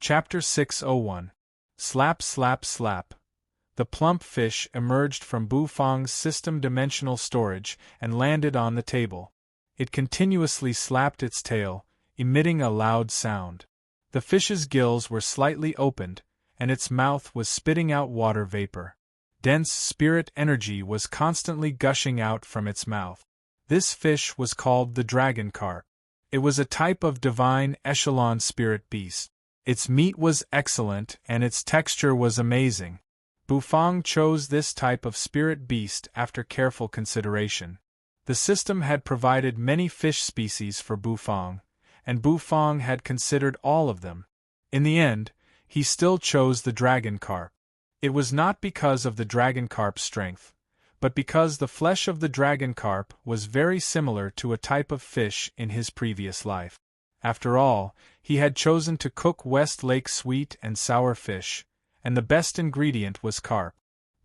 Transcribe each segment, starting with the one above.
Chapter 601. Slap Slap Slap. The plump fish emerged from Bufang's system-dimensional storage and landed on the table. It continuously slapped its tail, emitting a loud sound. The fish's gills were slightly opened, and its mouth was spitting out water vapor. Dense spirit energy was constantly gushing out from its mouth. This fish was called the dragon carp. It was a type of divine echelon spirit beast. Its meat was excellent and its texture was amazing. Bufang chose this type of spirit beast after careful consideration. The system had provided many fish species for Bufang, and Bufang had considered all of them. In the end, he still chose the dragon carp. It was not because of the dragon carp's strength, but because the flesh of the dragon carp was very similar to a type of fish in his previous life. After all, he had chosen to cook West Lake sweet and sour fish, and the best ingredient was carp.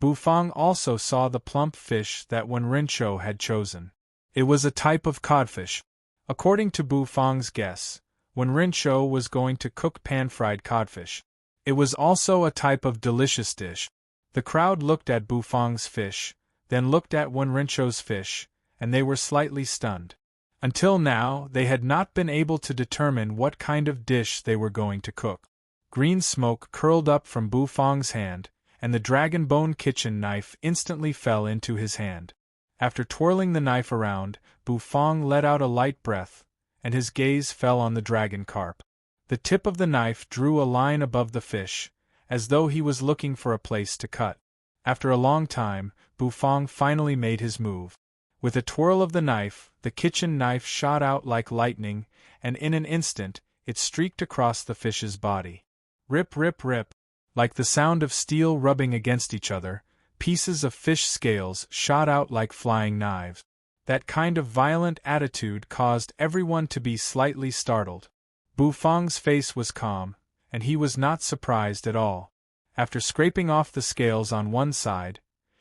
Bufang also saw the plump fish that Wenrincho had chosen. It was a type of codfish. According to Bufang's guess, Wenrincho was going to cook pan-fried codfish. It was also a type of delicious dish. The crowd looked at Bufang's fish, then looked at Wenrincho's fish, and they were slightly stunned. Until now, they had not been able to determine what kind of dish they were going to cook. Green smoke curled up from Bufang's hand, and the dragon bone kitchen knife instantly fell into his hand. After twirling the knife around, Bufang let out a light breath, and his gaze fell on the dragon carp. The tip of the knife drew a line above the fish, as though he was looking for a place to cut. After a long time, Bufang finally made his move. With a twirl of the knife, the kitchen knife shot out like lightning, and in an instant, it streaked across the fish's body. Rip, rip, rip. Like the sound of steel rubbing against each other, pieces of fish scales shot out like flying knives. That kind of violent attitude caused everyone to be slightly startled. Bufang's face was calm, and he was not surprised at all. After scraping off the scales on one side,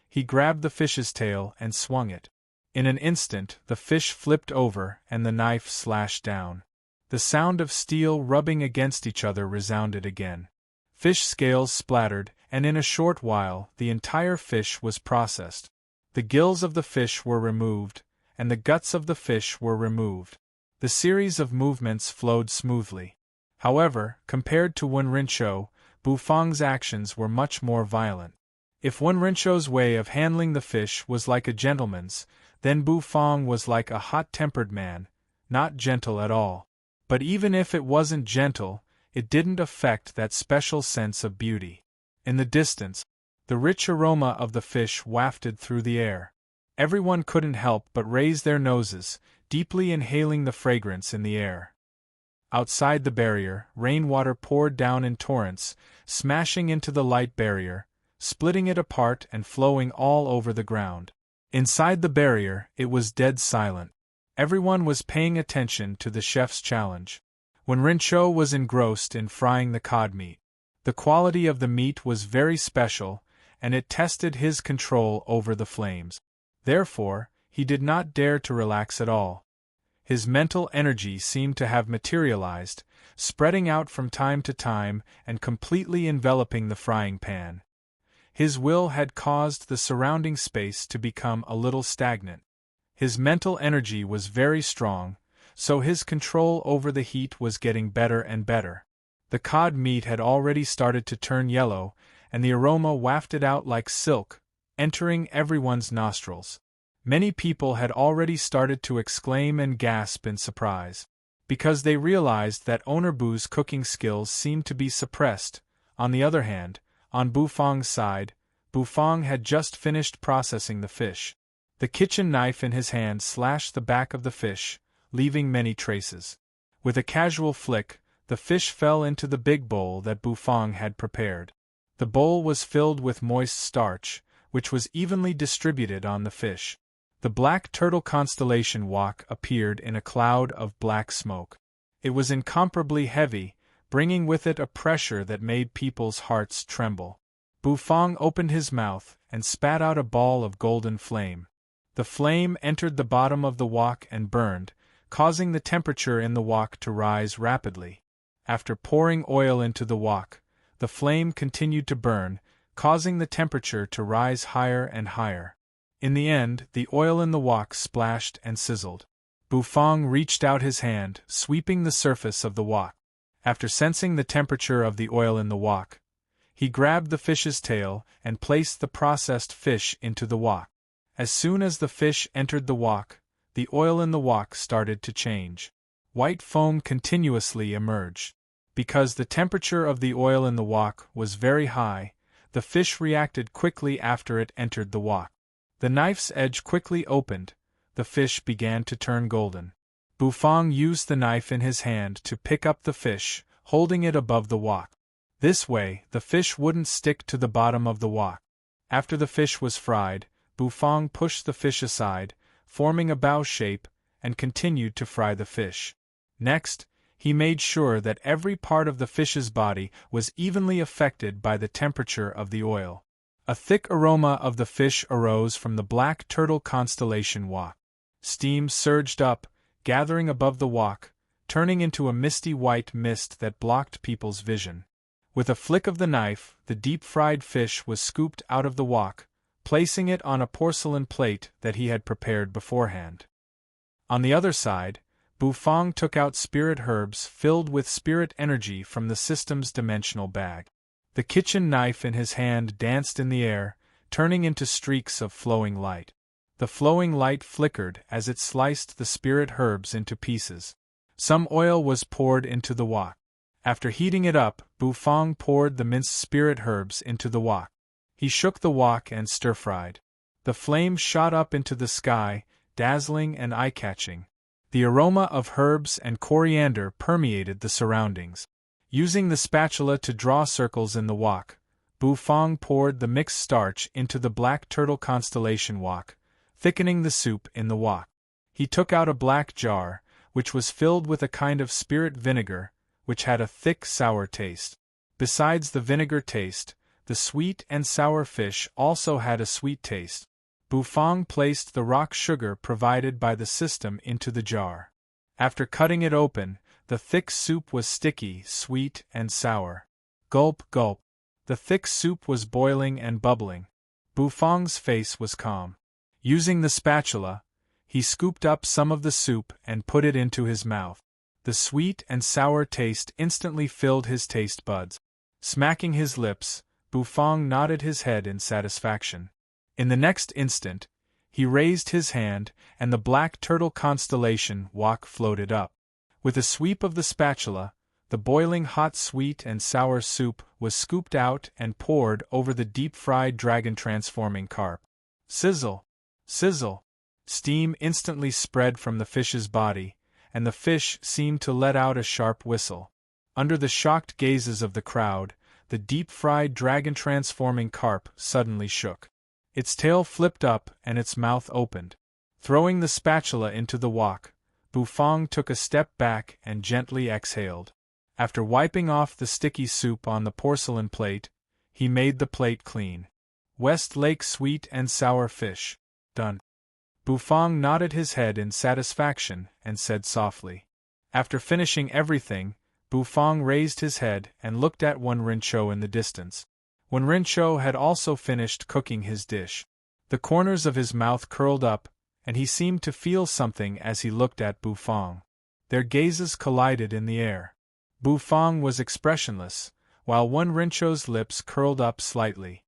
he grabbed the fish's tail and swung it. In an instant, the fish flipped over and the knife slashed down. The sound of steel rubbing against each other resounded again. Fish scales splattered, and in a short while, the entire fish was processed. The gills of the fish were removed, and the guts of the fish were removed. The series of movements flowed smoothly. However, compared to Wenrincho, Bufang's actions were much more violent. If Wenrincho's way of handling the fish was like a gentleman's, then Bufang was like a hot-tempered man, not gentle at all. But even if it wasn't gentle, it didn't affect that special sense of beauty. In the distance, the rich aroma of the fish wafted through the air. Everyone couldn't help but raise their noses, deeply inhaling the fragrance in the air. Outside the barrier, rainwater poured down in torrents, smashing into the light barrier, splitting it apart and flowing all over the ground. Inside the barrier, it was dead silent. Everyone was paying attention to the chef's challenge. Wenrincho was engrossed in frying the cod meat. The quality of the meat was very special, and it tested his control over the flames. Therefore, he did not dare to relax at all. His mental energy seemed to have materialized, spreading out from time to time and completely enveloping the frying pan. His will had caused the surrounding space to become a little stagnant. His mental energy was very strong, so his control over the heat was getting better and better. The cod meat had already started to turn yellow, and the aroma wafted out like silk, entering everyone's nostrils. Many people had already started to exclaim and gasp in surprise, because they realized that Onorbu's cooking skills seemed to be suppressed. On the other hand, on Bufang's side, Bufang had just finished processing the fish. The kitchen knife in his hand slashed the back of the fish, leaving many traces. With a casual flick, the fish fell into the big bowl that Bufang had prepared. The bowl was filled with moist starch, which was evenly distributed on the fish. The black turtle constellation wok appeared in a cloud of black smoke. It was incomparably heavy, bringing with it a pressure that made people's hearts tremble. Bufang opened his mouth and spat out a ball of golden flame. The flame entered the bottom of the wok and burned, causing the temperature in the wok to rise rapidly. After pouring oil into the wok, the flame continued to burn, causing the temperature to rise higher and higher. In the end, the oil in the wok splashed and sizzled. Bufang reached out his hand, sweeping the surface of the wok. After sensing the temperature of the oil in the wok, he grabbed the fish's tail and placed the processed fish into the wok. As soon as the fish entered the wok, the oil in the wok started to change. White foam continuously emerged. Because the temperature of the oil in the wok was very high, the fish reacted quickly after it entered the wok. The knife's edge quickly opened, the fish began to turn golden. Bufang used the knife in his hand to pick up the fish, holding it above the wok. This way, the fish wouldn't stick to the bottom of the wok. After the fish was fried, Bufang pushed the fish aside, forming a bow shape, and continued to fry the fish. Next, he made sure that every part of the fish's body was evenly affected by the temperature of the oil. A thick aroma of the fish arose from the black turtle constellation wok. Steam surged up, gathering above the wok, turning into a misty white mist that blocked people's vision. With a flick of the knife, the deep-fried fish was scooped out of the wok, placing it on a porcelain plate that he had prepared beforehand. On the other side, Bufang took out spirit herbs filled with spirit energy from the system's dimensional bag. The kitchen knife in his hand danced in the air, turning into streaks of flowing light. The flowing light flickered as it sliced the spirit herbs into pieces. Some oil was poured into the wok. After heating it up, Bufang poured the minced spirit herbs into the wok. He shook the wok and stir-fried. The flame shot up into the sky, dazzling and eye-catching. The aroma of herbs and coriander permeated the surroundings. Using the spatula to draw circles in the wok, Bufang poured the mixed starch into the black turtle constellation wok, thickening the soup in the wok. He took out a black jar, which was filled with a kind of spirit vinegar, which had a thick sour taste. Besides the vinegar taste, the sweet and sour fish also had a sweet taste. Bufang placed the rock sugar provided by the system into the jar. After cutting it open, the thick soup was sticky, sweet, and sour. Gulp, gulp. The thick soup was boiling and bubbling. Bufang's face was calm. Using the spatula, he scooped up some of the soup and put it into his mouth. The sweet and sour taste instantly filled his taste buds. Smacking his lips, Bufang nodded his head in satisfaction. In the next instant, he raised his hand, and the black turtle constellation wok floated up. With a sweep of the spatula, the boiling hot sweet and sour soup was scooped out and poured over the deep-fried dragon-transforming carp. Sizzle! Sizzle! Steam instantly spread from the fish's body, and the fish seemed to let out a sharp whistle. Under the shocked gazes of the crowd, the deep-fried dragon-transforming carp suddenly shook. Its tail flipped up and its mouth opened. Throwing the spatula into the wok, Bufang took a step back and gently exhaled. After wiping off the sticky soup on the porcelain plate, he made the plate clean. West Lake sweet and sour fish. Done. Bufang nodded his head in satisfaction and said softly. After finishing everything, Bufang raised his head and looked at Wen Rinchou in the distance. Wen Rinchou had also finished cooking his dish. The corners of his mouth curled up, and he seemed to feel something as he looked at Bufang. Their gazes collided in the air. Bufang was expressionless, while Wen Rinchou's lips curled up slightly.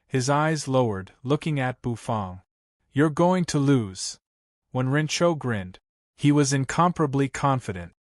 His eyes lowered, looking at Bufang. "You're going to lose." Wen Rinchou grinned. He was incomparably confident.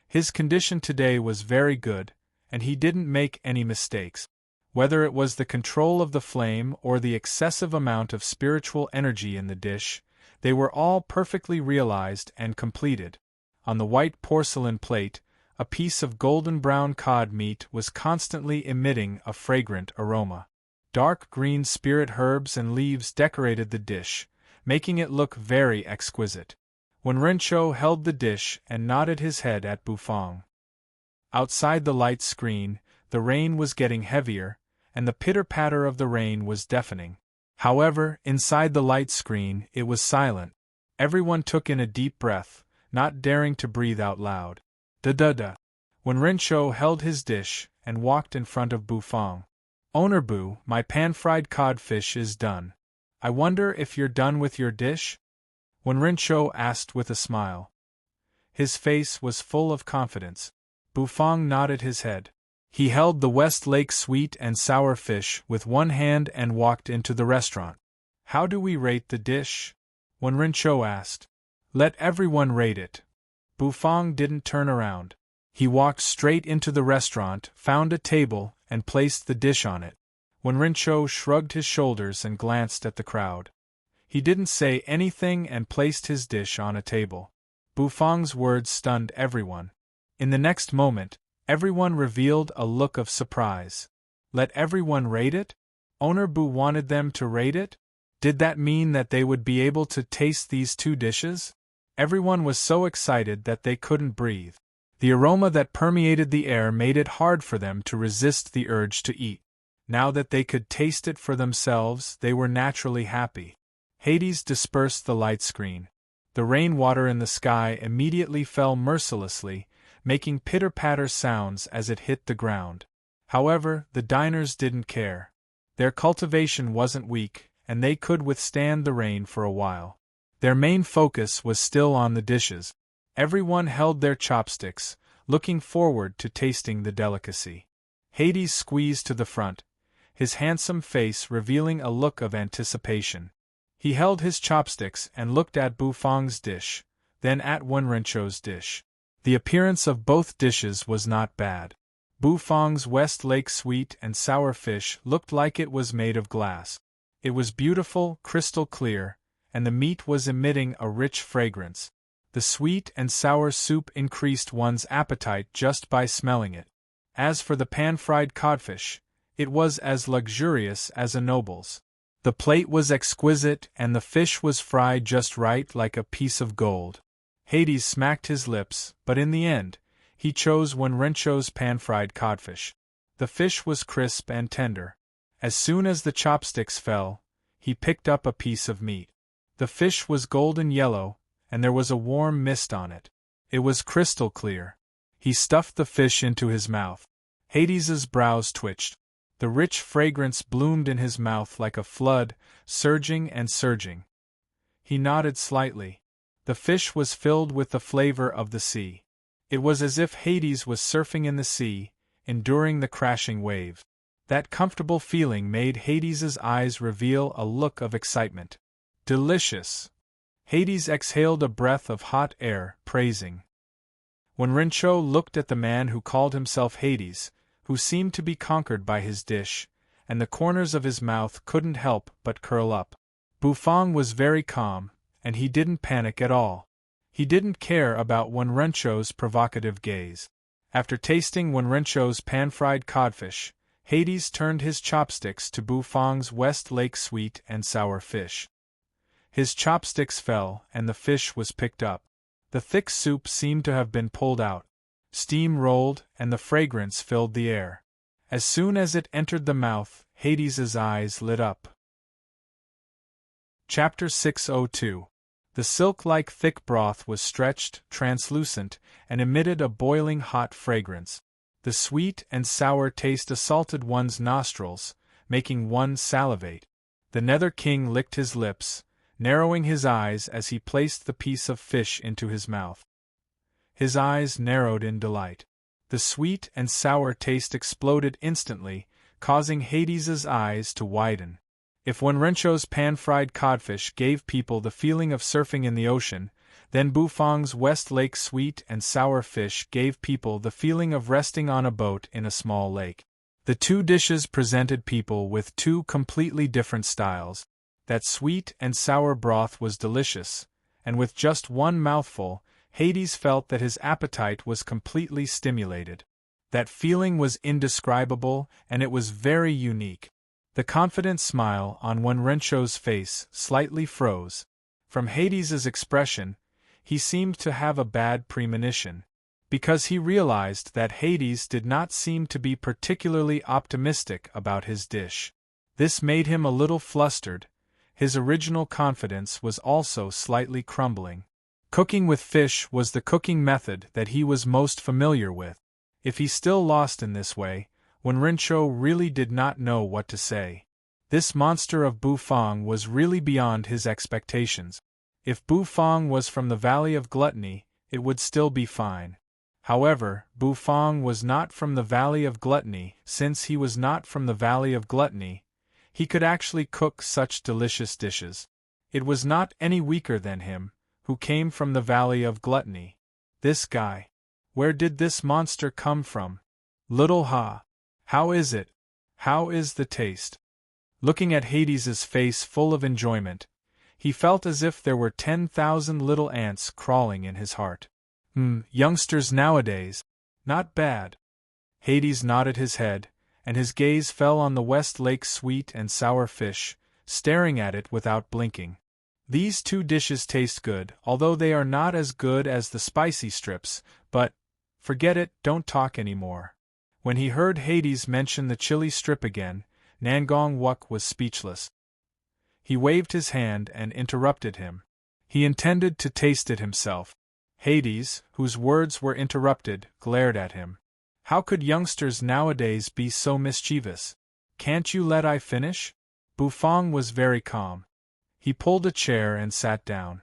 His condition today was very good, and he didn't make any mistakes. Whether it was the control of the flame or the excessive amount of spiritual energy in the dish, they were all perfectly realized and completed. On the white porcelain plate, a piece of golden-brown cod meat was constantly emitting a fragrant aroma. Dark green spirit herbs and leaves decorated the dish, making it look very exquisite. Wen Rinchou held the dish and nodded his head at Bufang. Outside the light screen, the rain was getting heavier, and the pitter-patter of the rain was deafening. However, inside the light screen, it was silent. Everyone took in a deep breath, not daring to breathe out loud. Da-da-da. Wenrincho held his dish and walked in front of Bufang. "Owner Bu, my pan-fried codfish is done. I wonder if you're done with your dish?" Wenrincho asked with a smile. His face was full of confidence. Bufang nodded his head. He held the Westlake sweet and sour fish with one hand and walked into the restaurant. "How do we rate the dish?" Wenrincho asked. "Let everyone rate it." Bufang didn't turn around. He walked straight into the restaurant, found a table, and placed the dish on it. Wenrincho shrugged his shoulders and glanced at the crowd. He didn't say anything and placed his dish on a table. Bufang's words stunned everyone. In the next moment, everyone revealed a look of surprise. Let everyone rate it? Owner Bu wanted them to rate it? Did that mean that they would be able to taste these two dishes? Everyone was so excited that they couldn't breathe. The aroma that permeated the air made it hard for them to resist the urge to eat. Now that they could taste it for themselves, they were naturally happy. Hades dispersed the light screen. The rainwater in the sky immediately fell mercilessly, making pitter-patter sounds as it hit the ground. However, the diners didn't care. Their cultivation wasn't weak, and they could withstand the rain for a while. Their main focus was still on the dishes. Everyone held their chopsticks, looking forward to tasting the delicacy. Hades squeezed to the front, his handsome face revealing a look of anticipation. He held his chopsticks and looked at Bufang's dish, then at Wenrincho's dish. The appearance of both dishes was not bad. Bufang's Westlake sweet and sour fish looked like it was made of glass. It was beautiful, crystal clear, and the meat was emitting a rich fragrance. The sweet and sour soup increased one's appetite just by smelling it. As for the pan-fried codfish, it was as luxurious as a noble's. The plate was exquisite and the fish was fried just right, like a piece of gold. Hades smacked his lips, but in the end, he chose Wenrincho's pan-fried codfish. The fish was crisp and tender. As soon as the chopsticks fell, he picked up a piece of meat. The fish was golden yellow, and there was a warm mist on it. It was crystal clear. He stuffed the fish into his mouth. Hades's brows twitched. The rich fragrance bloomed in his mouth like a flood, surging and surging. He nodded slightly. The fish was filled with the flavor of the sea. It was as if Hades was surfing in the sea, enduring the crashing wave. That comfortable feeling made Hades's eyes reveal a look of excitement. "Delicious!" Hades exhaled a breath of hot air, praising. Wenrincho looked at the man who called himself Hades, who seemed to be conquered by his dish, and the corners of his mouth couldn't help but curl up. Bufang was very calm, and he didn't panic at all. He didn't care about Wenrincho's provocative gaze. After tasting Wenrincho's pan-fried codfish, Hades turned his chopsticks to Bufang's Westlake sweet and sour fish. His chopsticks fell, and the fish was picked up. The thick soup seemed to have been pulled out. Steam rolled, and the fragrance filled the air. As soon as it entered the mouth, Hades's eyes lit up. Chapter 602. The silk-like thick broth was stretched, translucent, and emitted a boiling hot fragrance. The sweet and sour taste assaulted one's nostrils, making one salivate. The Nether King licked his lips, narrowing his eyes as he placed the piece of fish into his mouth. His eyes narrowed in delight. The sweet and sour taste exploded instantly, causing Hades's eyes to widen. If Wenrincho's pan-fried codfish gave people the feeling of surfing in the ocean, then Bufang's Westlake sweet and sour fish gave people the feeling of resting on a boat in a small lake. The two dishes presented people with two completely different styles. That sweet and sour broth was delicious, and with just one mouthful, Hades felt that his appetite was completely stimulated. That feeling was indescribable, and it was very unique. The confident smile on Wenrincho's face slightly froze. From Hades's expression, he seemed to have a bad premonition, because he realized that Hades did not seem to be particularly optimistic about his dish. This made him a little flustered. His original confidence was also slightly crumbling. Cooking with fish was the cooking method that he was most familiar with. If he still lost in this way, Wenrincho really did not know what to say. This monster of Bufang was really beyond his expectations. If Bufang was from the Valley of Gluttony, it would still be fine. However, Bufang was not from the Valley of Gluttony. Since he was not from the Valley of Gluttony, he could actually cook such delicious dishes. It was not any weaker than him, who came from the Valley of Gluttony. This guy. Where did this monster come from? Little Ha. How is it? How is the taste? Looking at Hades's face full of enjoyment, he felt as if there were 10,000 little ants crawling in his heart. Youngsters nowadays. Not bad. Hades nodded his head, and his gaze fell on the West Lake's sweet and sour fish, staring at it without blinking. These two dishes taste good, although they are not as good as the spicy strips, but forget it, don't talk anymore. When he heard Hades mention the chili strip again, Nangong Wuk was speechless. He waved his hand and interrupted him. He intended to taste it himself. Hades, whose words were interrupted, glared at him. How could youngsters nowadays be so mischievous? Can't you let I finish? Bufang was very calm. He pulled a chair and sat down.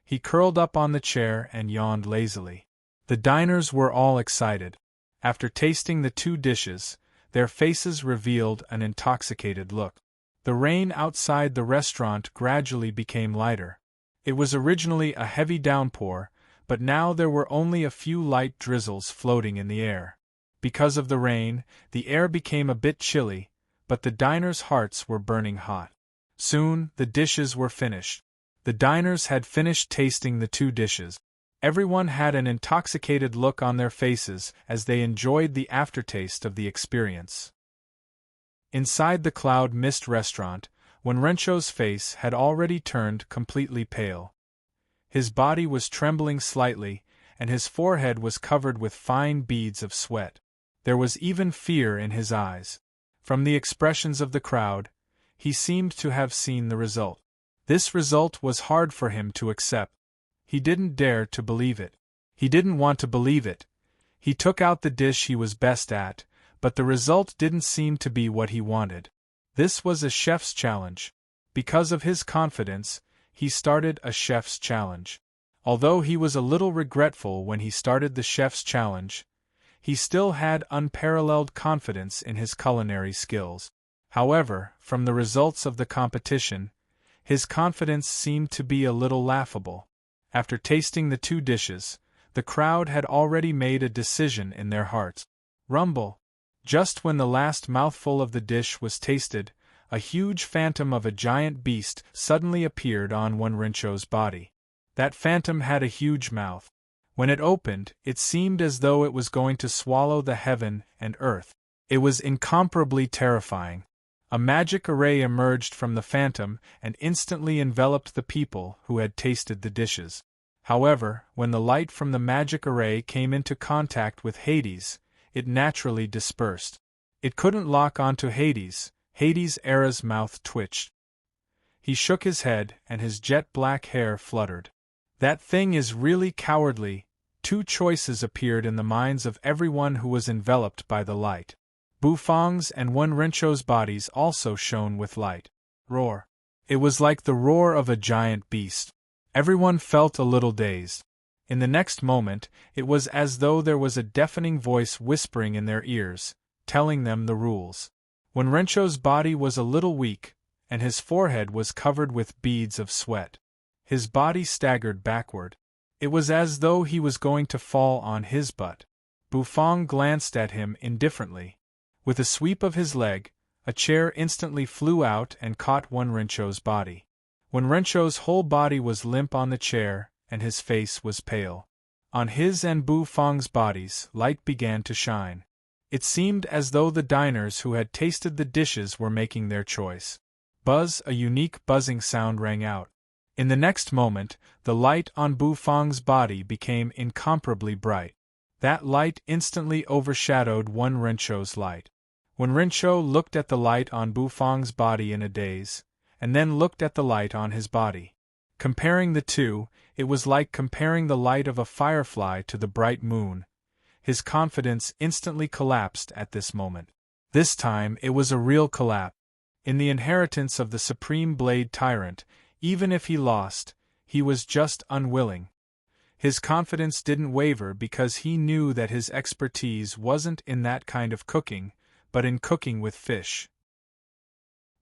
He curled up on the chair and yawned lazily. The diners were all excited. After tasting the two dishes, their faces revealed an intoxicated look. The rain outside the restaurant gradually became lighter. It was originally a heavy downpour, but now there were only a few light drizzles floating in the air. Because of the rain, the air became a bit chilly, but the diners' hearts were burning hot. Soon, the dishes were finished. The diners had finished tasting the two dishes. Everyone had an intoxicated look on their faces as they enjoyed the aftertaste of the experience. Inside the Cloud Mist restaurant, Wenrencho's face had already turned completely pale. His body was trembling slightly, and his forehead was covered with fine beads of sweat. There was even fear in his eyes. From the expressions of the crowd, he seemed to have seen the result. This result was hard for him to accept. He didn't dare to believe it. He didn't want to believe it. He took out the dish he was best at, but the result didn't seem to be what he wanted. This was a chef's challenge. Because of his confidence, he started a chef's challenge. Although he was a little regretful when he started the chef's challenge, he still had unparalleled confidence in his culinary skills. However, from the results of the competition, his confidence seemed to be a little laughable. After tasting the two dishes, the crowd had already made a decision in their hearts. Rumble! Just when the last mouthful of the dish was tasted, a huge phantom of a giant beast suddenly appeared on Wenrencho's body. That phantom had a huge mouth. When it opened, it seemed as though it was going to swallow the heaven and earth. It was incomparably terrifying. A magic array emerged from the phantom and instantly enveloped the people who had tasted the dishes. However, when the light from the magic array came into contact with Hades, it naturally dispersed. It couldn't lock onto Hades. Hades' mouth twitched. He shook his head and his jet-black hair fluttered. That thing is really cowardly. Two choices appeared in the minds of everyone who was enveloped by the light. Bufang's and Wenrencho's bodies also shone with light. Roar. It was like the roar of a giant beast. Everyone felt a little dazed. In the next moment, it was as though there was a deafening voice whispering in their ears, telling them the rules. Wenrencho's body was a little weak, and his forehead was covered with beads of sweat. His body staggered backward. It was as though he was going to fall on his butt. Bufang glanced at him indifferently. With a sweep of his leg, a chair instantly flew out and caught Wenrencho's body. Wenrencho's whole body was limp on the chair, and his face was pale. On his and Bufang's bodies, light began to shine. It seemed as though the diners who had tasted the dishes were making their choice. Buzz! A unique buzzing sound rang out. In the next moment, the light on Bufang's body became incomparably bright. That light instantly overshadowed Wenrencho's light. Wenrencho looked at the light on Bufang's body in a daze, and then looked at the light on his body. Comparing the two, it was like comparing the light of a firefly to the bright moon. His confidence instantly collapsed at this moment. This time it was a real collapse. In the inheritance of the supreme blade tyrant, even if he lost, he was just unwilling. His confidence didn't waver because he knew that his expertise wasn't in that kind of cooking, but in cooking with fish.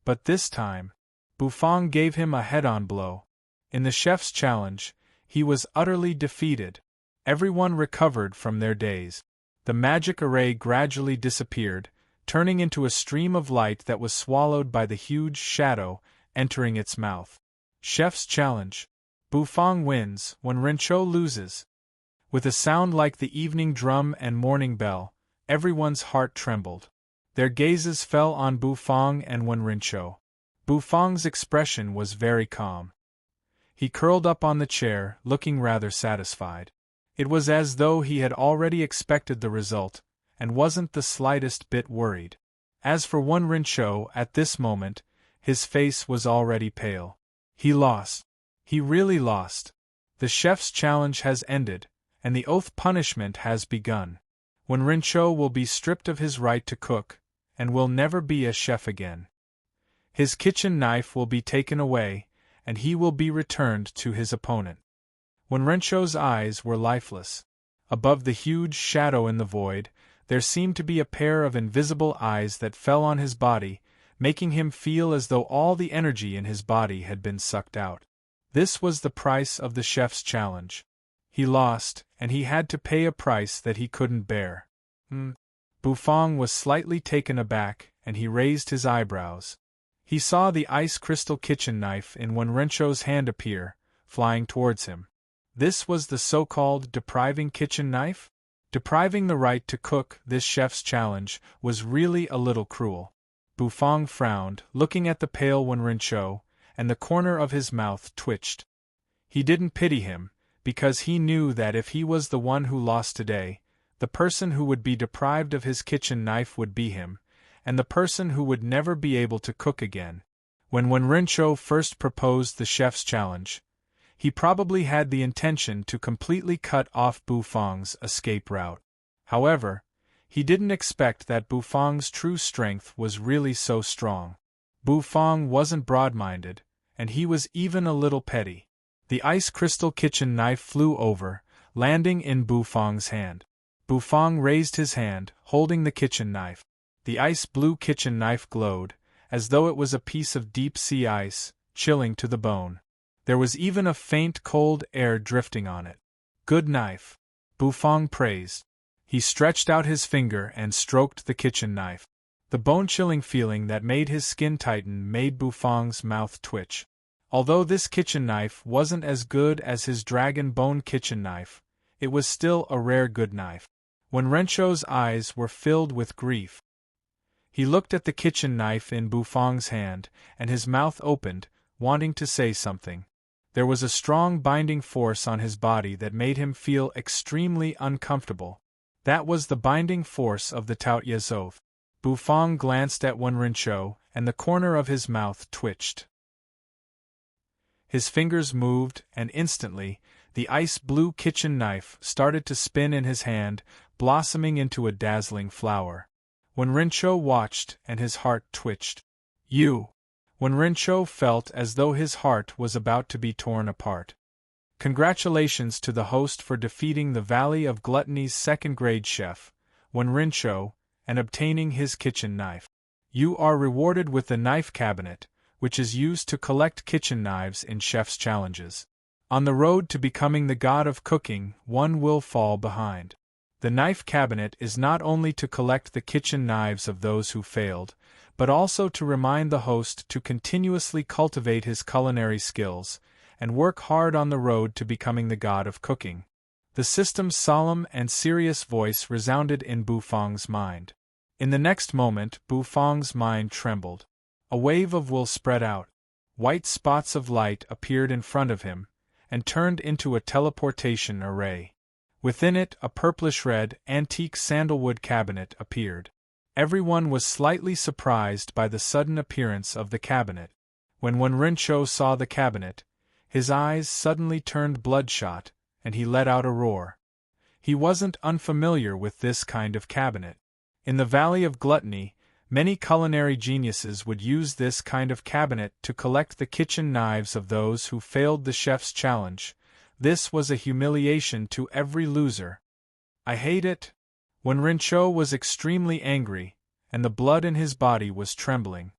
But this time, Bufang gave him a head-on blow. In the chef's challenge, he was utterly defeated. Everyone recovered from their daze. The magic array gradually disappeared, turning into a stream of light that was swallowed by the huge shadow entering its mouth. Chef's challenge. Bufang wins when Renchou loses. With a sound like the evening drum and morning bell, everyone's heart trembled. Their gazes fell on Bufang and Wen Renchou. Bufang's expression was very calm. He curled up on the chair, looking rather satisfied. It was as though he had already expected the result, and wasn't the slightest bit worried. As for Wen Renchou, at this moment, his face was already pale. He lost. He really lost. The chef's challenge has ended, and the oath punishment has begun. Wen Renchou will be stripped of his right to cook, and will never be a chef again. His kitchen knife will be taken away, and he will be returned to his opponent. Wen Renchou's eyes were lifeless. Above the huge shadow in the void, there seemed to be a pair of invisible eyes that fell on his body, making him feel as though all the energy in his body had been sucked out. This was the price of the chef's challenge. He lost, and he had to pay a price that he couldn't bear. Bufang was slightly taken aback, and he raised his eyebrows. He saw the ice crystal kitchen knife in Wen Renchou's hand appear, flying towards him. This was the so-called depriving kitchen knife? Depriving the right to cook this chef's challenge was really a little cruel. Bufang frowned, looking at the pale Wen Renchou, and the corner of his mouth twitched. He didn't pity him, because he knew that if he was the one who lost today, the person who would be deprived of his kitchen knife would be him, and the person who would never be able to cook again. When Wen Renchou first proposed the chef's challenge, he probably had the intention to completely cut off Bufang's escape route. However, he didn't expect that Bufang's true strength was really so strong. Bufang wasn't broad-minded, and he was even a little petty. The ice crystal kitchen knife flew over, landing in Bufang's hand. Bufang raised his hand, holding the kitchen knife. The ice-blue kitchen knife glowed, as though it was a piece of deep-sea ice, chilling to the bone. There was even a faint cold air drifting on it. "Good knife," Bufang praised. He stretched out his finger and stroked the kitchen knife. The bone-chilling feeling that made his skin tighten made Bufang's mouth twitch. Although this kitchen knife wasn't as good as his dragon bone kitchen knife, it was still a rare good knife. Wen Renchou's eyes were filled with grief. He looked at the kitchen knife in Bufang's hand, and his mouth opened, wanting to say something. There was a strong binding force on his body that made him feel extremely uncomfortable. That was the binding force of the Taoyu's oath. Bufang glanced at Wen Renchou, and the corner of his mouth twitched. His fingers moved, and instantly, the ice-blue kitchen knife started to spin in his hand, blossoming into a dazzling flower. Wen Renchou watched, and his heart twitched. "You!" Wen Renchou felt as though his heart was about to be torn apart. Congratulations to the host for defeating the Valley of Gluttony's second-grade chef, Wen Renchou, and obtaining his kitchen knife. You are rewarded with the knife cabinet, which is used to collect kitchen knives in chef's challenges. On the road to becoming the god of cooking, one will fall behind. The knife cabinet is not only to collect the kitchen knives of those who failed, but also to remind the host to continuously cultivate his culinary skills, and work hard on the road to becoming the god of cooking. The system's solemn and serious voice resounded in Bufang's mind. In the next moment, Bufang's mind trembled. A wave of will spread out. White spots of light appeared in front of him, and turned into a teleportation array. Within it, a purplish-red, antique sandalwood cabinet appeared. Everyone was slightly surprised by the sudden appearance of the cabinet. When Wen Renchou saw the cabinet, his eyes suddenly turned bloodshot, and he let out a roar. He wasn't unfamiliar with this kind of cabinet. In the Valley of Gluttony, many culinary geniuses would use this kind of cabinet to collect the kitchen knives of those who failed the chef's challenge. This was a humiliation to every loser. I hate it. When Rinchot was extremely angry, and the blood in his body was trembling,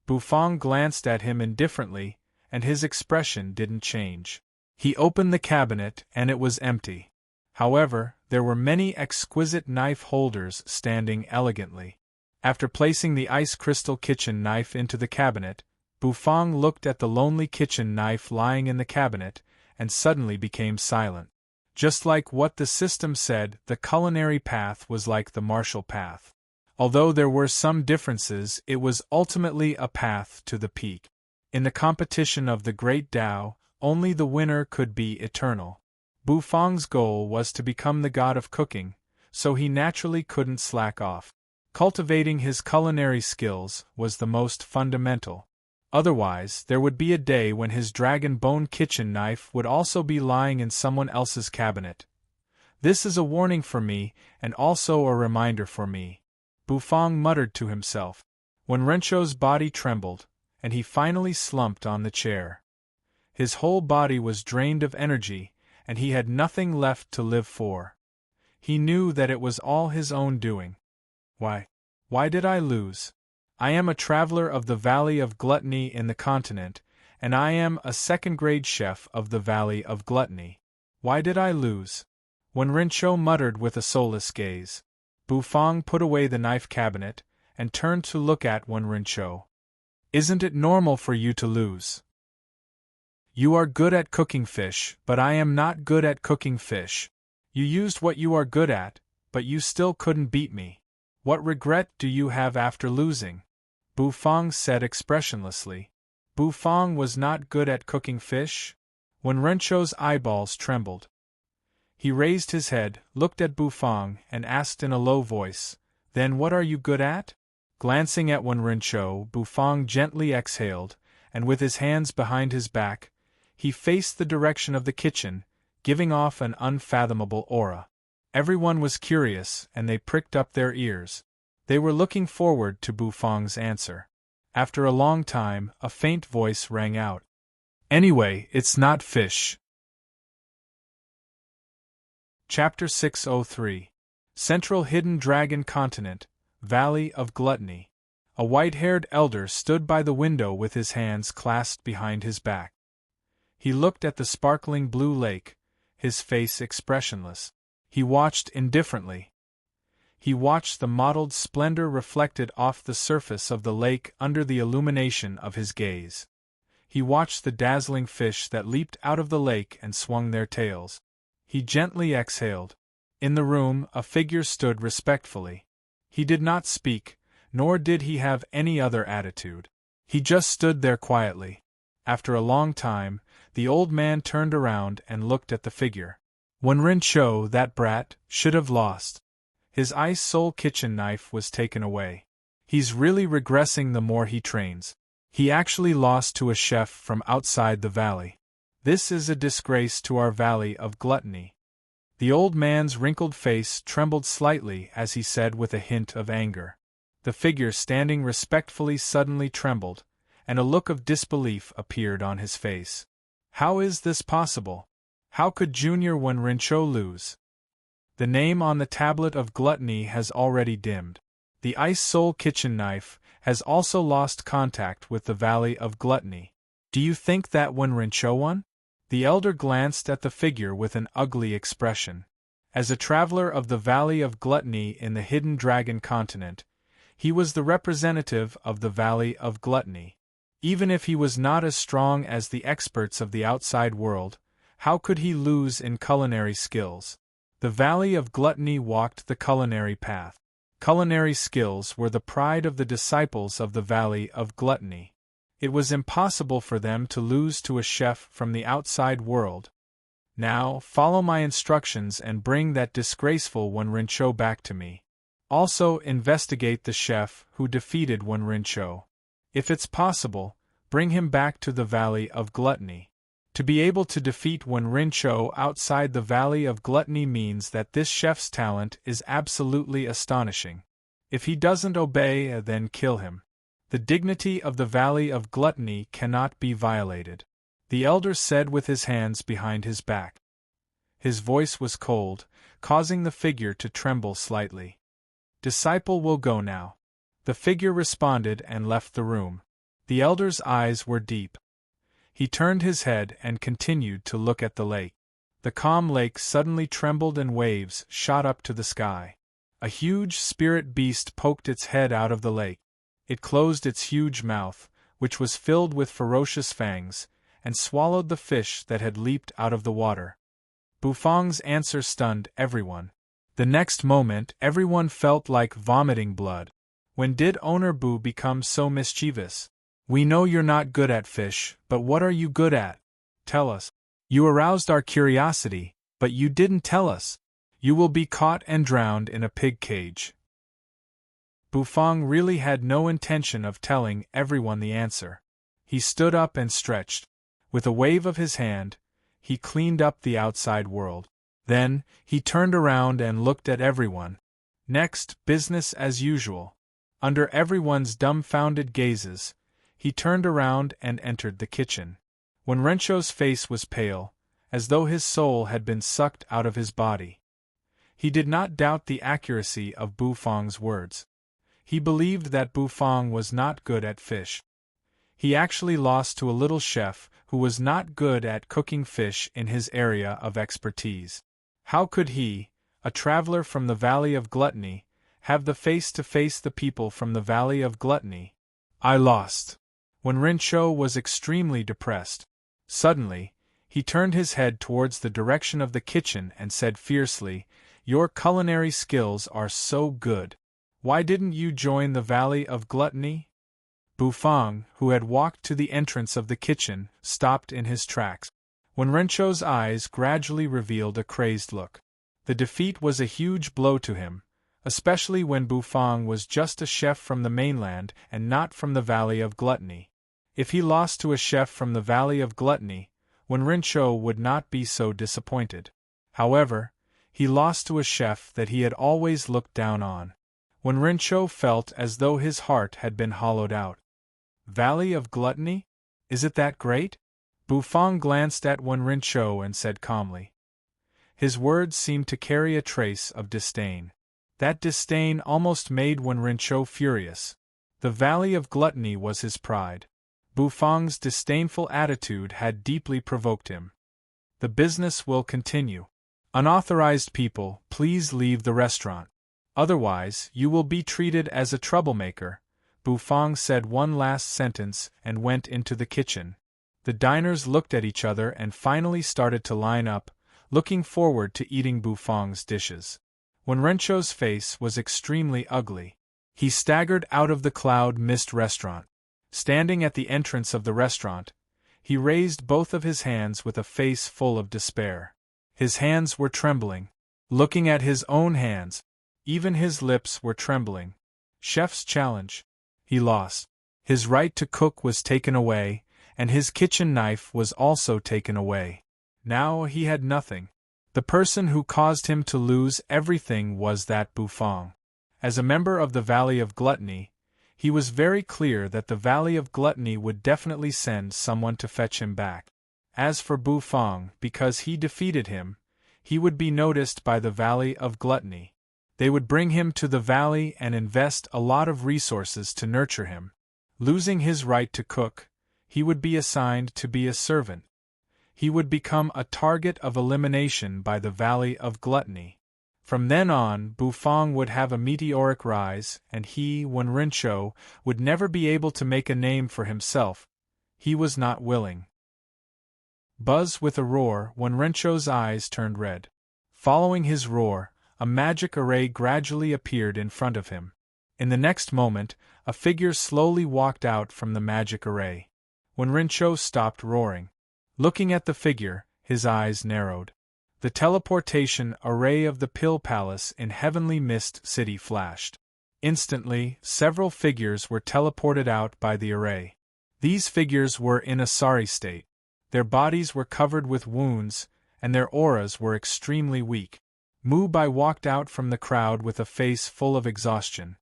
Bufang glanced at him indifferently, and his expression didn't change. He opened the cabinet, and it was empty. However, there were many exquisite knife holders standing elegantly. After placing the ice crystal kitchen knife into the cabinet, Bufang looked at the lonely kitchen knife lying in the cabinet, and suddenly became silent. Just like what the system said, the culinary path was like the martial path. Although there were some differences, it was ultimately a path to the peak. In the competition of the Great Tao, only the winner could be eternal. Bufang's goal was to become the god of cooking, so he naturally couldn't slack off. Cultivating his culinary skills was the most fundamental. Otherwise, there would be a day when his dragon bone kitchen knife would also be lying in someone else's cabinet. This is a warning for me, and also a reminder for me, Bufang muttered to himself. When Renchot's body trembled, and he finally slumped on the chair. His whole body was drained of energy, and he had nothing left to live for. He knew that it was all his own doing. Why did I lose? I am a traveler of the Valley of Gluttony in the continent, and I am a second-grade chef of the Valley of Gluttony. Why did I lose? When Rinchot muttered with a soulless gaze, Bufang put away the knife cabinet, and turned to look at Wen Rinchot. Isn't it normal for you to lose? You are good at cooking fish, but I am not good at cooking fish. You used what you are good at, but you still couldn't beat me. What regret do you have after losing? Bufang said expressionlessly. Bufang was not good at cooking fish? When Renchot's eyeballs trembled. He raised his head, looked at Bufang, and asked in a low voice, Then what are you good at? Glancing at Wen Rinchot, Bufang gently exhaled, and with his hands behind his back, he faced the direction of the kitchen, giving off an unfathomable aura. Everyone was curious, and they pricked up their ears. They were looking forward to Bufang's answer. After a long time, a faint voice rang out. Anyway, it's not fish. Chapter 603. Central Hidden Dragon Continent, Valley of Gluttony. A white-haired elder stood by the window with his hands clasped behind his back. He looked at the sparkling blue lake, his face expressionless. He watched indifferently. He watched the mottled splendor reflected off the surface of the lake under the illumination of his gaze. He watched the dazzling fish that leaped out of the lake and swung their tails. He gently exhaled. In the room, a figure stood respectfully. He did not speak, nor did he have any other attitude. He just stood there quietly. After a long time, the old man turned around and looked at the figure. Wen Rinchot, that brat, should have lost. His ice soul kitchen knife was taken away. He's really regressing the more he trains. He actually lost to a chef from outside the valley. This is a disgrace to our Valley of Gluttony. The old man's wrinkled face trembled slightly as he said with a hint of anger. The figure standing respectfully suddenly trembled, and a look of disbelief appeared on his face. How is this possible? How could Junior Wen Rinchot lose? The name on the tablet of gluttony has already dimmed. The ice soul kitchen knife has also lost contact with the Valley of Gluttony. Do you think that Wen Rinchot won? The elder glanced at the figure with an ugly expression. As a traveler of the Valley of Gluttony in the Hidden Dragon Continent, he was the representative of the Valley of Gluttony. Even if he was not as strong as the experts of the outside world, how could he lose in culinary skills? The Valley of Gluttony walked the culinary path. Culinary skills were the pride of the disciples of the Valley of Gluttony. It was impossible for them to lose to a chef from the outside world. Now, follow my instructions and bring that disgraceful Wen Rinchot back to me. Also, investigate the chef who defeated Wen Rinchot. If it's possible, bring him back to the Valley of Gluttony. To be able to defeat Wen Rinzhou outside the Valley of Gluttony means that this chef's talent is absolutely astonishing. If he doesn't obey, then kill him. The dignity of the Valley of Gluttony cannot be violated, the elder said with his hands behind his back. His voice was cold, causing the figure to tremble slightly. Disciple will go now. The figure responded and left the room. The elder's eyes were deep. He turned his head and continued to look at the lake. The calm lake suddenly trembled and waves shot up to the sky. A huge spirit beast poked its head out of the lake. It closed its huge mouth, which was filled with ferocious fangs, and swallowed the fish that had leaped out of the water. Bufang's answer stunned everyone. The next moment everyone felt like vomiting blood. When did Owner Bu become so mischievous? We know you're not good at fish, but what are you good at? Tell us. You aroused our curiosity, but you didn't tell us. You will be caught and drowned in a pig cage. Bufang really had no intention of telling everyone the answer. He stood up and stretched. With a wave of his hand, he cleaned up the outside world. Then, he turned around and looked at everyone. Next, business as usual. Under everyone's dumbfounded gazes, he turned around and entered the kitchen. Wen Rinzhou's face was pale, as though his soul had been sucked out of his body. He did not doubt the accuracy of Bufang's words. He believed that Bufang was not good at fish. He actually lost to a little chef who was not good at cooking fish in his area of expertise. How could he, a traveler from the Valley of Gluttony, have the face to face the people from the Valley of Gluttony? I lost. Wen Rinzhou was extremely depressed. Suddenly, he turned his head towards the direction of the kitchen and said fiercely, "Your culinary skills are so good. Why didn't you join the Valley of Gluttony?" Bufang, who had walked to the entrance of the kitchen, stopped in his tracks. Wen Rinzhou's eyes gradually revealed a crazed look. The defeat was a huge blow to him, especially when Bufang was just a chef from the mainland and not from the Valley of Gluttony. If he lost to a chef from the Valley of Gluttony, Wen Rinzhou would not be so disappointed. However, he lost to a chef that he had always looked down on. Wen Rinzhou felt as though his heart had been hollowed out. Valley of Gluttony? Is it that great? Bufang glanced at Wen Rinzhou and said calmly. His words seemed to carry a trace of disdain. That disdain almost made Wen Rinzhou furious. The Valley of Gluttony was his pride. Bufang's disdainful attitude had deeply provoked him. The business will continue. Unauthorized people, please leave the restaurant. Otherwise, you will be treated as a troublemaker. Bufang said one last sentence and went into the kitchen. The diners looked at each other and finally started to line up, looking forward to eating Bufang's dishes. Wen Rinzhou's face was extremely ugly. He staggered out of the cloud mist restaurant. Standing at the entrance of the restaurant, he raised both of his hands with a face full of despair. His hands were trembling. Looking at his own hands, even his lips were trembling. Chef's challenge. He lost. His right to cook was taken away, and his kitchen knife was also taken away. Now he had nothing. The person who caused him to lose everything was that Bufang. As a member of the Valley of Gluttony, he was very clear that the Valley of Gluttony would definitely send someone to fetch him back. As for Bufang, because he defeated him, he would be noticed by the Valley of Gluttony. They would bring him to the valley and invest a lot of resources to nurture him. Losing his right to cook, he would be assigned to be a servant. He would become a target of elimination by the Valley of Gluttony. From then on, Bufang would have a meteoric rise, and he, Wen Rinzhou, would never be able to make a name for himself. He was not willing. Buzz with a roar, Wen Rinzhou's eyes turned red. Following his roar, a magic array gradually appeared in front of him. In the next moment, a figure slowly walked out from the magic array. Wen Rinzhou stopped roaring. Looking at the figure, his eyes narrowed. The teleportation array of the Pill Palace in Heavenly Mist City flashed. Instantly, several figures were teleported out by the array. These figures were in a sorry state. Their bodies were covered with wounds, and their auras were extremely weak. Mu Bai walked out from the crowd with a face full of exhaustion.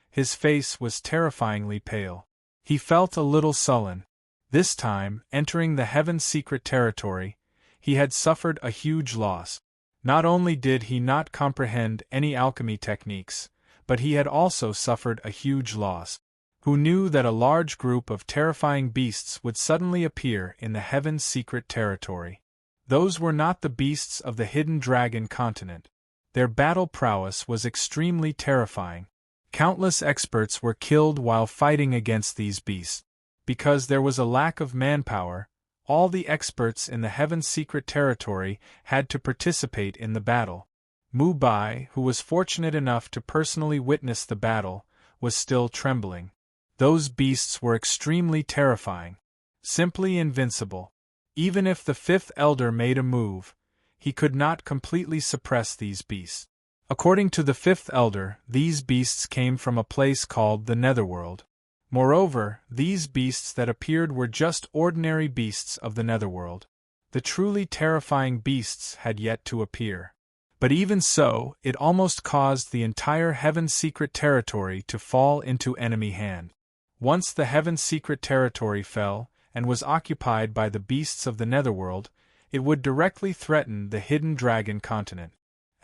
His face was terrifyingly pale. He felt a little sullen. This time, entering the Heaven's secret territory, he had suffered a huge loss. Not only did he not comprehend any alchemy techniques, but he had also suffered a huge loss. Who knew that a large group of terrifying beasts would suddenly appear in the Heaven's secret territory? Those were not the beasts of the hidden dragon continent. Their battle prowess was extremely terrifying. Countless experts were killed while fighting against these beasts. Because there was a lack of manpower, all the experts in the Heaven's secret territory had to participate in the battle. Mu Bai, who was fortunate enough to personally witness the battle, was still trembling. Those beasts were extremely terrifying. Simply invincible. Even if the fifth elder made a move, he could not completely suppress these beasts. According to the fifth elder, these beasts came from a place called the Netherworld. Moreover, these beasts that appeared were just ordinary beasts of the Netherworld. The truly terrifying beasts had yet to appear. But even so, it almost caused the entire Heaven's secret territory to fall into enemy hand. Once the Heaven's secret territory fell, and was occupied by the beasts of the Netherworld, it would directly threaten the hidden dragon continent.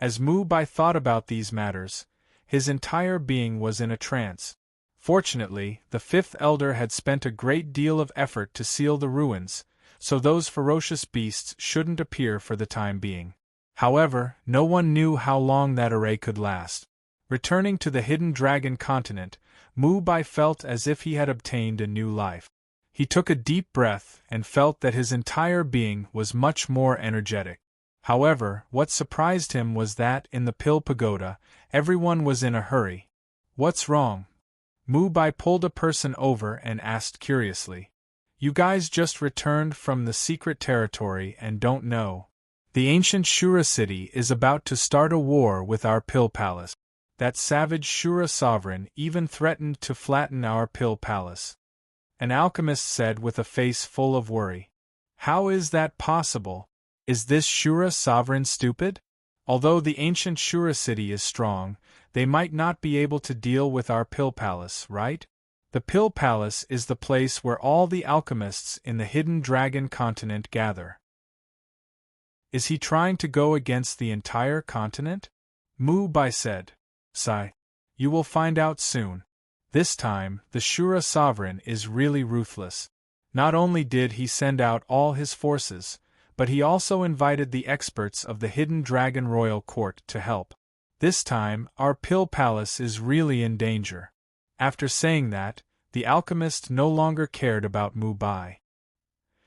As Mu Bai thought about these matters, his entire being was in a trance. Fortunately, the fifth elder had spent a great deal of effort to seal the ruins, so those ferocious beasts shouldn't appear for the time being. However, no one knew how long that array could last. Returning to the hidden dragon continent, Mu Bai felt as if he had obtained a new life. He took a deep breath and felt that his entire being was much more energetic. However, what surprised him was that, in the Pill Pagoda, everyone was in a hurry. "What's wrong?" Mu Bai pulled a person over and asked curiously. "You guys just returned from the secret territory and don't know. The ancient Shura city is about to start a war with our Pill Palace. That savage Shura sovereign even threatened to flatten our Pill Palace," an alchemist said with a face full of worry. "How is that possible? Is this Shura sovereign stupid? Although the ancient Shura city is strong, they might not be able to deal with our Pill Palace, right? The Pill Palace is the place where all the alchemists in the hidden dragon continent gather. Is he trying to go against the entire continent?" Mu Bai said. "Sigh. You will find out soon. This time, the Shura sovereign is really ruthless. Not only did he send out all his forces, but he also invited the experts of the Hidden Dragon Royal Court to help. This time, our Pill Palace is really in danger." After saying that, the alchemist no longer cared about Mu Bai.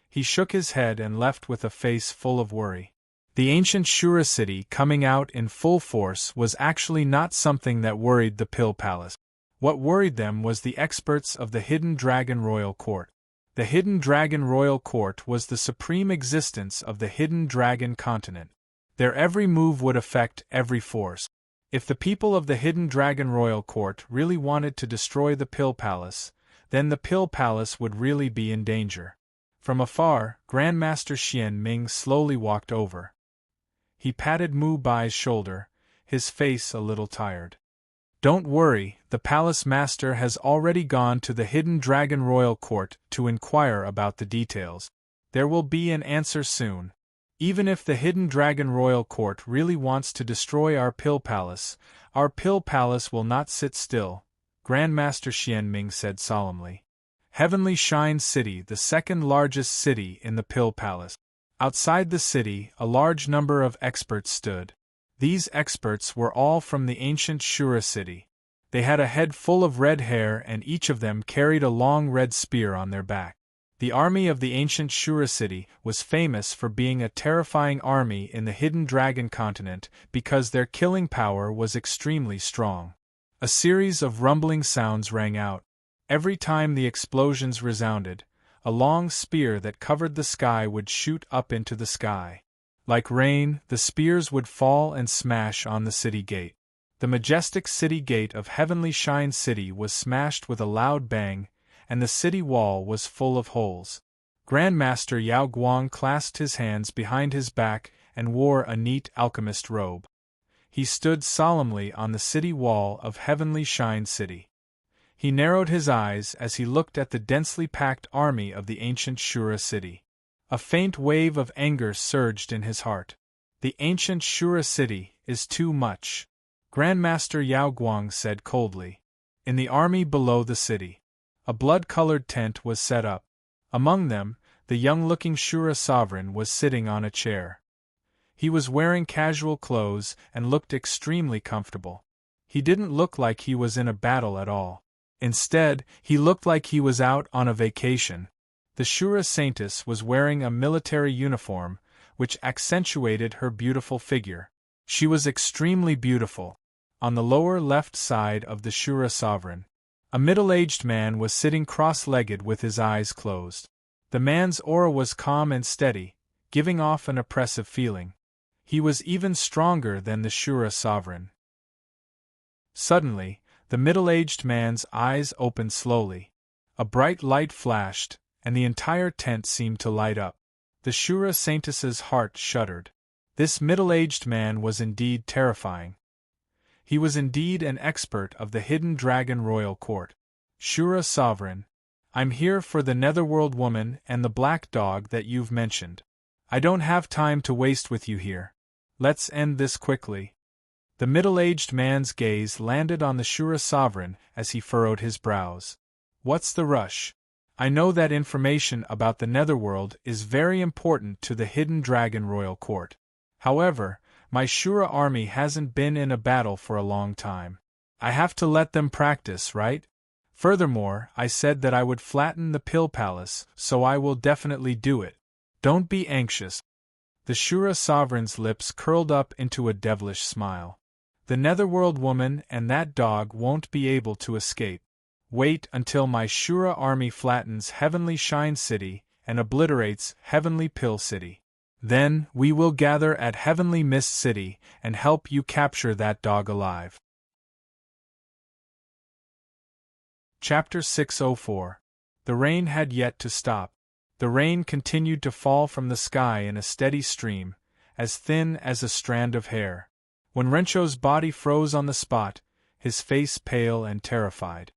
He shook his head and left with a face full of worry. The ancient Shura city coming out in full force was actually not something that worried the Pill Palace. What worried them was the experts of the Hidden Dragon Royal Court. The Hidden Dragon Royal Court was the supreme existence of the Hidden Dragon continent. Their every move would affect every force. If the people of the Hidden Dragon Royal Court really wanted to destroy the Pill Palace, then the Pill Palace would really be in danger. From afar, Grandmaster Xian Ming slowly walked over. He patted Mu Bai's shoulder, his face a little tired. "Don't worry, the Palace Master has already gone to the Hidden Dragon Royal Court to inquire about the details. There will be an answer soon. Even if the Hidden Dragon Royal Court really wants to destroy our Pill Palace will not sit still," Grandmaster Xian Ming said solemnly. Heavenly Shine City, the second largest city in the Pill Palace. Outside the city, a large number of experts stood. These experts were all from the ancient Shura city. They had a head full of red hair and each of them carried a long red spear on their back. The army of the ancient Shura city was famous for being a terrifying army in the Hidden Dragon continent because their killing power was extremely strong. A series of rumbling sounds rang out. Every time the explosions resounded, a long spear that covered the sky would shoot up into the sky. Like rain, the spears would fall and smash on the city gate. The majestic city gate of Heavenly Shine City was smashed with a loud bang, and the city wall was full of holes. Grandmaster Yao Guang clasped his hands behind his back and wore a neat alchemist robe. He stood solemnly on the city wall of Heavenly Shine City. He narrowed his eyes as he looked at the densely packed army of the ancient Shura city. A faint wave of anger surged in his heart. The ancient Shura city is too much, Grandmaster Yao Guang said coldly. In the army below the city, a blood-colored tent was set up. Among them, the young-looking Shura sovereign was sitting on a chair. He was wearing casual clothes and looked extremely comfortable. He didn't look like he was in a battle at all. Instead, he looked like he was out on a vacation. The Shura saintess was wearing a military uniform, which accentuated her beautiful figure. She was extremely beautiful. On the lower left side of the Shura sovereign, a middle-aged man was sitting cross-legged with his eyes closed. The man's aura was calm and steady, giving off an oppressive feeling. He was even stronger than the Shura sovereign. Suddenly, the middle-aged man's eyes opened slowly. A bright light flashed, and the entire tent seemed to light up. The Shura saintess's heart shuddered. This middle-aged man was indeed terrifying. He was indeed an expert of the hidden dragon royal court. Shura sovereign, I'm here for the netherworld woman and the black dog that you've mentioned. I don't have time to waste with you here. Let's end this quickly. The middle-aged man's gaze landed on the Shura sovereign as he furrowed his brows. What's the rush? I know that information about the netherworld is very important to the hidden dragon royal court. However, my Shura army hasn't been in a battle for a long time. I have to let them practice, right? Furthermore, I said that I would flatten the Pill Palace, so I will definitely do it. Don't be anxious. The Shura sovereign's lips curled up into a devilish smile. The netherworld woman and that dog won't be able to escape. Wait until my Shura army flattens Heavenly Shine City and obliterates Heavenly Pill City. Then, we will gather at Heavenly Mist City and help you capture that dog alive. Chapter 604. The rain had yet to stop. The rain continued to fall from the sky in a steady stream, as thin as a strand of hair. When Rencho's body froze on the spot, his face pale and terrified.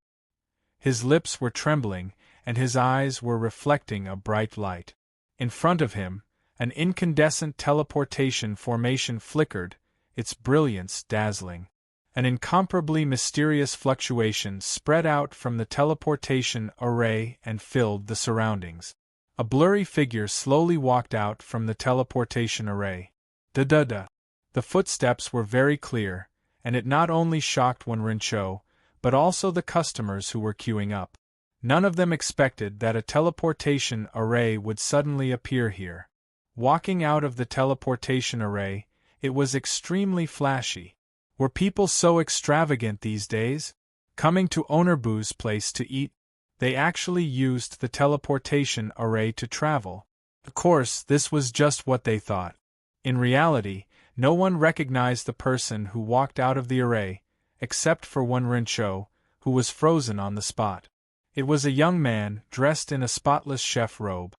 His lips were trembling, and his eyes were reflecting a bright light. In front of him, an incandescent teleportation formation flickered, its brilliance dazzling. An incomparably mysterious fluctuation spread out from the teleportation array and filled the surroundings. A blurry figure slowly walked out from the teleportation array. Da-da-da. The footsteps were very clear, and it not only shocked Wenrincho, but also the customers who were queuing up. None of them expected that a teleportation array would suddenly appear here. Walking out of the teleportation array, it was extremely flashy. Were people so extravagant these days? Coming to Ownerbu's place to eat? They actually used the teleportation array to travel. Of course, this was just what they thought. In reality, no one recognized the person who walked out of the array, except for Wenrincho, who was frozen on the spot. It was a young man dressed in a spotless chef robe.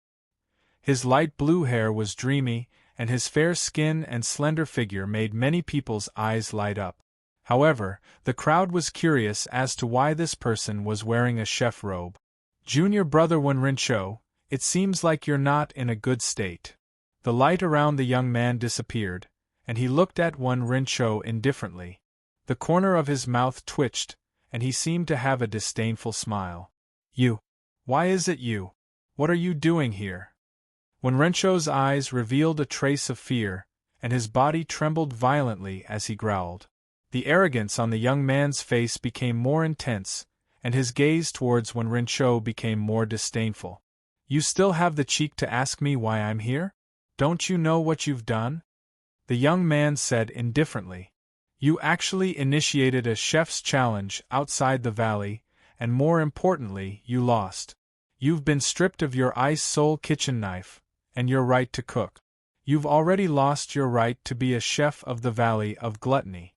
His light blue hair was dreamy, and his fair skin and slender figure made many people's eyes light up. However, the crowd was curious as to why this person was wearing a chef robe. Junior brother Wenrincho, it seems like you're not in a good state. The light around the young man disappeared, and he looked at Wenrincho indifferently. The corner of his mouth twitched, and he seemed to have a disdainful smile. You? Why is it you? What are you doing here? Wenrincho's eyes revealed a trace of fear, and his body trembled violently as he growled. The arrogance on the young man's face became more intense, and his gaze towards Wenrincho became more disdainful. You still have the cheek to ask me why I'm here? Don't you know what you've done? The young man said indifferently. You actually initiated a chef's challenge outside the valley, and more importantly, you lost. You've been stripped of your ice soul kitchen knife, and your right to cook. You've already lost your right to be a chef of the Valley of Gluttony.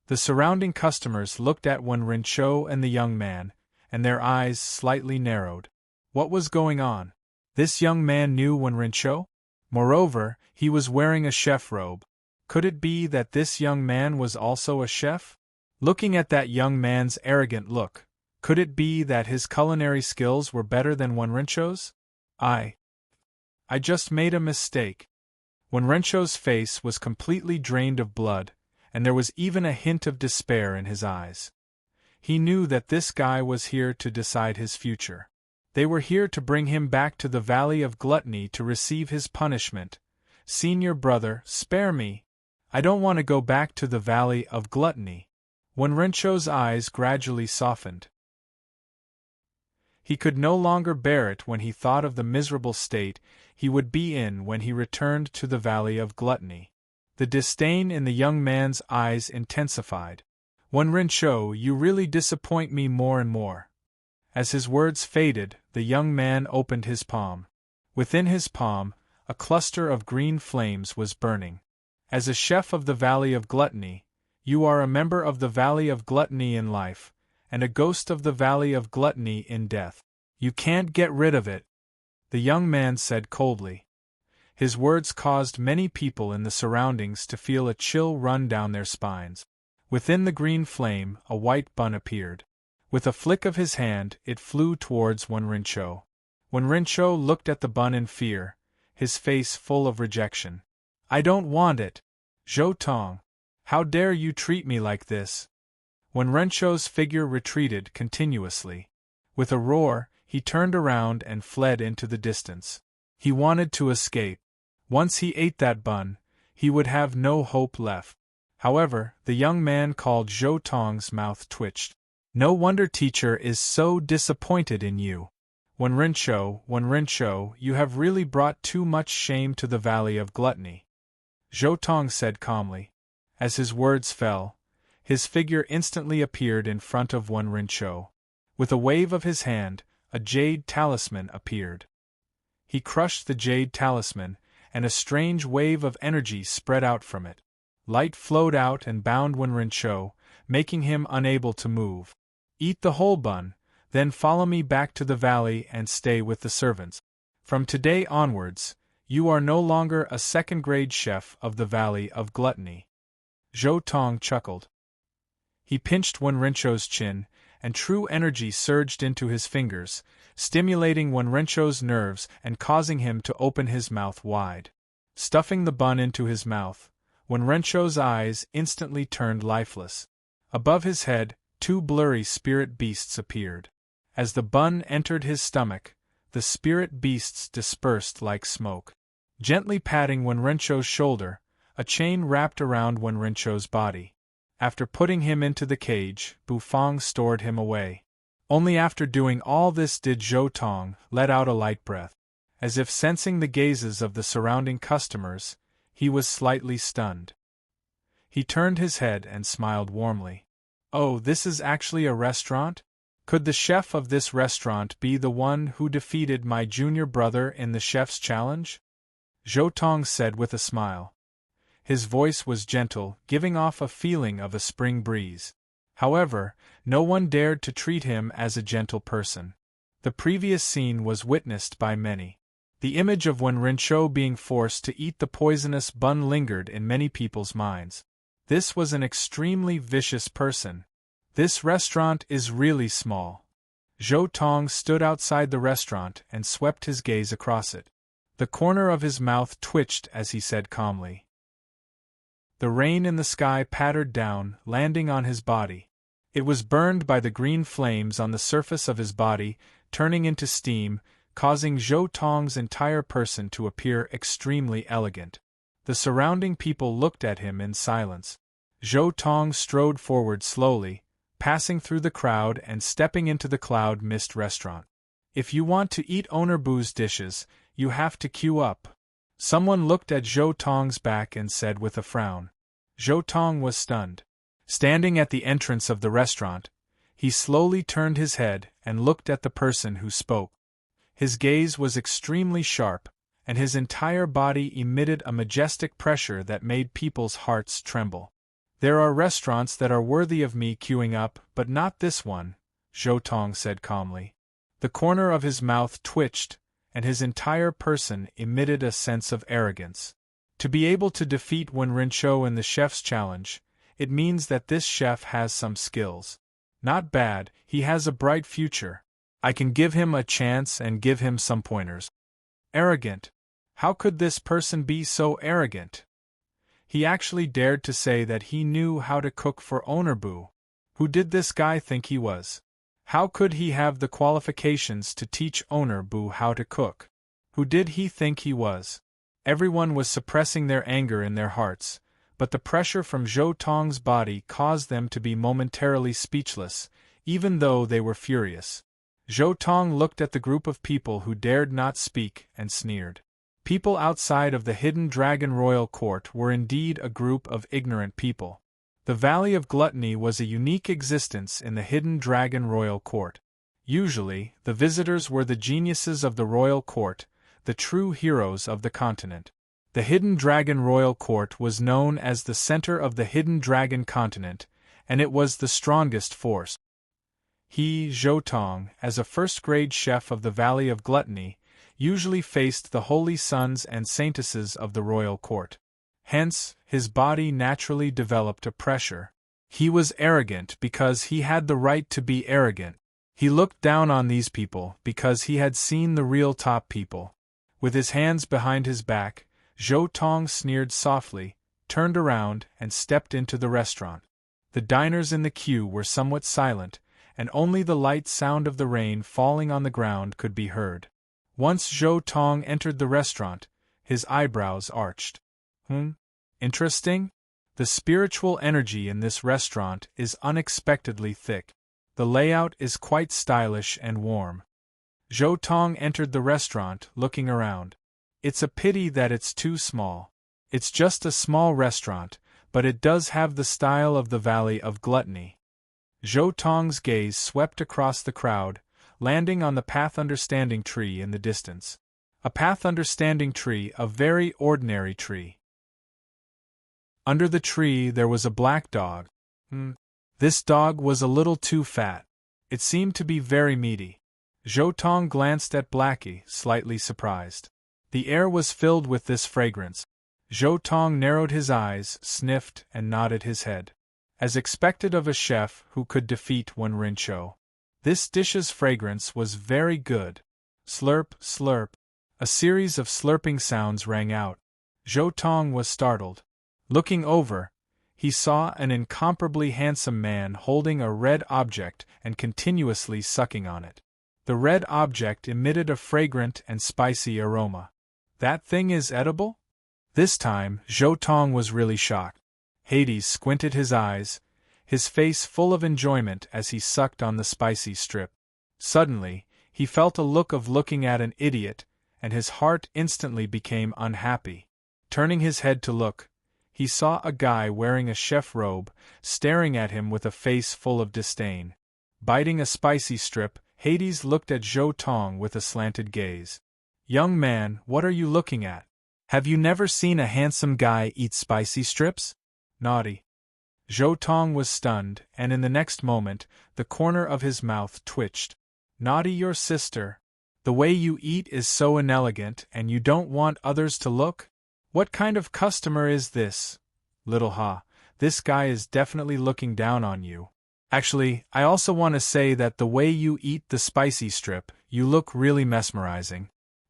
The surrounding customers looked at Wenrincho and the young man, and their eyes slightly narrowed. What was going on? This young man knew Wen Rinchou? Moreover, he was wearing a chef robe. Could it be that this young man was also a chef? Looking at that young man's arrogant look, could it be that his culinary skills were better than Wen Rinchou's? I just made a mistake. Wen Rinchou's face was completely drained of blood, and there was even a hint of despair in his eyes. He knew that this guy was here to decide his future. They were here to bring him back to the Valley of Gluttony to receive his punishment. Senior brother, spare me. I don't want to go back to the Valley of Gluttony. Wen Rinchou's eyes gradually softened. He could no longer bear it when he thought of the miserable state he would be in when he returned to the Valley of Gluttony. The disdain in the young man's eyes intensified. Wen Rinchou, you really disappoint me more and more. As his words faded, the young man opened his palm. Within his palm, a cluster of green flames was burning. As a chef of the Valley of Gluttony, you are a member of the Valley of Gluttony in life, and a ghost of the Valley of Gluttony in death. You can't get rid of it, the young man said coldly. His words caused many people in the surroundings to feel a chill run down their spines. Within the green flame, a white bun appeared. With a flick of his hand, it flew towards Wen Rinchou. Wen Rinchou looked at the bun in fear, his face full of rejection. I don't want it. Zhou Tong. How dare you treat me like this? Wen Rinchou's figure retreated continuously. With a roar, he turned around and fled into the distance. He wanted to escape. Once he ate that bun, he would have no hope left. However, the young man called Zhou Tong's mouth twitched. No wonder teacher is so disappointed in you. Wen Rinchou, you have really brought too much shame to the Valley of Gluttony. Zhou Tong said calmly. As his words fell, his figure instantly appeared in front of Wen Rinchou. With a wave of his hand, a jade talisman appeared. He crushed the jade talisman, and a strange wave of energy spread out from it. Light flowed out and bound Wen Rinchou, making him unable to move. Eat the whole bun, then follow me back to the valley and stay with the servants. From today onwards, you are no longer a second-grade chef of the Valley of Gluttony. Zhou Tong chuckled. He pinched Wen Rinchou's chin, and true energy surged into his fingers, stimulating Wen Rinchou's nerves and causing him to open his mouth wide. Stuffing the bun into his mouth, Wen Rinchou's eyes instantly turned lifeless. Above his head, two blurry spirit beasts appeared. As the bun entered his stomach, the spirit beasts dispersed like smoke. Gently patting Wen Rinchou's shoulder, a chain wrapped around Wen Rinchou's body. After putting him into the cage, Bufang stored him away. Only after doing all this did Zhou Tong let out a light breath. As if sensing the gazes of the surrounding customers, he was slightly stunned. He turned his head and smiled warmly. Oh, this is actually a restaurant? Could the chef of this restaurant be the one who defeated my junior brother in the chef's challenge? Zhou Tong said with a smile. His voice was gentle, giving off a feeling of a spring breeze. However, no one dared to treat him as a gentle person. The previous scene was witnessed by many. The image of Wen Rinchou being forced to eat the poisonous bun lingered in many people's minds. This was an extremely vicious person. This restaurant is really small. Zhou Tong stood outside the restaurant and swept his gaze across it. The corner of his mouth twitched as he said calmly. The rain in the sky pattered down, landing on his body. It was burned by the green flames on the surface of his body, turning into steam, causing Zhou Tong's entire person to appear extremely elegant. The surrounding people looked at him in silence. Zhou Tong strode forward slowly, passing through the crowd and stepping into the Cloud Mist restaurant. If you want to eat Owner Boo's dishes, you have to queue up. Someone looked at Zhou Tong's back and said with a frown. Zhou Tong was stunned. Standing at the entrance of the restaurant, he slowly turned his head and looked at the person who spoke. His gaze was extremely sharp, and his entire body emitted a majestic pressure that made people's hearts tremble. There are restaurants that are worthy of me queuing up, but not this one, Zhou Tong said calmly. The corner of his mouth twitched, and his entire person emitted a sense of arrogance. To be able to defeat Wen Rinzhou in the chef's challenge, it means that this chef has some skills. Not bad, he has a bright future. I can give him a chance and give him some pointers. Arrogant. How could this person be so arrogant? He actually dared to say that he knew how to cook for Owner Bu. Who did this guy think he was? How could he have the qualifications to teach Owner Bu how to cook? Who did he think he was? Everyone was suppressing their anger in their hearts, but the pressure from Zhou Tong's body caused them to be momentarily speechless, even though they were furious. Zhou Tong looked at the group of people who dared not speak and sneered. People outside of the Hidden Dragon Royal Court were indeed a group of ignorant people. The Valley of Gluttony was a unique existence in the Hidden Dragon Royal Court. Usually, the visitors were the geniuses of the Royal Court, the true heroes of the continent. The Hidden Dragon Royal Court was known as the center of the Hidden Dragon continent, and it was the strongest force. He, Zhou Tong, as a first-grade chef of the Valley of Gluttony, usually faced the holy sons and saintesses of the royal court. Hence, his body naturally developed a pressure. He was arrogant because he had the right to be arrogant. He looked down on these people because he had seen the real top people. With his hands behind his back, Zhou Tong sneered softly, turned around, and stepped into the restaurant. The diners in the queue were somewhat silent, and only the light sound of the rain falling on the ground could be heard. Once Zhou Tong entered the restaurant, his eyebrows arched. Interesting? The spiritual energy in this restaurant is unexpectedly thick. The layout is quite stylish and warm. Zhou Tong entered the restaurant, looking around. It's a pity that it's too small. It's just a small restaurant, but it does have the style of the Valley of Gluttony. Zhou Tong's gaze swept across the crowd, landing on the path understanding tree in the distance. A path understanding tree, a very ordinary tree. Under the tree there was a black dog. This dog was a little too fat. It seemed to be very meaty. Zhou Tong glanced at Blackie, slightly surprised. The air was filled with this fragrance. Zhou Tong narrowed his eyes, sniffed, and nodded his head. As expected of a chef who could defeat Wen Rinzhou. This dish's fragrance was very good. Slurp, slurp. A series of slurping sounds rang out. Zhou Tong was startled. Looking over, he saw an incomparably handsome man holding a red object and continuously sucking on it. The red object emitted a fragrant and spicy aroma. That thing is edible? This time, Zhou Tong was really shocked. Hades squinted his eyes, his face full of enjoyment as he sucked on the spicy strip. Suddenly, he felt a look of looking at an idiot, and his heart instantly became unhappy. Turning his head to look, he saw a guy wearing a chef robe, staring at him with a face full of disdain. Biting a spicy strip, Hades looked at Zhou Tong with a slanted gaze. "Young man, what are you looking at? Have you never seen a handsome guy eat spicy strips? Naughty." Zhou Tong was stunned, and in the next moment, the corner of his mouth twitched. "Naughty your sister? The way you eat is so inelegant and you don't want others to look? What kind of customer is this? Little Ha, this guy is definitely looking down on you. Actually, I also want to say that the way you eat the spicy strip, you look really mesmerizing."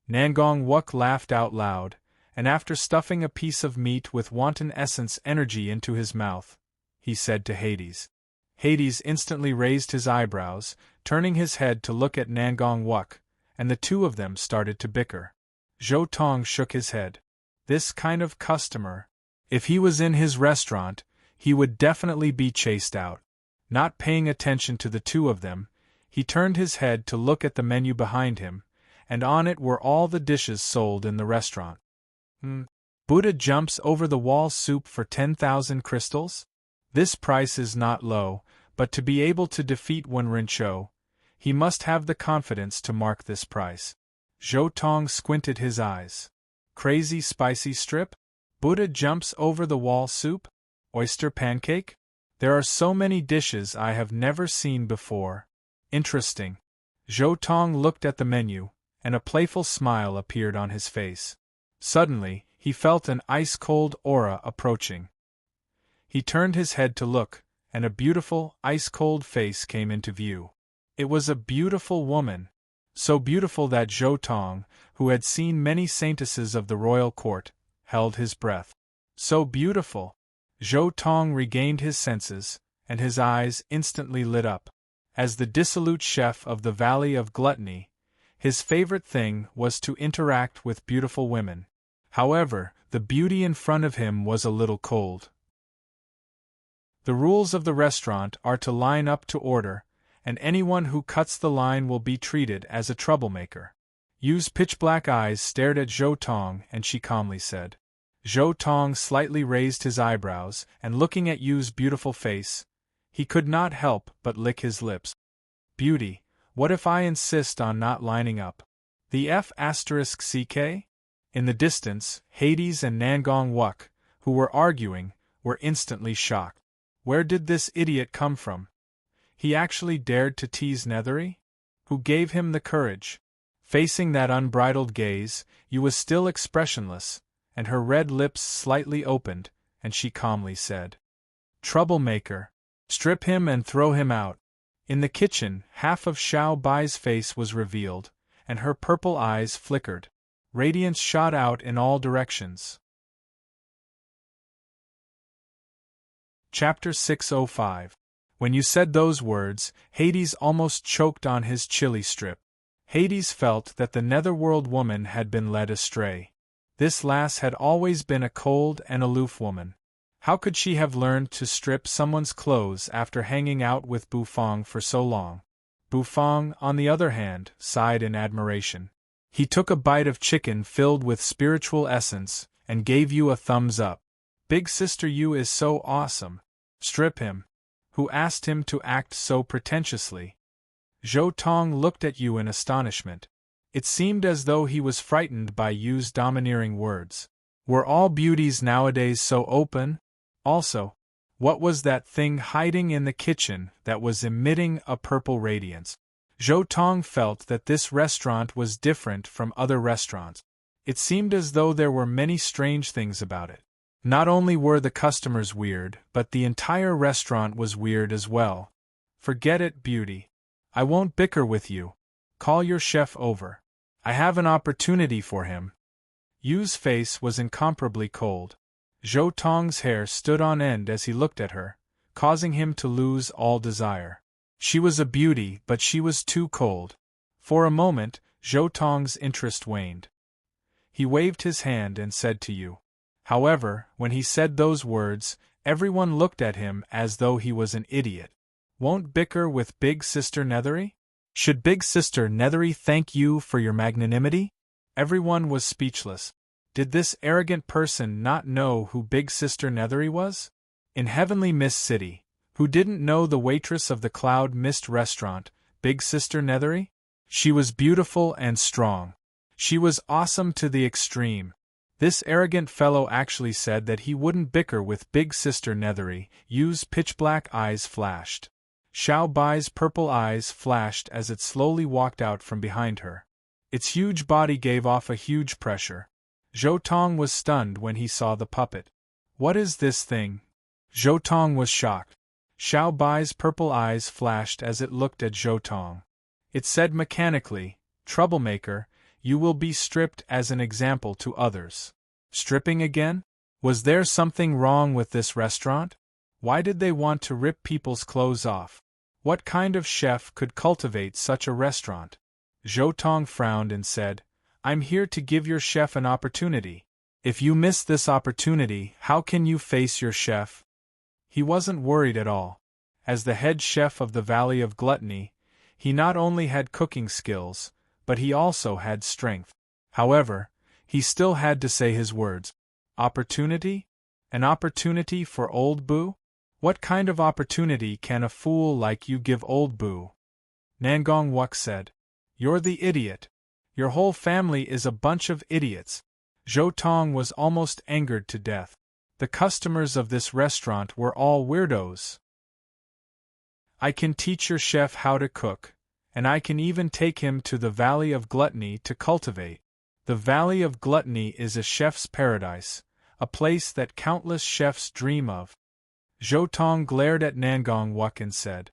Nangong Wuk laughed out loud, and after stuffing a piece of meat with wanton essence energy into his mouth, he said to Hades. Hades instantly raised his eyebrows, turning his head to look at Nangong Wuk, and the two of them started to bicker. Zhou Tong shook his head. This kind of customer, if he was in his restaurant, he would definitely be chased out. Not paying attention to the two of them, he turned his head to look at the menu behind him, and on it were all the dishes sold in the restaurant. Buddha jumps over the wall soup for 10,000 crystals? This price is not low, but to be able to defeat Wen Rinzhou, he must have the confidence to mark this price. Zhou Tong squinted his eyes. Crazy spicy strip? Buddha jumps over the wall soup? Oyster pancake? There are so many dishes I have never seen before. Interesting. Zhou Tong looked at the menu, and a playful smile appeared on his face. Suddenly, he felt an ice-cold aura approaching. He turned his head to look, and a beautiful, ice-cold face came into view. It was a beautiful woman, so beautiful that Zhou Tong, who had seen many saintesses of the royal court, held his breath. So beautiful! Zhou Tong regained his senses, and his eyes instantly lit up. As the dissolute chef of the Valley of Gluttony, his favorite thing was to interact with beautiful women. However, the beauty in front of him was a little cold. The rules of the restaurant are to line up to order, and anyone who cuts the line will be treated as a troublemaker. Yu's pitch-black eyes stared at Zhou Tong, and she calmly said. Zhou Tong slightly raised his eyebrows, and looking at Yu's beautiful face, he could not help but lick his lips. Beauty, what if I insist on not lining up? The F***CK? In the distance, Hades and Nangong Wuk, who were arguing, were instantly shocked. Where did this idiot come from? He actually dared to tease Nethery? Who gave him the courage? Facing that unbridled gaze, Yu was still expressionless, and her red lips slightly opened, and she calmly said, "Troublemaker. Strip him and throw him out." In the kitchen, half of Xiao Bai's face was revealed, and her purple eyes flickered. Radiance shot out in all directions. Chapter 605. When you said those words, Hades almost choked on his chili strip. Hades felt that the netherworld woman had been led astray. This lass had always been a cold and aloof woman. How could she have learned to strip someone's clothes after hanging out with Bufang for so long? Bufang, on the other hand, sighed in admiration. He took a bite of chicken filled with spiritual essence, and gave Yu a thumbs up. Big Sister Yu is so awesome. Strip him. Who asked him to act so pretentiously? Zhou Tong looked at Yu in astonishment. It seemed as though he was frightened by Yu's domineering words. Were all beauties nowadays so open? Also, what was that thing hiding in the kitchen that was emitting a purple radiance? Zhou Tong felt that this restaurant was different from other restaurants. It seemed as though there were many strange things about it. Not only were the customers weird, but the entire restaurant was weird as well. Forget it, beauty. I won't bicker with you. Call your chef over. I have an opportunity for him. Yu's face was incomparably cold. Zhou Tong's hair stood on end as he looked at her, causing him to lose all desire. She was a beauty, but she was too cold. For a moment, Zhou Tong's interest waned. He waved his hand and said to Yu. However, when he said those words, everyone looked at him as though he was an idiot. Won't bicker with Big Sister Nethery? Should Big Sister Nethery thank you for your magnanimity? Everyone was speechless. Did this arrogant person not know who Big Sister Nethery was? In Heavenly Mist City, who didn't know the waitress of the Cloud Mist restaurant, Big Sister Nethery? She was beautiful and strong. She was awesome to the extreme. This arrogant fellow actually said that he wouldn't bicker with Big Sister Nethery. Yu's pitch-black eyes flashed. Xiao Bai's purple eyes flashed as it slowly walked out from behind her. Its huge body gave off a huge pressure. Zhou Tong was stunned when he saw the puppet. What is this thing? Zhou Tong was shocked. Xiao Bai's purple eyes flashed as it looked at Zhou Tong. It said mechanically, "Troublemaker, you will be stripped as an example to others." Stripping again? Was there something wrong with this restaurant? Why did they want to rip people's clothes off? What kind of chef could cultivate such a restaurant? Zhou Tong frowned and said, "I'm here to give your chef an opportunity. If you miss this opportunity, how can you face your chef?" He wasn't worried at all. As the head chef of the Valley of Gluttony, he not only had cooking skills, but he also had strength. However, he still had to say his words. Opportunity? An opportunity for old Boo? What kind of opportunity can a fool like you give old Boo? Nangong Wuk said. You're the idiot. Your whole family is a bunch of idiots. Zhou Tong was almost angered to death. The customers of this restaurant were all weirdos. I can teach your chef how to cook, and I can even take him to the Valley of Gluttony to cultivate. The Valley of Gluttony is a chef's paradise, a place that countless chefs dream of. Zhou Tong glared at Nangong Wuk and said.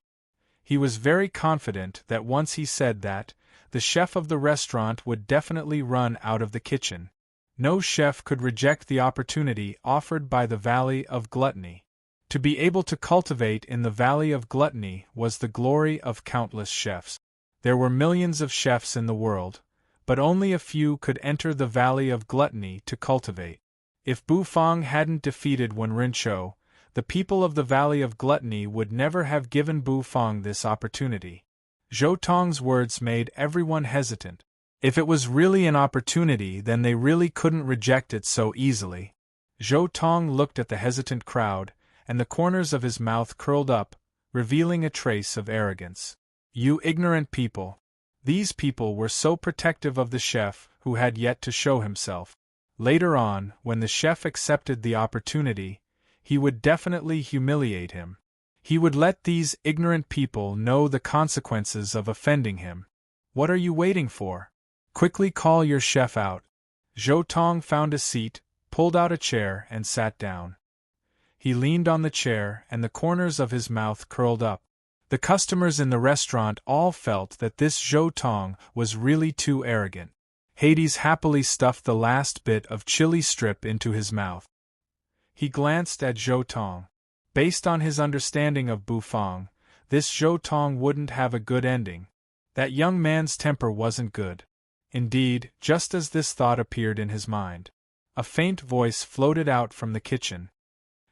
He was very confident that once he said that, the chef of the restaurant would definitely run out of the kitchen. No chef could reject the opportunity offered by the Valley of Gluttony. To be able to cultivate in the Valley of Gluttony was the glory of countless chefs. There were millions of chefs in the world, but only a few could enter the Valley of Gluttony to cultivate. If Bufang hadn't defeated Wen Rinzhou, the people of the Valley of Gluttony would never have given Bufang this opportunity. Zhou Tong's words made everyone hesitant. If it was really an opportunity, then they really couldn't reject it so easily. Zhou Tong looked at the hesitant crowd, and the corners of his mouth curled up, revealing a trace of arrogance. You ignorant people! These people were so protective of the chef who had yet to show himself. Later on, when the chef accepted the opportunity, he would definitely humiliate him. He would let these ignorant people know the consequences of offending him. What are you waiting for? Quickly call your chef out. Zhou Tong found a seat, pulled out a chair, and sat down. He leaned on the chair, and the corners of his mouth curled up. The customers in the restaurant all felt that this Zhou Tong was really too arrogant. Hades happily stuffed the last bit of chili strip into his mouth. He glanced at Zhou Tong. Based on his understanding of Bufang, this Zhou Tong wouldn't have a good ending. That young man's temper wasn't good. Indeed, just as this thought appeared in his mind, a faint voice floated out from the kitchen.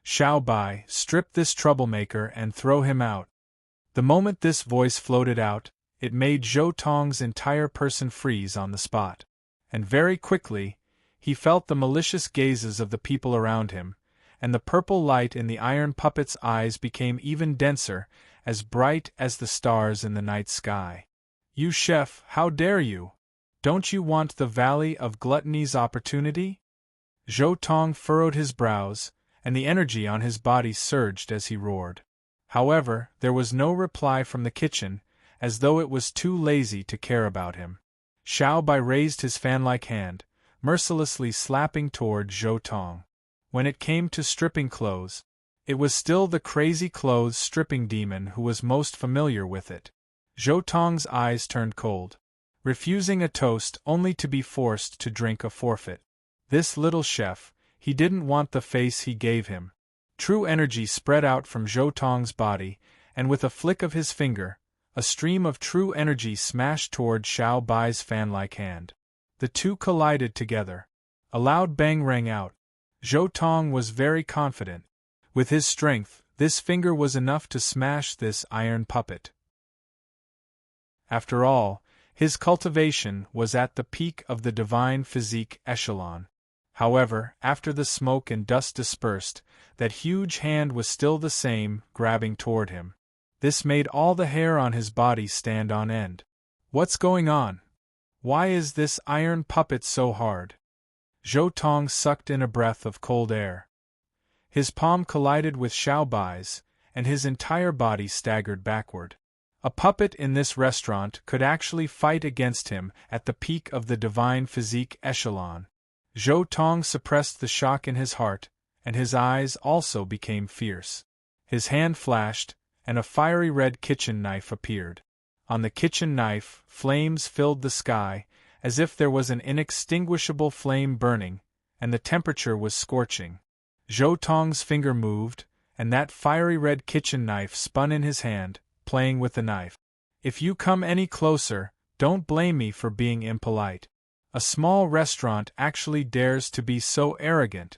Xiao Bai, strip this troublemaker and throw him out. The moment this voice floated out, it made Zhou Tong's entire person freeze on the spot. And very quickly, he felt the malicious gazes of the people around him, and the purple light in the iron puppet's eyes became even denser, as bright as the stars in the night sky. You chef, how dare you? Don't you want the Valley of Gluttony's opportunity? Zhou Tong furrowed his brows, and the energy on his body surged as he roared. However, there was no reply from the kitchen, as though it was too lazy to care about him. Xiao Bai raised his fan-like hand, mercilessly slapping toward Zhou Tong. When it came to stripping clothes, it was still the crazy clothes stripping demon who was most familiar with it. Zhou Tong's eyes turned cold, refusing a toast only to be forced to drink a forfeit. This little chef, he didn't want the face he gave him. True energy spread out from Zhou Tong's body, and with a flick of his finger, a stream of true energy smashed toward Xiao Bai's fan-like hand. The two collided together. A loud bang rang out. Zhou Tong was very confident. With his strength, this finger was enough to smash this iron puppet. After all, his cultivation was at the peak of the divine physique echelon. However, after the smoke and dust dispersed, that huge hand was still the same, grabbing toward him. This made all the hair on his body stand on end. What's going on? Why is this iron puppet so hard? Zhou Tong sucked in a breath of cold air. His palm collided with Xiao Bai's, and his entire body staggered backward. A puppet in this restaurant could actually fight against him at the peak of the divine physique echelon. Zhou Tong suppressed the shock in his heart, and his eyes also became fierce. His hand flashed, and a fiery red kitchen knife appeared. On the kitchen knife, flames filled the sky, as if there was an inextinguishable flame burning, and the temperature was scorching. Zhou Tong's finger moved, and that fiery red kitchen knife spun in his hand, playing with the knife. If you come any closer, don't blame me for being impolite. A small restaurant actually dares to be so arrogant,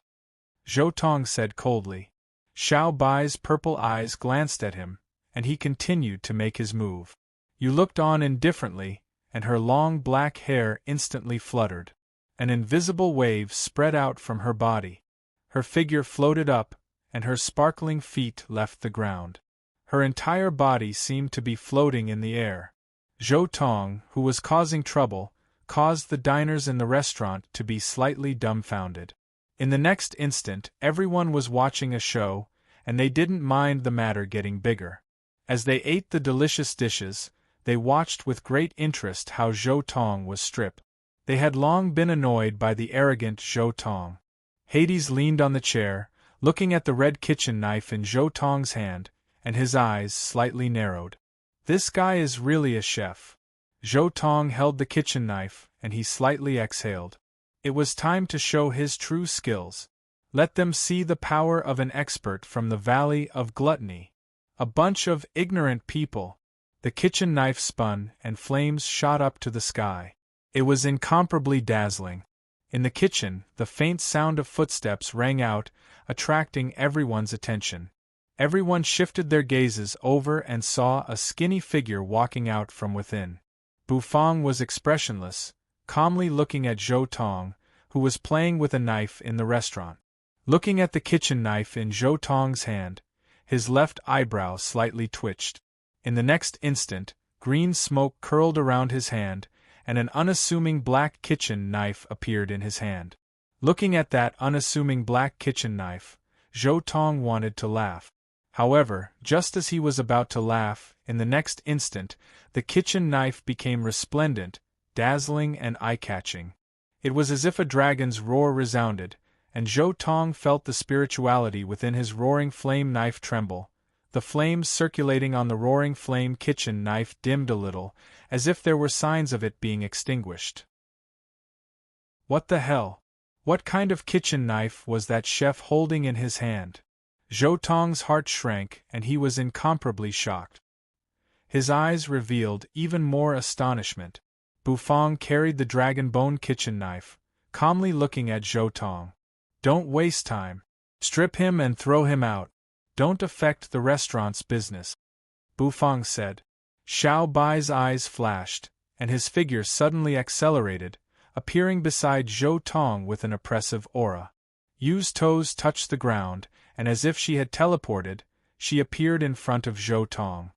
Zhou Tong said coldly. Xiao Bai's purple eyes glanced at him, and he continued to make his move. You looked on indifferently, and her long black hair instantly fluttered. An invisible wave spread out from her body. Her figure floated up, and her sparkling feet left the ground. Her entire body seemed to be floating in the air. Zhou Tong, who was causing trouble, caused the diners in the restaurant to be slightly dumbfounded. In the next instant, everyone was watching a show, and they didn't mind the matter getting bigger. As they ate the delicious dishes, they watched with great interest how Zhou Tong was stripped. They had long been annoyed by the arrogant Zhou Tong. Hades leaned on the chair, looking at the red kitchen knife in Zhou Tong's hand, and his eyes slightly narrowed. This guy is really a chef. Zhou Tong held the kitchen knife, and he slightly exhaled. It was time to show his true skills. Let them see the power of an expert from the Valley of Gluttony. A bunch of ignorant people. The kitchen knife spun, and flames shot up to the sky. It was incomparably dazzling. In the kitchen, the faint sound of footsteps rang out, attracting everyone's attention. Everyone shifted their gazes over and saw a skinny figure walking out from within. Bufang was expressionless, calmly looking at Zhou Tong, who was playing with a knife in the restaurant. Looking at the kitchen knife in Zhou Tong's hand, his left eyebrow slightly twitched. In the next instant, green smoke curled around his hand, and an unassuming black kitchen knife appeared in his hand. Looking at that unassuming black kitchen knife, Zhou Tong wanted to laugh. However, just as he was about to laugh, in the next instant, the kitchen knife became resplendent, dazzling and eye-catching. It was as if a dragon's roar resounded, and Zhou Tong felt the spirituality within his roaring flame knife tremble. The flames circulating on the roaring flame kitchen knife dimmed a little, as if there were signs of it being extinguished. What the hell? What kind of kitchen knife was that chef holding in his hand? Zhou Tong's heart shrank, and he was incomparably shocked. His eyes revealed even more astonishment. Bufang carried the dragon bone kitchen knife, calmly looking at Zhou Tong. Don't waste time. Strip him and throw him out. Don't affect the restaurant's business, Bufang said. Xiao Bai's eyes flashed, and his figure suddenly accelerated, appearing beside Zhou Tong with an oppressive aura. Yu's toes touched the ground, and as if she had teleported, she appeared in front of Zhou Tong.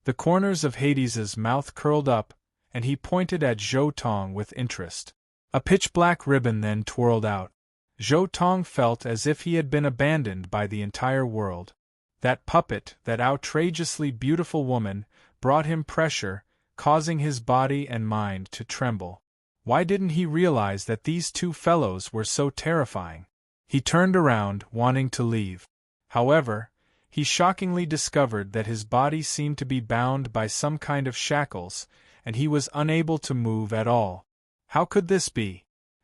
The corners of Hades's mouth curled up, and he pointed at Zhou Tong with interest. A pitch-black ribbon then twirled out. Zhou Tong felt as if he had been abandoned by the entire world. That puppet, that outrageously beautiful woman, brought him pressure, causing his body and mind to tremble. Why didn't he realize that these two fellows were so terrifying? He turned around, wanting to leave. However, he shockingly discovered that his body seemed to be bound by some kind of shackles, and he was unable to move at all. How could this be?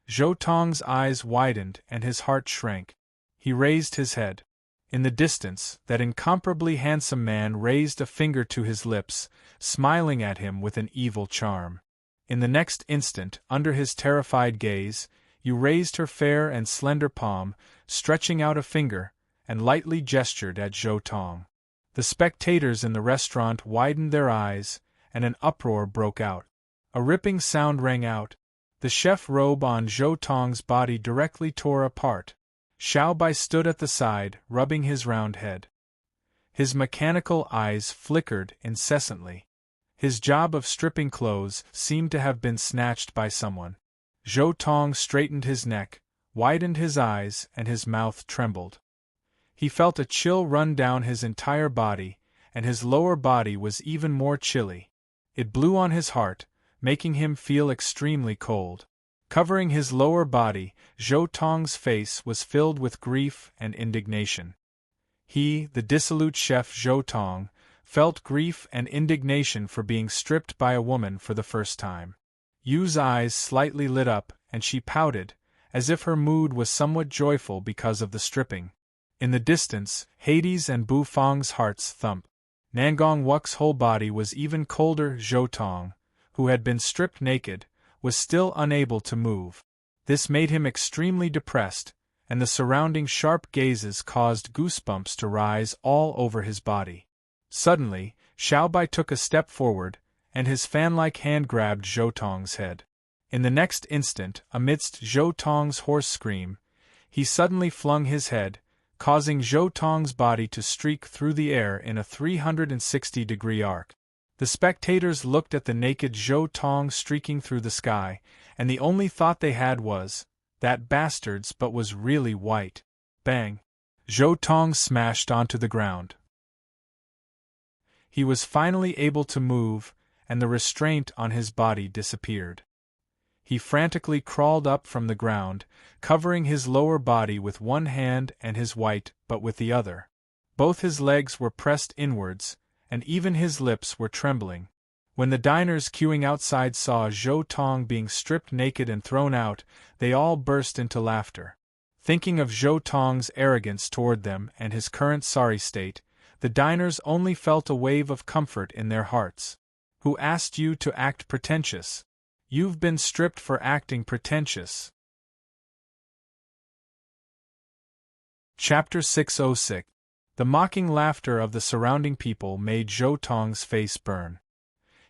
Zhou Tong's eyes widened and his heart shrank. He raised his head. In the distance, that incomparably handsome man raised a finger to his lips, smiling at him with an evil charm. In the next instant, under his terrified gaze, Yu raised her fair and slender palm, stretching out a finger, and lightly gestured at Zhou Tong. The spectators in the restaurant widened their eyes, and an uproar broke out. A ripping sound rang out. The chef robe on Zhou Tong's body directly tore apart. Xiao Bai stood at the side, rubbing his round head. His mechanical eyes flickered incessantly. His job of stripping clothes seemed to have been snatched by someone. Zhou Tong straightened his neck, widened his eyes, and his mouth trembled. He felt a chill run down his entire body, and his lower body was even more chilly. It blew on his heart, making him feel extremely cold. Covering his lower body, Zhou Tong's face was filled with grief and indignation. He, the dissolute chef Zhou Tong, felt grief and indignation for being stripped by a woman for the first time. Yu's eyes slightly lit up, and she pouted, as if her mood was somewhat joyful because of the stripping. In the distance, Hades and Bufang's hearts thumped. Nangong Wuk's whole body was even colder. Zhou Tong, who had been stripped naked, was still unable to move. This made him extremely depressed, and the surrounding sharp gazes caused goosebumps to rise all over his body. Suddenly, Xiao Bai took a step forward, and his fan-like hand grabbed Zhou Tong's head. In the next instant, amidst Zhou Tong's hoarse scream, he suddenly flung his head, causing Zhou Tong's body to streak through the air in a 360-degree arc. The spectators looked at the naked Zhou Tong streaking through the sky, and the only thought they had was, "That bastard's butt was really white." Bang! Zhou Tong smashed onto the ground. He was finally able to move, and the restraint on his body disappeared. He frantically crawled up from the ground, covering his lower body with one hand and his white but with the other. Both his legs were pressed inwards, and even his lips were trembling. When the diners queuing outside saw Zhou Tong being stripped naked and thrown out, they all burst into laughter. Thinking of Zhou Tong's arrogance toward them and his current sorry state, the diners only felt a wave of comfort in their hearts. Who asked you to act pretentious? You've been stripped for acting pretentious. Chapter 606. The mocking laughter of the surrounding people made Zhou Tong's face burn.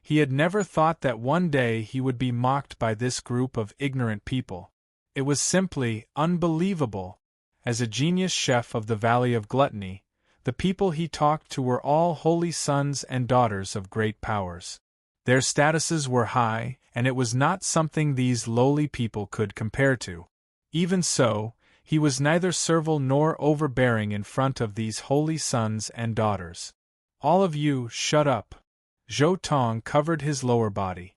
He had never thought that one day he would be mocked by this group of ignorant people. It was simply unbelievable. As a genius chef of the Valley of Gluttony, the people he talked to were all holy sons and daughters of great powers. Their statuses were high, and it was not something these lowly people could compare to. Even so, he was neither servile nor overbearing in front of these holy sons and daughters. All of you, shut up. Zhou Tong covered his lower body.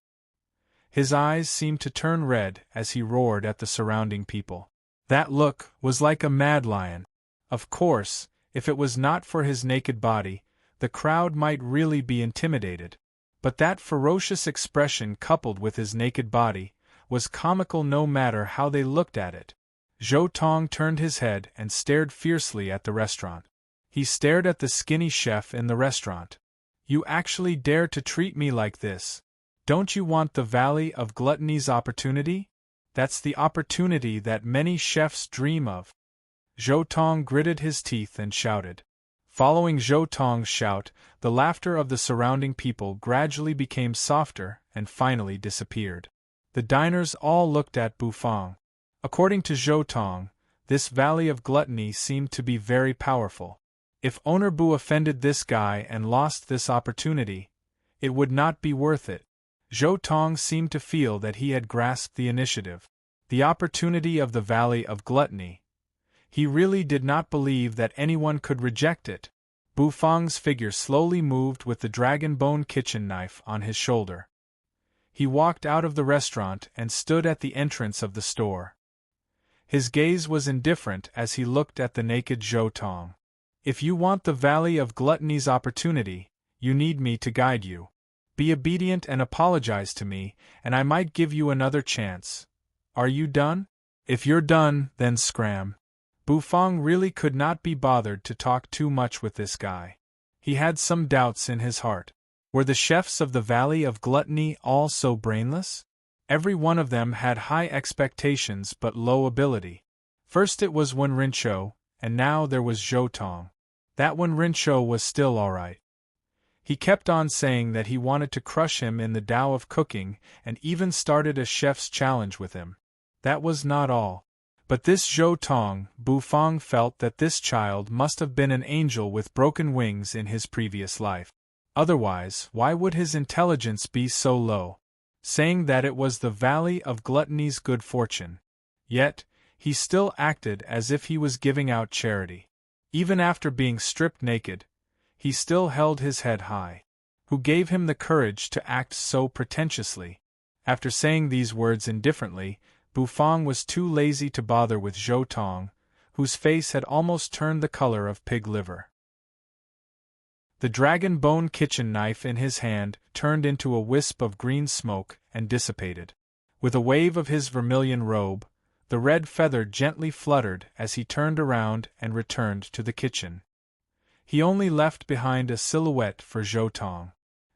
His eyes seemed to turn red as he roared at the surrounding people. That look was like a mad lion. Of course, if it was not for his naked body, the crowd might really be intimidated. But that ferocious expression coupled with his naked body was comical no matter how they looked at it. Zhou Tong turned his head and stared fiercely at the restaurant. He stared at the skinny chef in the restaurant. You actually dare to treat me like this? Don't you want the Valley of Gluttony's opportunity? That's the opportunity that many chefs dream of. Zhou Tong gritted his teeth and shouted. Following Zhou Tong's shout, the laughter of the surrounding people gradually became softer and finally disappeared. The diners all looked at Bufang. According to Zhou Tong, this Valley of Gluttony seemed to be very powerful. If owner Bu offended this guy and lost this opportunity, it would not be worth it. Zhou Tong seemed to feel that he had grasped the initiative, the opportunity of the Valley of Gluttony. He really did not believe that anyone could reject it. Bufang's figure slowly moved with the dragon bone kitchen knife on his shoulder. He walked out of the restaurant and stood at the entrance of the store. His gaze was indifferent as he looked at the naked Zhou Tong. If you want the Valley of Gluttony's opportunity, you need me to guide you. Be obedient and apologize to me, and I might give you another chance. Are you done? If you're done, then scram. Bufang really could not be bothered to talk too much with this guy. He had some doubts in his heart. Were the chefs of the Valley of Gluttony all so brainless? Every one of them had high expectations but low ability. First it was Wen Rinchou, and now there was Zhou Tong. That Wen Rinchou was still alright. He kept on saying that he wanted to crush him in the Tao of cooking and even started a chef's challenge with him. That was not all. But this Zhou Tong, Bufang felt that this child must have been an angel with broken wings in his previous life. Otherwise, why would his intelligence be so low? Saying that it was the Valley of Gluttony's good fortune. Yet, he still acted as if he was giving out charity. Even after being stripped naked, he still held his head high. Who gave him the courage to act so pretentiously? After saying these words indifferently, Bufang was too lazy to bother with Zhou Tong, whose face had almost turned the color of pig liver. The dragon bone kitchen knife in his hand turned into a wisp of green smoke and dissipated. With a wave of his vermilion robe, the red feather gently fluttered as he turned around and returned to the kitchen. He only left behind a silhouette for Zhou Tong.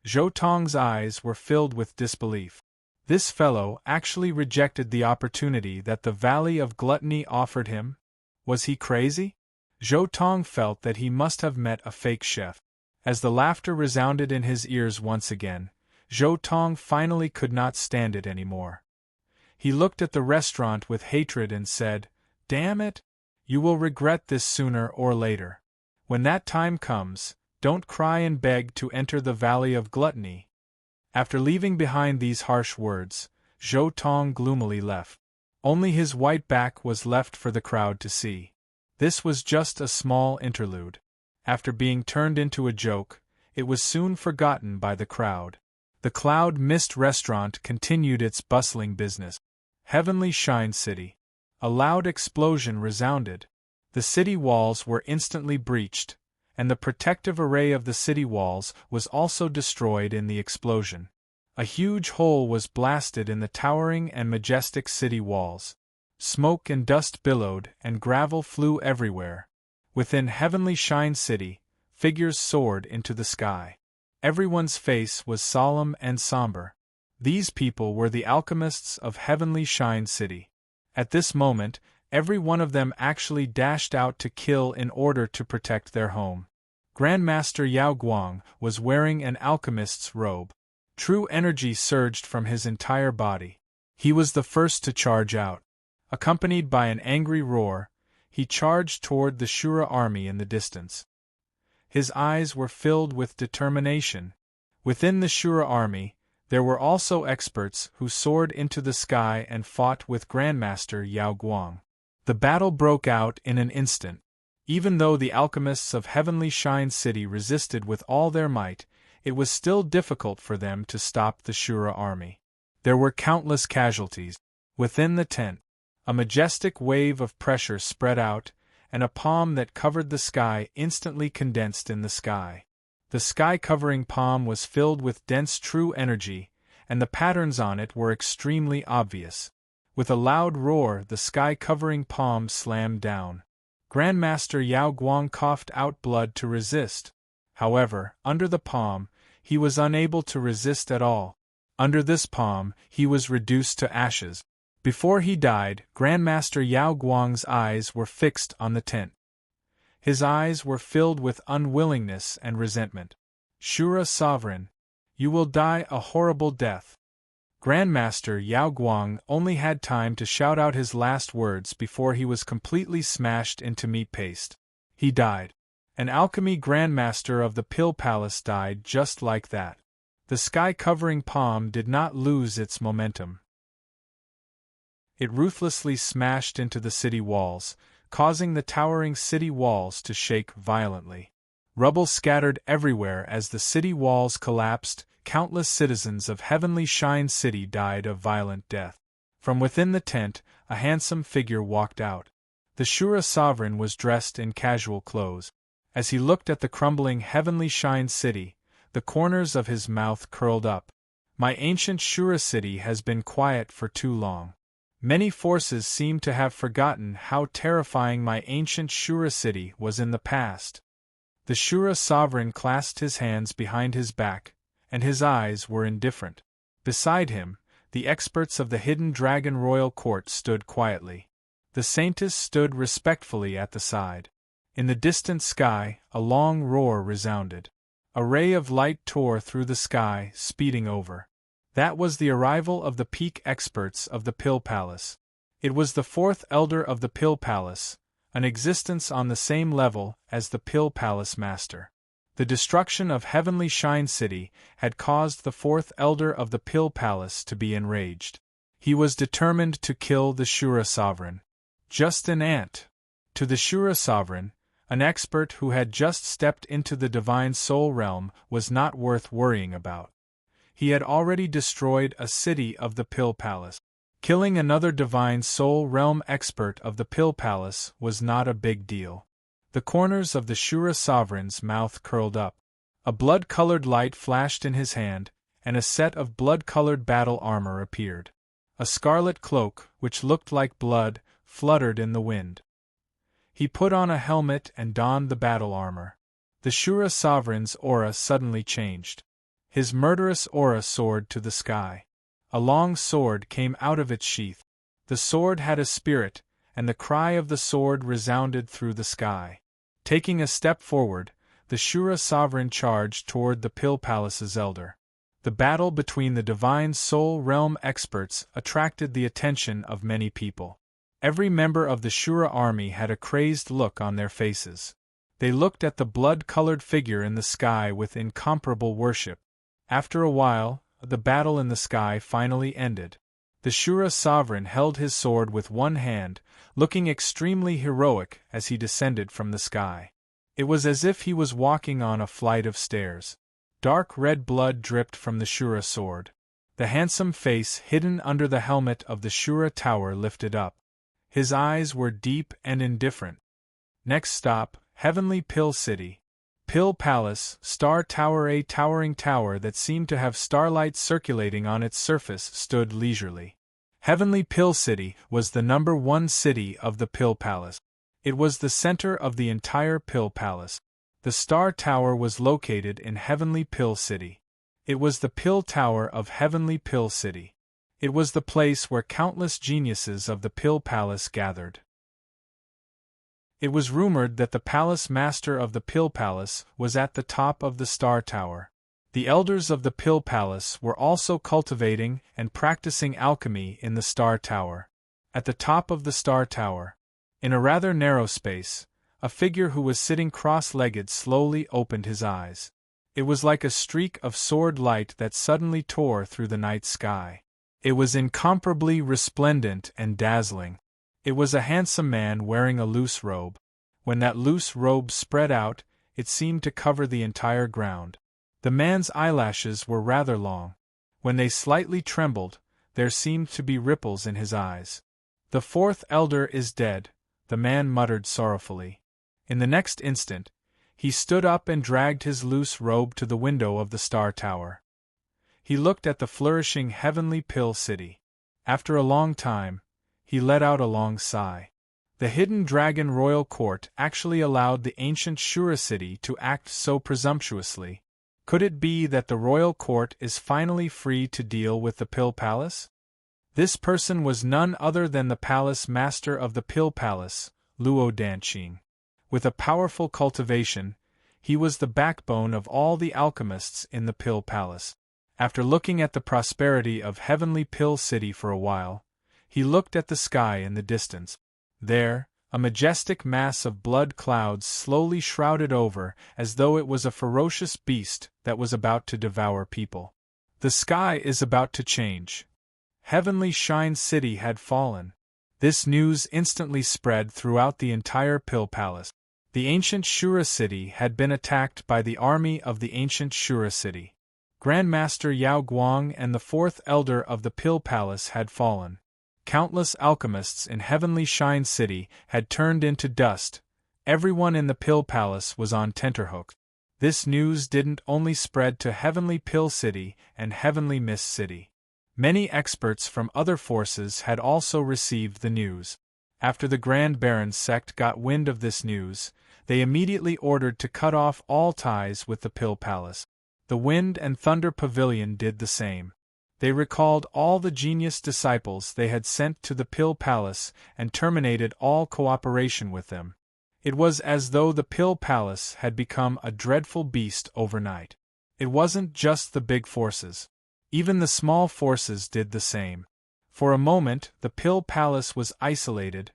Zhou Tong's eyes were filled with disbelief. This fellow actually rejected the opportunity that the Valley of Gluttony offered him? Was he crazy? Zhou Tong felt that he must have met a fake chef. As the laughter resounded in his ears once again, Zhou Tong finally could not stand it anymore. He looked at the restaurant with hatred and said, "Damn it! You will regret this sooner or later. When that time comes, don't cry and beg to enter the Valley of Gluttony." After leaving behind these harsh words, Zhou Tong gloomily left. Only his white back was left for the crowd to see. This was just a small interlude. After being turned into a joke, it was soon forgotten by the crowd. The Cloud Mist Restaurant continued its bustling business. Heavenly Shine City. A loud explosion resounded. The city walls were instantly breached, and the protective array of the city walls was also destroyed in the explosion. A huge hole was blasted in the towering and majestic city walls. Smoke and dust billowed, and gravel flew everywhere. Within Heavenly Shine City, figures soared into the sky. Everyone's face was solemn and somber. These people were the alchemists of Heavenly Shine City. At this moment, every one of them actually dashed out to kill in order to protect their home. Grandmaster Yao Guang was wearing an alchemist's robe. True energy surged from his entire body. He was the first to charge out. Accompanied by an angry roar, he charged toward the Shura army in the distance. His eyes were filled with determination. Within the Shura army, there were also experts who soared into the sky and fought with Grandmaster Yao Guang. The battle broke out in an instant. Even though the alchemists of Heavenly Shine City resisted with all their might, it was still difficult for them to stop the Shura army. There were countless casualties. Within the tent, a majestic wave of pressure spread out, and a palm that covered the sky instantly condensed in the sky. The sky-covering palm was filled with dense true energy, and the patterns on it were extremely obvious. With a loud roar, the sky-covering palm slammed down. Grandmaster Yao Guang coughed out blood to resist. However, under the palm, he was unable to resist at all. Under this palm, he was reduced to ashes. Before he died, Grandmaster Yao Guang's eyes were fixed on the tent. His eyes were filled with unwillingness and resentment. Shura Sovereign, you will die a horrible death. Grandmaster Yao Guang only had time to shout out his last words before he was completely smashed into meat paste. He died. An alchemy grandmaster of the Pill Palace died just like that. The sky-covering palm did not lose its momentum. It ruthlessly smashed into the city walls, causing the towering city walls to shake violently. Rubble scattered everywhere as the city walls collapsed. Countless citizens of Heavenly Shine City died a violent death. From within the tent, a handsome figure walked out. The Shura Sovereign was dressed in casual clothes. As he looked at the crumbling Heavenly Shine City, the corners of his mouth curled up. My ancient Shura City has been quiet for too long. Many forces seem to have forgotten how terrifying my ancient Shura City was in the past. The Shura Sovereign clasped his hands behind his back, and his eyes were indifferent. Beside him, the experts of the Hidden Dragon Royal Court stood quietly. The Saintess stood respectfully at the side. In the distant sky, a long roar resounded. A ray of light tore through the sky, speeding over. That was the arrival of the peak experts of the Pill Palace. It was the fourth elder of the Pill Palace, an existence on the same level as the Pill Palace Master. The destruction of Heavenly Shine City had caused the fourth elder of the Pill Palace to be enraged. He was determined to kill the Shura Sovereign. Just an ant. To the Shura Sovereign, an expert who had just stepped into the Divine Soul Realm was not worth worrying about. He had already destroyed a city of the Pill Palace. Killing another Divine Soul Realm expert of the Pill Palace was not a big deal. The corners of the Shura Sovereign's mouth curled up. A blood-colored light flashed in his hand, and a set of blood-colored battle armor appeared. A scarlet cloak, which looked like blood, fluttered in the wind. He put on a helmet and donned the battle armor. The Shura Sovereign's aura suddenly changed. His murderous aura soared to the sky. A long sword came out of its sheath. The sword had a spirit, and the cry of the sword resounded through the sky. Taking a step forward, the Shura Sovereign charged toward the Pill Palace's elder. The battle between the Divine Soul Realm experts attracted the attention of many people. Every member of the Shura army had a crazed look on their faces. They looked at the blood-colored figure in the sky with incomparable worship. After a while, the battle in the sky finally ended. The Shura Sovereign held his sword with one hand, looking extremely heroic as he descended from the sky. It was as if he was walking on a flight of stairs. Dark red blood dripped from the Shura sword. The handsome face hidden under the helmet of the Shura tower lifted up. His eyes were deep and indifferent. Next stop, Heavenly Pill City. Pill Palace, Star Tower. A towering tower that seemed to have starlight circulating on its surface stood leisurely. Heavenly Pill City was the #1 city of the Pill Palace. It was the center of the entire Pill Palace. The Star Tower was located in Heavenly Pill City. It was the Pill Tower of Heavenly Pill City. It was the place where countless geniuses of the Pill Palace gathered. It was rumored that the Palace Master of the Pill Palace was at the top of the Star Tower. The elders of the Pill Palace were also cultivating and practicing alchemy in the Star Tower. At the top of the Star Tower, in a rather narrow space, a figure who was sitting cross-legged slowly opened his eyes. It was like a streak of sword light that suddenly tore through the night sky. It was incomparably resplendent and dazzling. It was a handsome man wearing a loose robe. When that loose robe spread out, it seemed to cover the entire ground. The man's eyelashes were rather long. When they slightly trembled, there seemed to be ripples in his eyes. "The fourth elder is dead," the man muttered sorrowfully. In the next instant, he stood up and dragged his loose robe to the window of the Star Tower. He looked at the flourishing Heavenly Pill City. After a long time, he let out a long sigh. The Hidden Dragon Royal Court actually allowed the ancient Shura city to act so presumptuously. Could it be that the Royal Court is finally free to deal with the Pill Palace? This person was none other than the Palace Master of the Pill Palace, Luo Danqing. With a powerful cultivation, he was the backbone of all the alchemists in the Pill Palace. After looking at the prosperity of Heavenly Pill City for a while, he looked at the sky in the distance. There, a majestic mass of blood clouds slowly shrouded over as though it was a ferocious beast that was about to devour people. The sky is about to change. Heavenly Shine City had fallen. This news instantly spread throughout the entire Pill Palace. The ancient Shura city had been attacked by the army of the ancient Shura city. Grandmaster Yao Guang and the fourth elder of the Pill Palace had fallen. Countless alchemists in Heavenly Shine City had turned into dust. Everyone in the Pill Palace was on tenterhooks. This news didn't only spread to Heavenly Pill City and Heavenly Mist City. Many experts from other forces had also received the news. After the Grand Baron's sect got wind of this news, they immediately ordered to cut off all ties with the Pill Palace. The Wind and Thunder Pavilion did the same. They recalled all the genius disciples they had sent to the Pill Palace and terminated all cooperation with them. It was as though the Pill Palace had become a dreadful beast overnight. It wasn't just the big forces. Even the small forces did the same. For a moment, the Pill Palace was isolated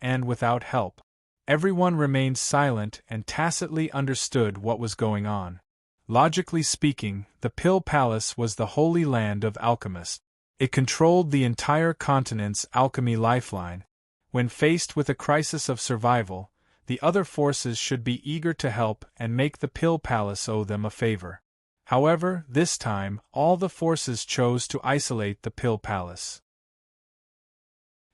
and without help. Everyone remained silent and tacitly understood what was going on. Logically speaking, the Pill Palace was the holy land of alchemists. It controlled the entire continent's alchemy lifeline. When faced with a crisis of survival, the other forces should be eager to help and make the Pill Palace owe them a favor. However, this time, all the forces chose to isolate the Pill Palace.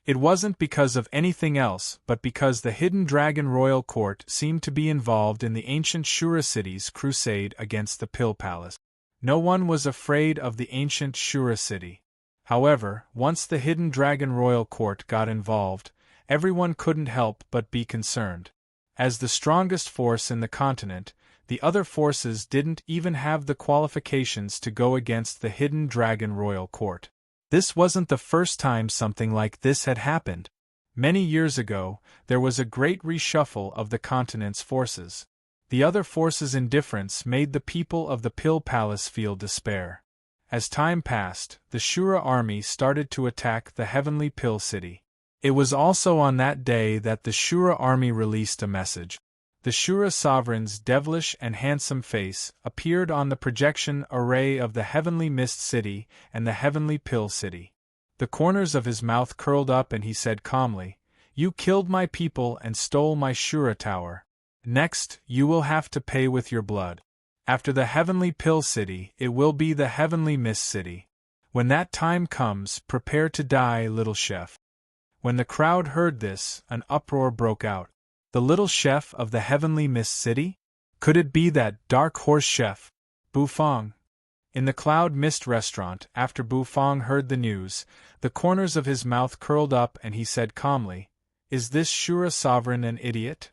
It wasn't because of anything else but because the Hidden Dragon Royal Court seemed to be involved in the ancient Shura city's crusade against the Pill Palace. No one was afraid of the ancient Shura city. However, once the Hidden Dragon Royal Court got involved, everyone couldn't help but be concerned. As the strongest force in the continent, the other forces didn't even have the qualifications to go against the Hidden Dragon Royal Court. This wasn't the first time something like this had happened. Many years ago, there was a great reshuffle of the continent's forces. The other forces' indifference made the people of the Pill Palace feel despair. As time passed, the Shura army started to attack the Heavenly Pill City. It was also on that day that the Shura army released a message. The Shura sovereign's devilish and handsome face appeared on the projection array of the Heavenly Mist City and the Heavenly Pill City. The corners of his mouth curled up and he said calmly, "You killed my people and stole my Shura tower. Next, you will have to pay with your blood." After the heavenly pill city, it will be the heavenly mist city. When that time comes, prepare to die, little chef. When the crowd heard this, an uproar broke out. The little chef of the heavenly mist city? Could it be that dark horse chef, Bufang? In the cloud mist restaurant, after Bufang heard the news, the corners of his mouth curled up and he said calmly, "Is this Shura sovereign an idiot?"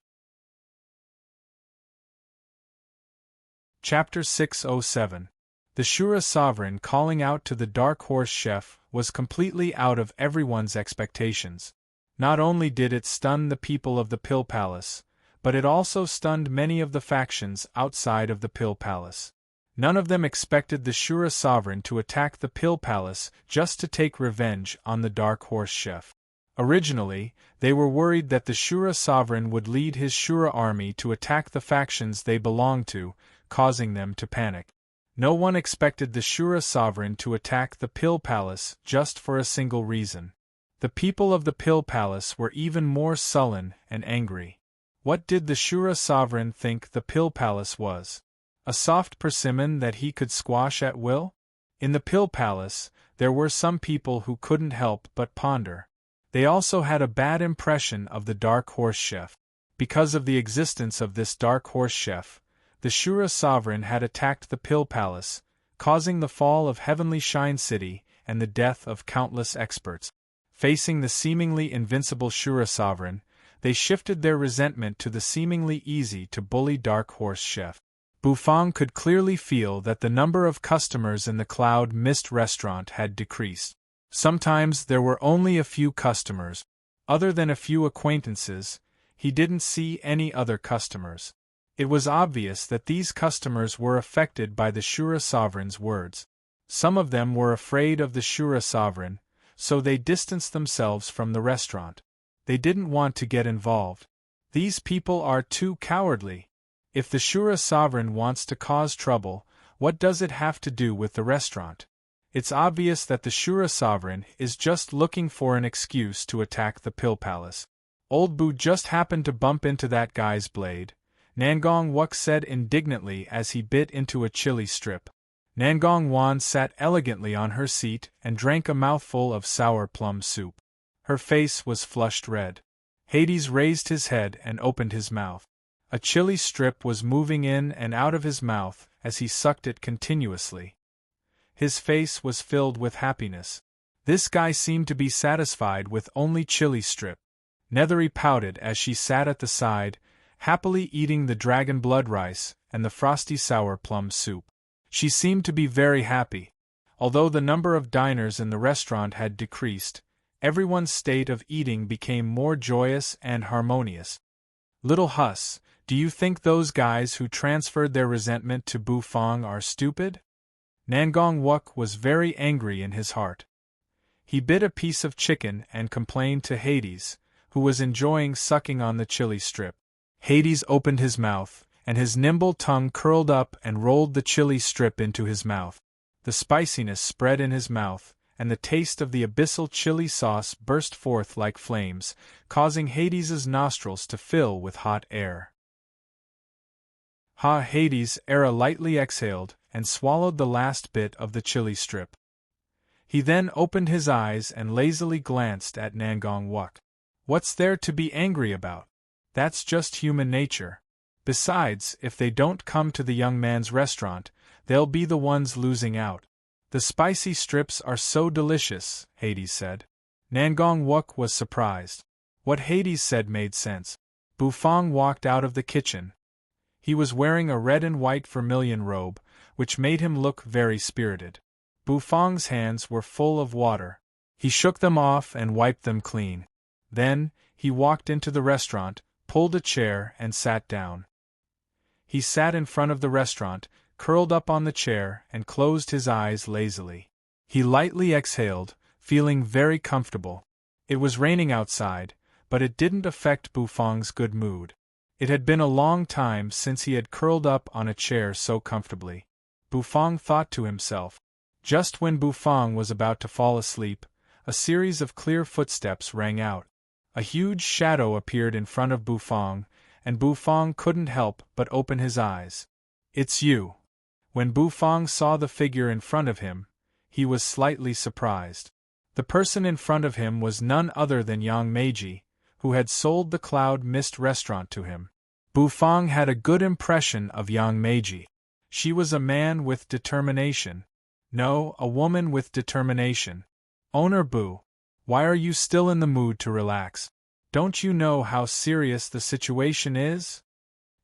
Chapter 607. The Shura sovereign calling out to the dark horse chef was completely out of everyone's expectations. Not only did it stun the people of the Pill Palace, but it also stunned many of the factions outside of the Pill Palace. None of them expected the Shura sovereign to attack the Pill Palace just to take revenge on the dark horse chef. Originally, they were worried that the Shura sovereign would lead his Shura army to attack the factions they belonged to, causing them to panic. No one expected the Shura sovereign to attack the Pill Palace just for a single reason. The people of the Pill Palace were even more sullen and angry. What did the Shura sovereign think the Pill Palace was? A soft persimmon that he could squash at will? In the Pill Palace, there were some people who couldn't help but ponder. They also had a bad impression of the dark horse chef. Because of the existence of this dark horse chef, the Shura sovereign had attacked the Pill Palace, causing the fall of Heavenly Shine City and the death of countless experts. Facing the seemingly invincible Shura sovereign, they shifted their resentment to the seemingly easy-to-bully dark horse chef. Bufang could clearly feel that the number of customers in the Cloud Mist restaurant had decreased. Sometimes there were only a few customers. Other than a few acquaintances, he didn't see any other customers. It was obvious that these customers were affected by the Shura sovereign's words. Some of them were afraid of the Shura sovereign, so they distanced themselves from the restaurant. They didn't want to get involved. These people are too cowardly. If the Shura sovereign wants to cause trouble, what does it have to do with the restaurant? It's obvious that the Shura sovereign is just looking for an excuse to attack the Pill Palace. Old Boo just happened to bump into that guy's blade, Nangong Wuk said indignantly as he bit into a chili strip. Nangong Wan sat elegantly on her seat and drank a mouthful of sour plum soup. Her face was flushed red. Hades raised his head and opened his mouth. A chili strip was moving in and out of his mouth as he sucked it continuously. His face was filled with happiness. This guy seemed to be satisfied with only chili strip. Nethery pouted as she sat at the side, happily eating the dragon blood rice and the frosty sour plum soup. She seemed to be very happy. Although the number of diners in the restaurant had decreased, everyone's state of eating became more joyous and harmonious. Little Huss, do you think those guys who transferred their resentment to Bufang are stupid? Nangong Wuk was very angry in his heart. He bit a piece of chicken and complained to Hades, who was enjoying sucking on the chili strip. Hades opened his mouth, and his nimble tongue curled up and rolled the chili strip into his mouth. The spiciness spread in his mouth, and the taste of the abyssal chili sauce burst forth like flames, causing Hades's nostrils to fill with hot air. Hades lightly exhaled and swallowed the last bit of the chili strip. He then opened his eyes and lazily glanced at Nangong Wuk. What's there to be angry about? That's just human nature. Besides, if they don't come to the young man's restaurant, they'll be the ones losing out. The spicy strips are so delicious, Hades said. Nangong Wuk was surprised. What Hades said made sense. Bufang walked out of the kitchen. He was wearing a red and white vermilion robe, which made him look very spirited. Bufang's hands were full of water. He shook them off and wiped them clean. Then, he walked into the restaurant, pulled a chair and sat down. He sat in front of the restaurant, curled up on the chair and closed his eyes lazily. He lightly exhaled, feeling very comfortable. It was raining outside, but it didn't affect Bufang's good mood. It had been a long time since he had curled up on a chair so comfortably. Bufang thought to himself. Just when Bufang was about to fall asleep, a series of clear footsteps rang out. A huge shadow appeared in front of Bufang, and Bufang couldn't help but open his eyes. "It's you," When Bufang saw the figure in front of him, he was slightly surprised. The person in front of him was none other than Yang Meiji, who had sold the Cloud Mist restaurant to him. Bufang had a good impression of Yang Meiji. She was a man with determination. No, a woman with determination. Owner Bu, why are you still in the mood to relax? Don't you know how serious the situation is?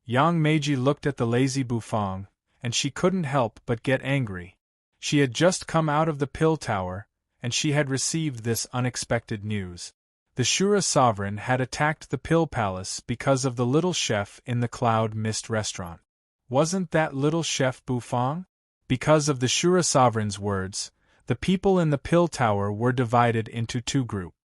Yang Meiji looked at the lazy Bufang, and she couldn't help but get angry. She had just come out of the pill tower, and she had received this unexpected news. The Shura sovereign had attacked the pill palace because of the little chef in the Cloud Mist restaurant. Wasn't that little chef Bufang? Because of the Shura sovereign's words, the people in the pill tower were divided into two groups.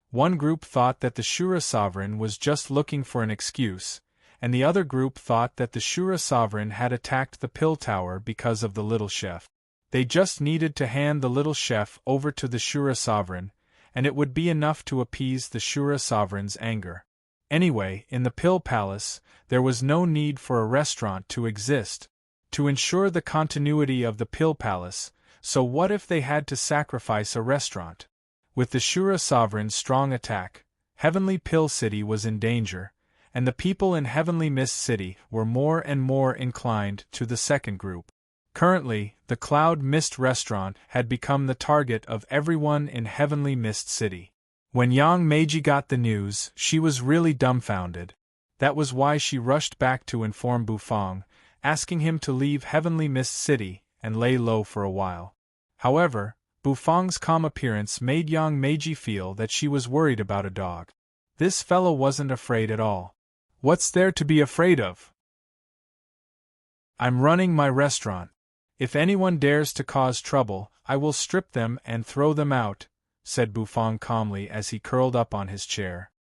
One group thought that the Shura sovereign was just looking for an excuse, and the other group thought that the Shura sovereign had attacked the pill tower because of the little chef. They just needed to hand the little chef over to the Shura sovereign, and it would be enough to appease the Shura sovereign's anger. Anyway, in the pill palace, there was no need for a restaurant to exist to ensure the continuity of the pill palace, so what if they had to sacrifice a restaurant? With the Shura sovereign's strong attack, Heavenly Pill City was in danger, and the people in Heavenly Mist City were more and more inclined to the second group. Currently, the Cloud Mist restaurant had become the target of everyone in Heavenly Mist City. When Yang Meiji got the news, she was really dumbfounded. That was why she rushed back to inform Bufang, asking him to leave Heavenly Mist City and lay low for a while. However, Bufang's calm appearance made Yang Meiji feel that she was worried about a dog. This fellow wasn't afraid at all. What's there to be afraid of? I'm running my restaurant. If anyone dares to cause trouble, I will strip them and throw them out, said Bufang calmly as he curled up on his chair.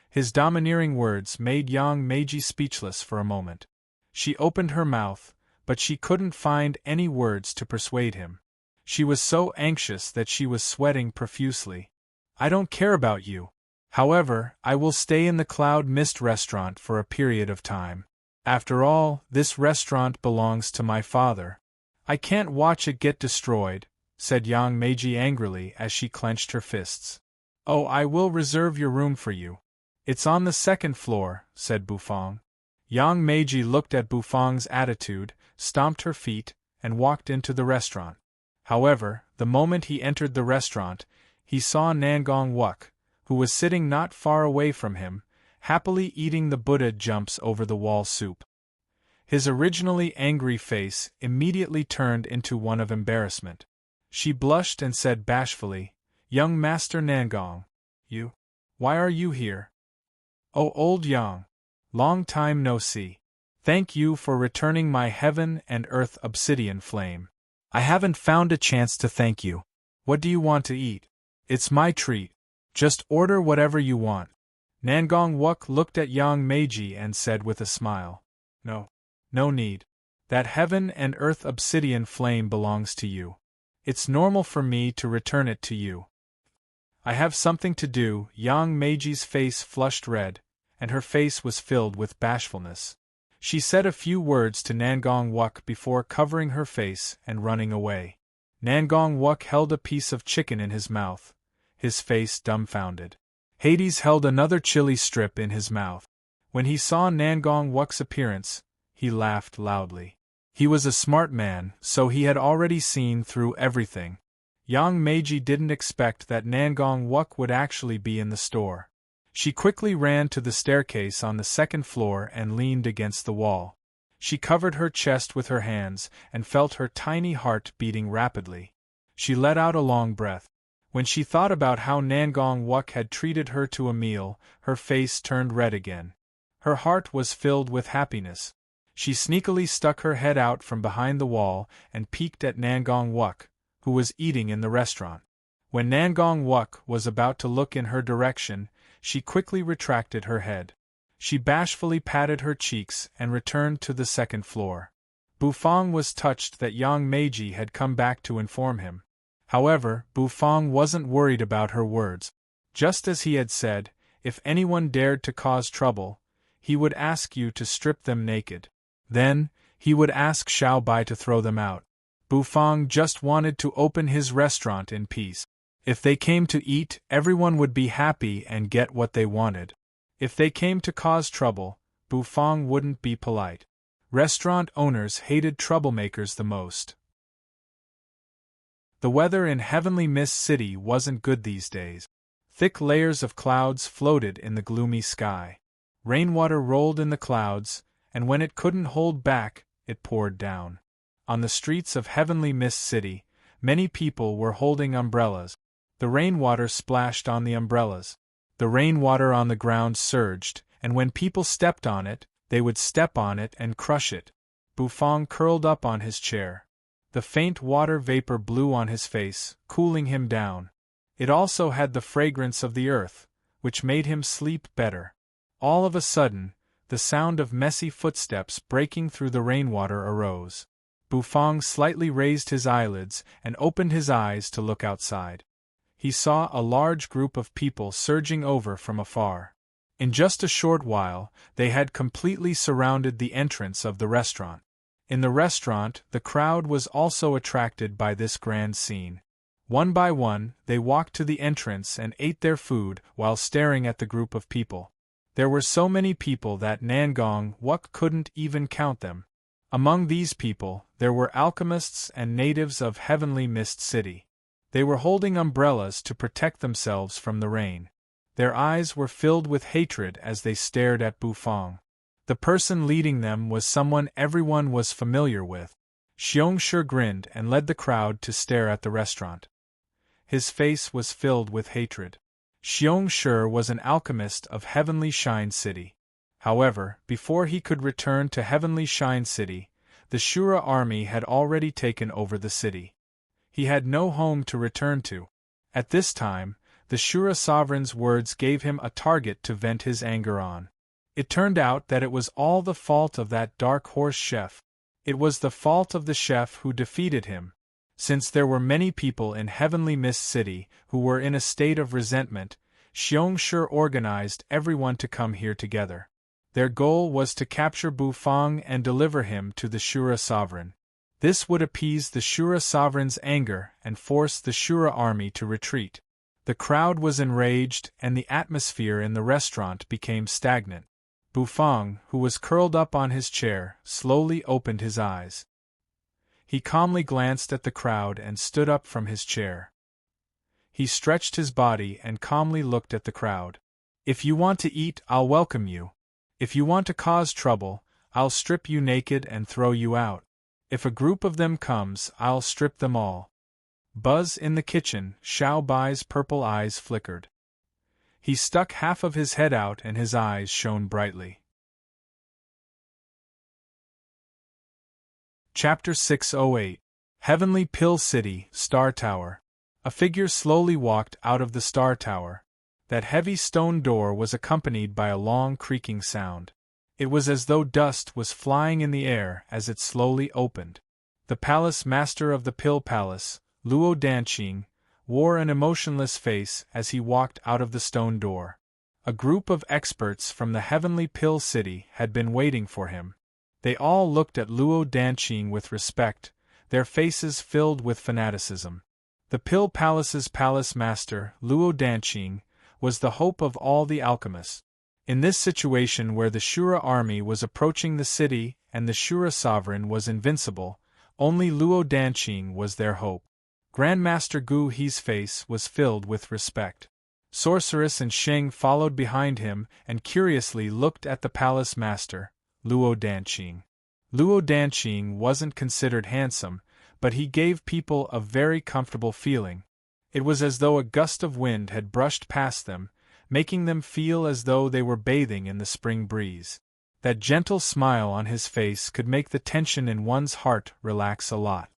His domineering words made Yang Meiji speechless for a moment. She opened her mouth, but she couldn't find any words to persuade him. She was so anxious that she was sweating profusely. I don't care about you. However, I will stay in the Cloud Mist restaurant for a period of time. After all, this restaurant belongs to my father. I can't watch it get destroyed, said Yang Meiji angrily as she clenched her fists. Oh, I will reserve your room for you. It's on the second floor, said Bufang. Yang Meiji looked at Bufang's attitude, stomped her feet, and walked into the restaurant. However, the moment he entered the restaurant, he saw Nangong Wuk, who was sitting not far away from him, happily eating the Buddha jumps over the wall soup. His originally angry face immediately turned into one of embarrassment. She blushed and said bashfully, Young Master Nangong, you? Why are you here? Oh, old Yang. Long time no see. Thank you for returning my heaven and earth obsidian flame. I haven't found a chance to thank you. What do you want to eat? It's my treat. Just order whatever you want. Nangong Wuk looked at Yang Meiji and said with a smile, No need. That heaven and earth obsidian flame belongs to you. It's normal for me to return it to you. I have something to do. Yang Meiji's face flushed red, and her face was filled with bashfulness. She said a few words to Nangong Wuk before covering her face and running away. Nangong Wuk held a piece of chicken in his mouth, his face dumbfounded. Hades held another chili strip in his mouth. When he saw Nangong Wuk's appearance, he laughed loudly. He was a smart man, so he had already seen through everything. Yang Meiji didn't expect that Nangong Wuk would actually be in the store. She quickly ran to the staircase on the second floor and leaned against the wall. She covered her chest with her hands and felt her tiny heart beating rapidly. She let out a long breath. When she thought about how Nangong Wuk had treated her to a meal, her face turned red again. Her heart was filled with happiness. She sneakily stuck her head out from behind the wall and peeked at Nangong Wuk, who was eating in the restaurant. When Nangong Wuk was about to look in her direction, she quickly retracted her head. She bashfully patted her cheeks and returned to the second floor. Bufang was touched that Yang Meiji had come back to inform him. However, Bufang wasn't worried about her words. Just as he had said, if anyone dared to cause trouble, he would ask you to strip them naked. Then, he would ask Xiao Bai to throw them out. Bufang just wanted to open his restaurant in peace. If they came to eat, everyone would be happy and get what they wanted. If they came to cause trouble, Bufang wouldn't be polite. Restaurant owners hated troublemakers the most. The weather in Heavenly Mist City wasn't good these days. Thick layers of clouds floated in the gloomy sky. Rainwater rolled in the clouds, and when it couldn't hold back, it poured down. On the streets of Heavenly Mist City, many people were holding umbrellas. The rainwater splashed on the umbrellas. The rainwater on the ground surged, and when people stepped on it, they would step on it and crush it. Bufang curled up on his chair. The faint water vapor blew on his face, cooling him down. It also had the fragrance of the earth, which made him sleep better. All of a sudden, the sound of messy footsteps breaking through the rainwater arose. Bufang slightly raised his eyelids and opened his eyes to look outside. He saw a large group of people surging over from afar. In just a short while, they had completely surrounded the entrance of the restaurant. In the restaurant, the crowd was also attracted by this grand scene. One by one, they walked to the entrance and ate their food while staring at the group of people. There were so many people that Nangong Wuk couldn't even count them. Among these people, there were alchemists and natives of Heavenly Mist City. They were holding umbrellas to protect themselves from the rain. Their eyes were filled with hatred as they stared at Bufang. The person leading them was someone everyone was familiar with. Xiongshi grinned and led the crowd to stare at the restaurant. His face was filled with hatred. Xiongshi was an alchemist of Heavenly Shine City. However, before he could return to Heavenly Shine City, the Shura army had already taken over the city. He had no home to return to. At this time, the Shura sovereign's words gave him a target to vent his anger on. It turned out that it was all the fault of that dark horse chef. It was the fault of the chef who defeated him. Since there were many people in Heavenly Mist City who were in a state of resentment, Xiongshi organized everyone to come here together. Their goal was to capture Bufang and deliver him to the Shura sovereign. This would appease the Shura sovereign's anger and force the Shura army to retreat. The crowd was enraged and the atmosphere in the restaurant became stagnant. Bufang, who was curled up on his chair, slowly opened his eyes. He calmly glanced at the crowd and stood up from his chair. He stretched his body and calmly looked at the crowd. If you want to eat, I'll welcome you. If you want to cause trouble, I'll strip you naked and throw you out. If a group of them comes, I'll strip them all. Buzz in the kitchen, Xiao Bai's purple eyes flickered. He stuck half of his head out and his eyes shone brightly. Chapter 608 Heavenly Pill City, Star Tower. A figure slowly walked out of the Star Tower. That heavy stone door was accompanied by a long creaking sound. It was as though dust was flying in the air as it slowly opened. The palace master of the Pill Palace, Luo Danqing, wore an emotionless face as he walked out of the stone door. A group of experts from the Heavenly Pill City had been waiting for him. They all looked at Luo Danqing with respect, their faces filled with fanaticism. The Pill Palace's palace master, Luo Danqing, was the hope of all the alchemists. In this situation where the Shura army was approaching the city and the Shura sovereign was invincible, only Luo Danqing was their hope. Grandmaster Gu He's face was filled with respect. Sorceress and Sheng followed behind him and curiously looked at the palace master, Luo Danqing. Luo Danqing wasn't considered handsome, but he gave people a very comfortable feeling. It was as though a gust of wind had brushed past them, making them feel as though they were bathing in the spring breeze. That gentle smile on his face could make the tension in one's heart relax a lot.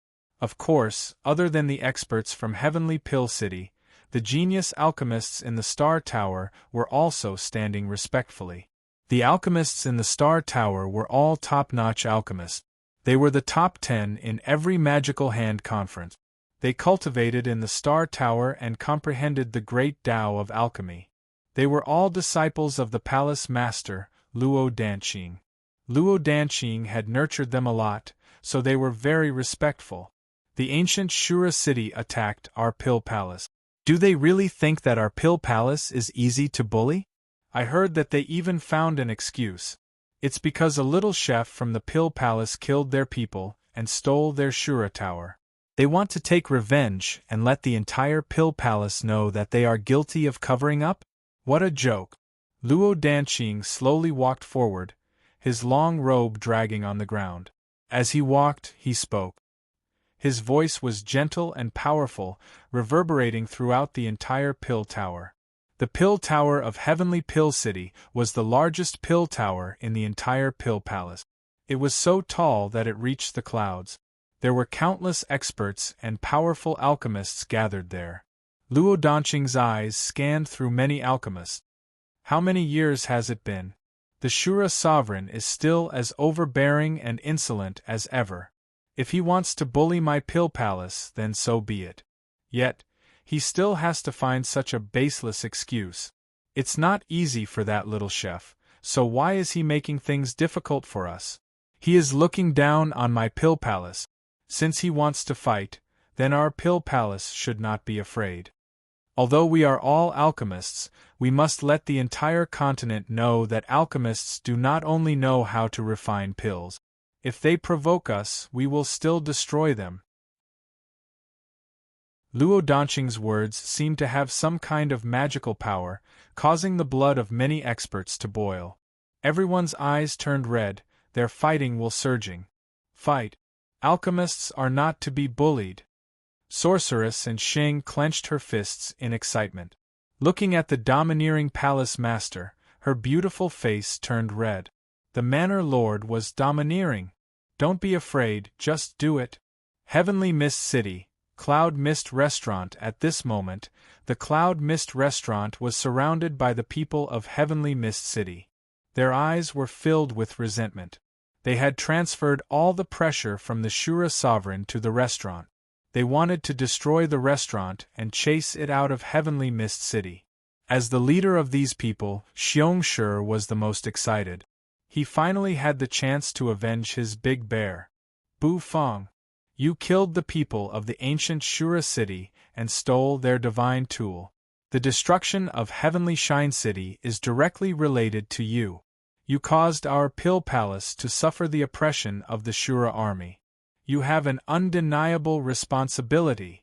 Of course, other than the experts from Heavenly Pill City, the genius alchemists in the Star Tower were also standing respectfully. The alchemists in the Star Tower were all top-notch alchemists. They were the top 10 in every magical hand conference. They cultivated in the Star Tower and comprehended the great Tao of alchemy. They were all disciples of the palace master, Luo Danqing. Luo Danqing had nurtured them a lot, so they were very respectful. The ancient Shura city attacked our pill palace. Do they really think that our pill palace is easy to bully? I heard that they even found an excuse. It's because a little chef from the pill palace killed their people and stole their Shura tower. They want to take revenge and let the entire pill palace know that they are guilty of covering up? What a joke. Luo Danqing slowly walked forward, his long robe dragging on the ground. As he walked, he spoke. His voice was gentle and powerful, reverberating throughout the entire pill tower. The pill tower of Heavenly Pill City was the largest pill tower in the entire pill palace. It was so tall that it reached the clouds. There were countless experts and powerful alchemists gathered there. Luo Danqing's eyes scanned through many alchemists. How many years has it been? The Shura sovereign is still as overbearing and insolent as ever. If he wants to bully my pill palace, then so be it. Yet, he still has to find such a baseless excuse. It's not easy for that little chef, so why is he making things difficult for us? He is looking down on my pill palace. Since he wants to fight, then our pill palace should not be afraid. Although we are all alchemists, we must let the entire continent know that alchemists do not only know how to refine pills. If they provoke us, we will still destroy them. Luo Danqing's words seemed to have some kind of magical power, causing the blood of many experts to boil. Everyone's eyes turned red, their fighting will surging. Fight. Alchemists are not to be bullied. Sorceress and Xing clenched her fists in excitement. Looking at the domineering palace master, her beautiful face turned red. The Manor Lord was domineering. Don't be afraid, just do it. Heavenly Mist City, Cloud Mist Restaurant. At this moment, the Cloud Mist Restaurant was surrounded by the people of Heavenly Mist City. Their eyes were filled with resentment. They had transferred all the pressure from the Shura sovereign to the restaurant. They wanted to destroy the restaurant and chase it out of Heavenly Mist City. As the leader of these people, Xiongshi was the most excited. He finally had the chance to avenge his big bear. Bu Feng, you killed the people of the ancient Shura city and stole their divine tool. The destruction of Heavenly Shine City is directly related to you. You caused our pill palace to suffer the oppression of the Shura army. You have an undeniable responsibility.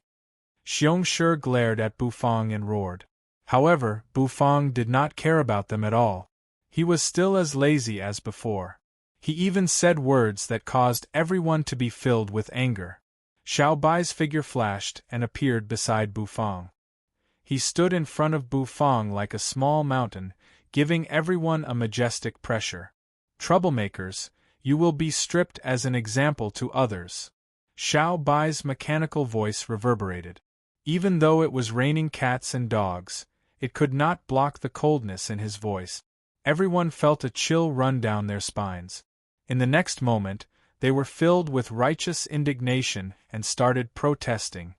Xiongshi glared at Bu Feng and roared. However, Bu Feng did not care about them at all. He was still as lazy as before. He even said words that caused everyone to be filled with anger. Xiao Bai's figure flashed and appeared beside Bu Feng. He stood in front of Bu Feng like a small mountain, giving everyone a majestic pressure. Troublemakers, you will be stripped as an example to others. Xiao Bai's mechanical voice reverberated. Even though it was raining cats and dogs, it could not block the coldness in his voice. Everyone felt a chill run down their spines. In the next moment, they were filled with righteous indignation and started protesting.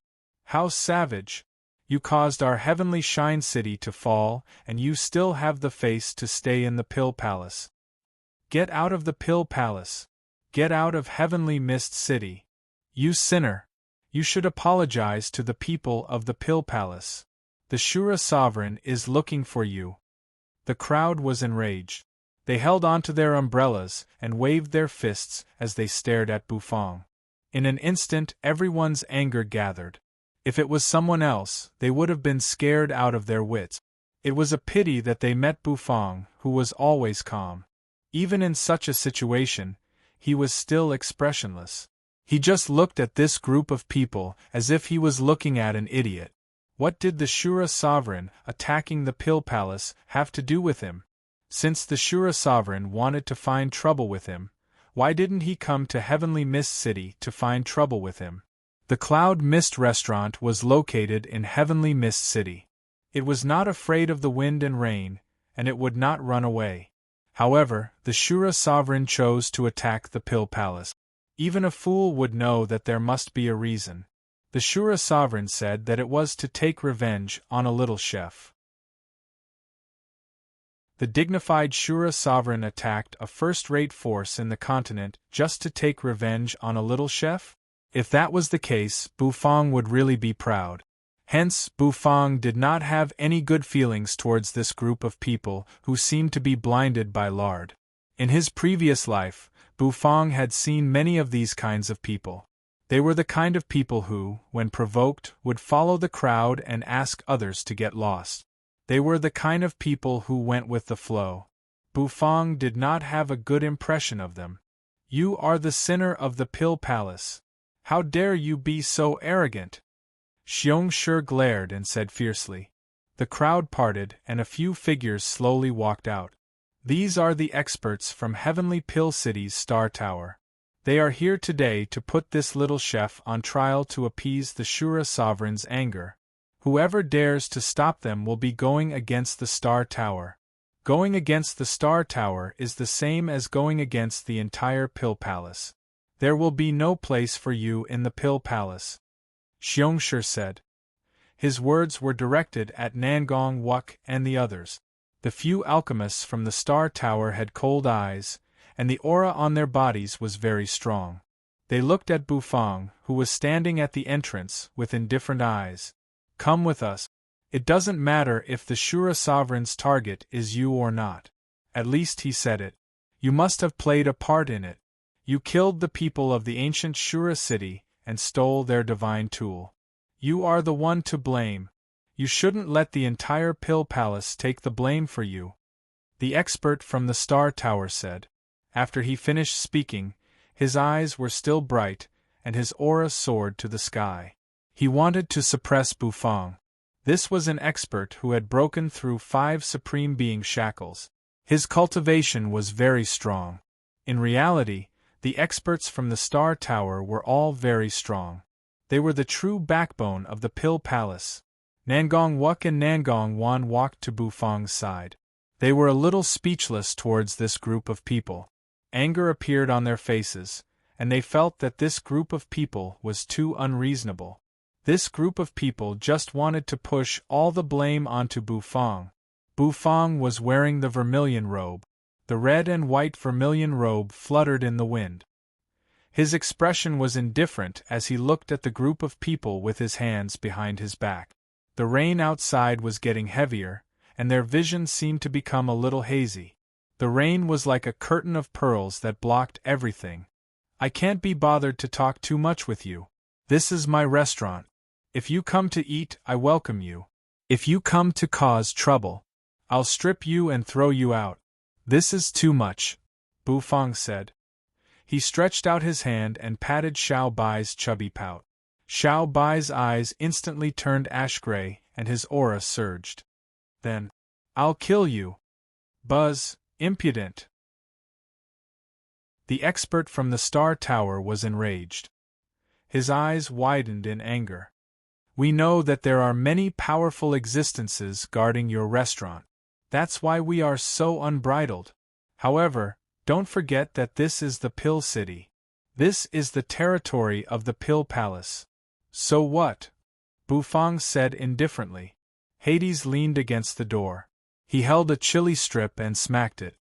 How savage! You caused our Heavenly Shine City to fall, and you still have the face to stay in the Pill Palace. Get out of the Pill Palace. Get out of Heavenly Mist City. You sinner! You should apologize to the people of the Pill Palace. The Shura Sovereign is looking for you. The crowd was enraged. They held onto their umbrellas and waved their fists as they stared at Bu Feng. In an instant, everyone's anger gathered. If it was someone else, they would have been scared out of their wits. It was a pity that they met Bu Feng, who was always calm. Even in such a situation, he was still expressionless. He just looked at this group of people as if he was looking at an idiot. What did the Shura Sovereign, attacking the Pill Palace, have to do with him? Since the Shura Sovereign wanted to find trouble with him, why didn't he come to Heavenly Mist City to find trouble with him? The Cloud Mist Restaurant was located in Heavenly Mist City. It was not afraid of the wind and rain, and it would not run away. However, the Shura Sovereign chose to attack the Pill Palace. Even a fool would know that there must be a reason. The Shura Sovereign said that it was to take revenge on a little chef. The dignified Shura sovereign attacked a first-rate force in the continent just to take revenge on a little chef? If that was the case, Bufang would really be proud. Hence, Bufang did not have any good feelings towards this group of people who seemed to be blinded by lard. In his previous life, Bufang had seen many of these kinds of people. They were the kind of people who, when provoked, would follow the crowd and ask others to get lost. They were the kind of people who went with the flow. Bufang did not have a good impression of them. "You are the sinner of the Pill Palace. How dare you be so arrogant?" Xiongshi glared and said fiercely. The crowd parted and a few figures slowly walked out. These are the experts from Heavenly Pill City's Star Tower. They are here today to put this little chef on trial to appease the Shura sovereign's anger. Whoever dares to stop them will be going against the Star Tower. Going against the Star Tower is the same as going against the entire Pill Palace. There will be no place for you in the Pill Palace, Xiongshi said. His words were directed at Nangong Wuk and the others. The few alchemists from the Star Tower had cold eyes, and the aura on their bodies was very strong. They looked at Bufang, who was standing at the entrance, with indifferent eyes. "Come with us. It doesn't matter if the Shura sovereign's target is you or not." At least he said it. "You must have played a part in it. You killed the people of the ancient Shura city and stole their divine tool. You are the one to blame. You shouldn't let the entire Pill Palace take the blame for you," the expert from the Star Tower said. After he finished speaking, his eyes were still bright, and his aura soared to the sky. He wanted to suppress Bufang. This was an expert who had broken through 5 Supreme Being shackles. His cultivation was very strong. In reality, the experts from the Star Tower were all very strong. They were the true backbone of the Pill Palace. Nangong Wuk and Nangong Wan walked to Bufang's side. They were a little speechless towards this group of people. Anger appeared on their faces, and they felt that this group of people was too unreasonable. This group of people just wanted to push all the blame onto Bufang. Bufang was wearing the vermilion robe. The red and white vermilion robe fluttered in the wind. His expression was indifferent as he looked at the group of people with his hands behind his back. The rain outside was getting heavier, and their vision seemed to become a little hazy. The rain was like a curtain of pearls that blocked everything. "I can't be bothered to talk too much with you. This is my restaurant. If you come to eat, I welcome you. If you come to cause trouble, I'll strip you and throw you out." "This is too much," Bufang said. He stretched out his hand and patted Xiao Bai's chubby pout. Xiao Bai's eyes instantly turned ash-gray and his aura surged. "Then, I'll kill you. Buzz, impudent." The expert from the Star Tower was enraged. His eyes widened in anger. "We know that there are many powerful existences guarding your restaurant. That's why we are so unbridled. However, don't forget that this is the Pill City. This is the territory of the Pill Palace." "So what?" Bufang said indifferently. Hades leaned against the door. He held a chili strip and smacked it.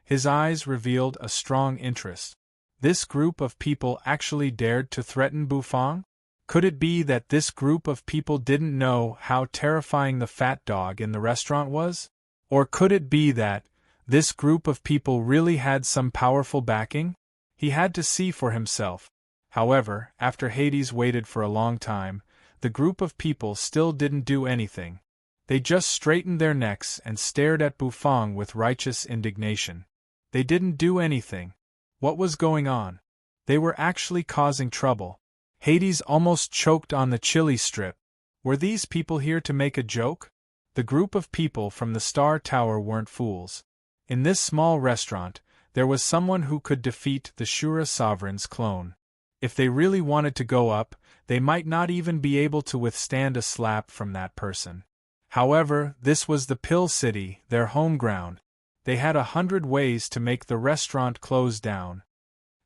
His eyes revealed a strong interest. This group of people actually dared to threaten Bufang? Could it be that this group of people didn't know how terrifying the fat dog in the restaurant was? Or could it be that this group of people really had some powerful backing? He had to see for himself. However, after Hades waited for a long time, the group of people still didn't do anything. They just straightened their necks and stared at Bufang with righteous indignation. They didn't do anything. What was going on? They were actually causing trouble. Hades almost choked on the chili strip. Were these people here to make a joke? The group of people from the Star Tower weren't fools. In this small restaurant, there was someone who could defeat the Shura sovereign's clone. If they really wanted to go up, they might not even be able to withstand a slap from that person. However, this was the Pill City, their home ground. They had 100 ways to make the restaurant close down.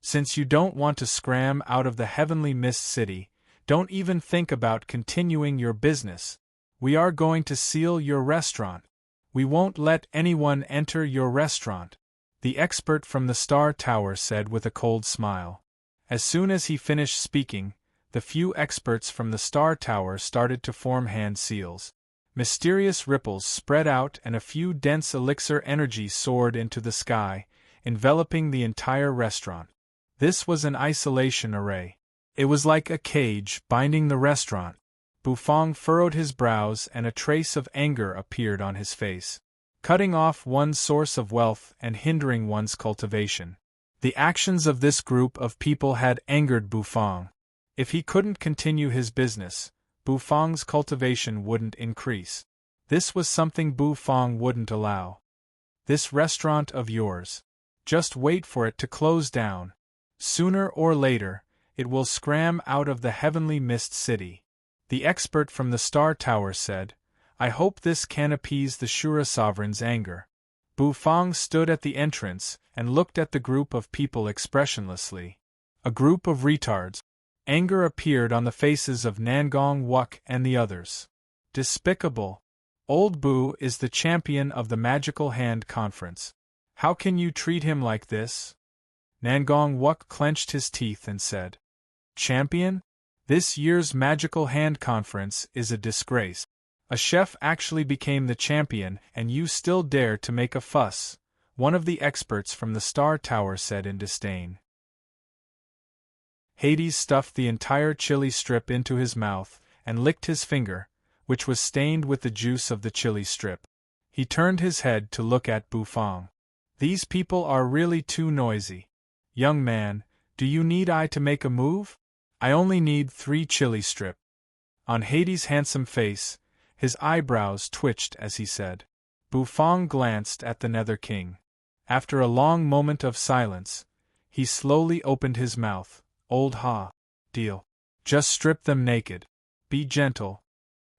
Since you don't want to scram out of the Heavenly Mist City, don't even think about continuing your business. We are going to seal your restaurant. We won't let anyone enter your restaurant, the expert from the Star Tower said with a cold smile. As soon as he finished speaking, the few experts from the Star Tower started to form hand seals. Mysterious ripples spread out and a few dense elixir energy soared into the sky, enveloping the entire restaurant. This was an isolation array. It was like a cage binding the restaurant. Bufang furrowed his brows and a trace of anger appeared on his face. Cutting off one's source of wealth and hindering one's cultivation. The actions of this group of people had angered Bufang. If he couldn't continue his business, Bufang's cultivation wouldn't increase. This was something Bufang wouldn't allow. This restaurant of yours. Just wait for it to close down. Sooner or later, it will scram out of the heavenly mist city. The expert from the Star Tower said, I hope this can appease the Shura sovereign's anger. Bufang stood at the entrance and looked at the group of people expressionlessly. A group of retards. Anger appeared on the faces of Nangong Wuk and the others. Despicable. Old Bu is the champion of the Magical Hand Conference. How can you treat him like this? Nangong Wuk clenched his teeth and said, Champion? This year's Magical Hand Conference is a disgrace. A chef actually became the champion and you still dare to make a fuss, one of the experts from the Star Tower said in disdain. Hades stuffed the entire chili strip into his mouth and licked his finger, which was stained with the juice of the chili strip. He turned his head to look at Bufang. These people are really too noisy. Young man, do you need I to make a move? I only need 3 chili strip. On Hades' handsome face, his eyebrows twitched as he said. Bufang glanced at the Nether King. After a long moment of silence, he slowly opened his mouth. Old Ha. Deal. Just strip them naked. Be gentle.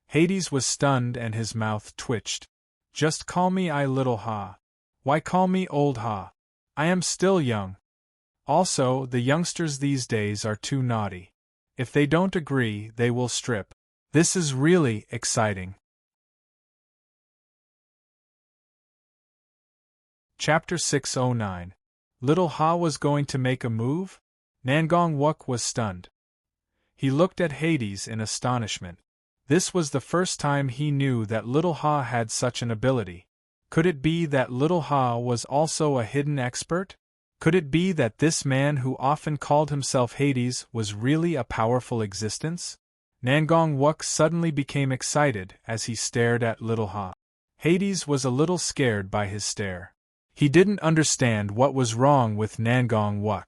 Hades was stunned and his mouth twitched. Just call me Little Ha. Why call me Old Ha? I am still young. Also, the youngsters these days are too naughty. If they don't agree, they will strip. This is really exciting. Chapter 609. Little Ha was going to make a move? Nangong Wuk was stunned. He looked at Hades in astonishment. This was the first time he knew that Little Ha had such an ability. Could it be that Little Ha was also a hidden expert? Could it be that this man who often called himself Hades was really a powerful existence? Nangong Wuk suddenly became excited as he stared at Little Ha. Hades was a little scared by his stare. He didn't understand what was wrong with Nangong Wuk.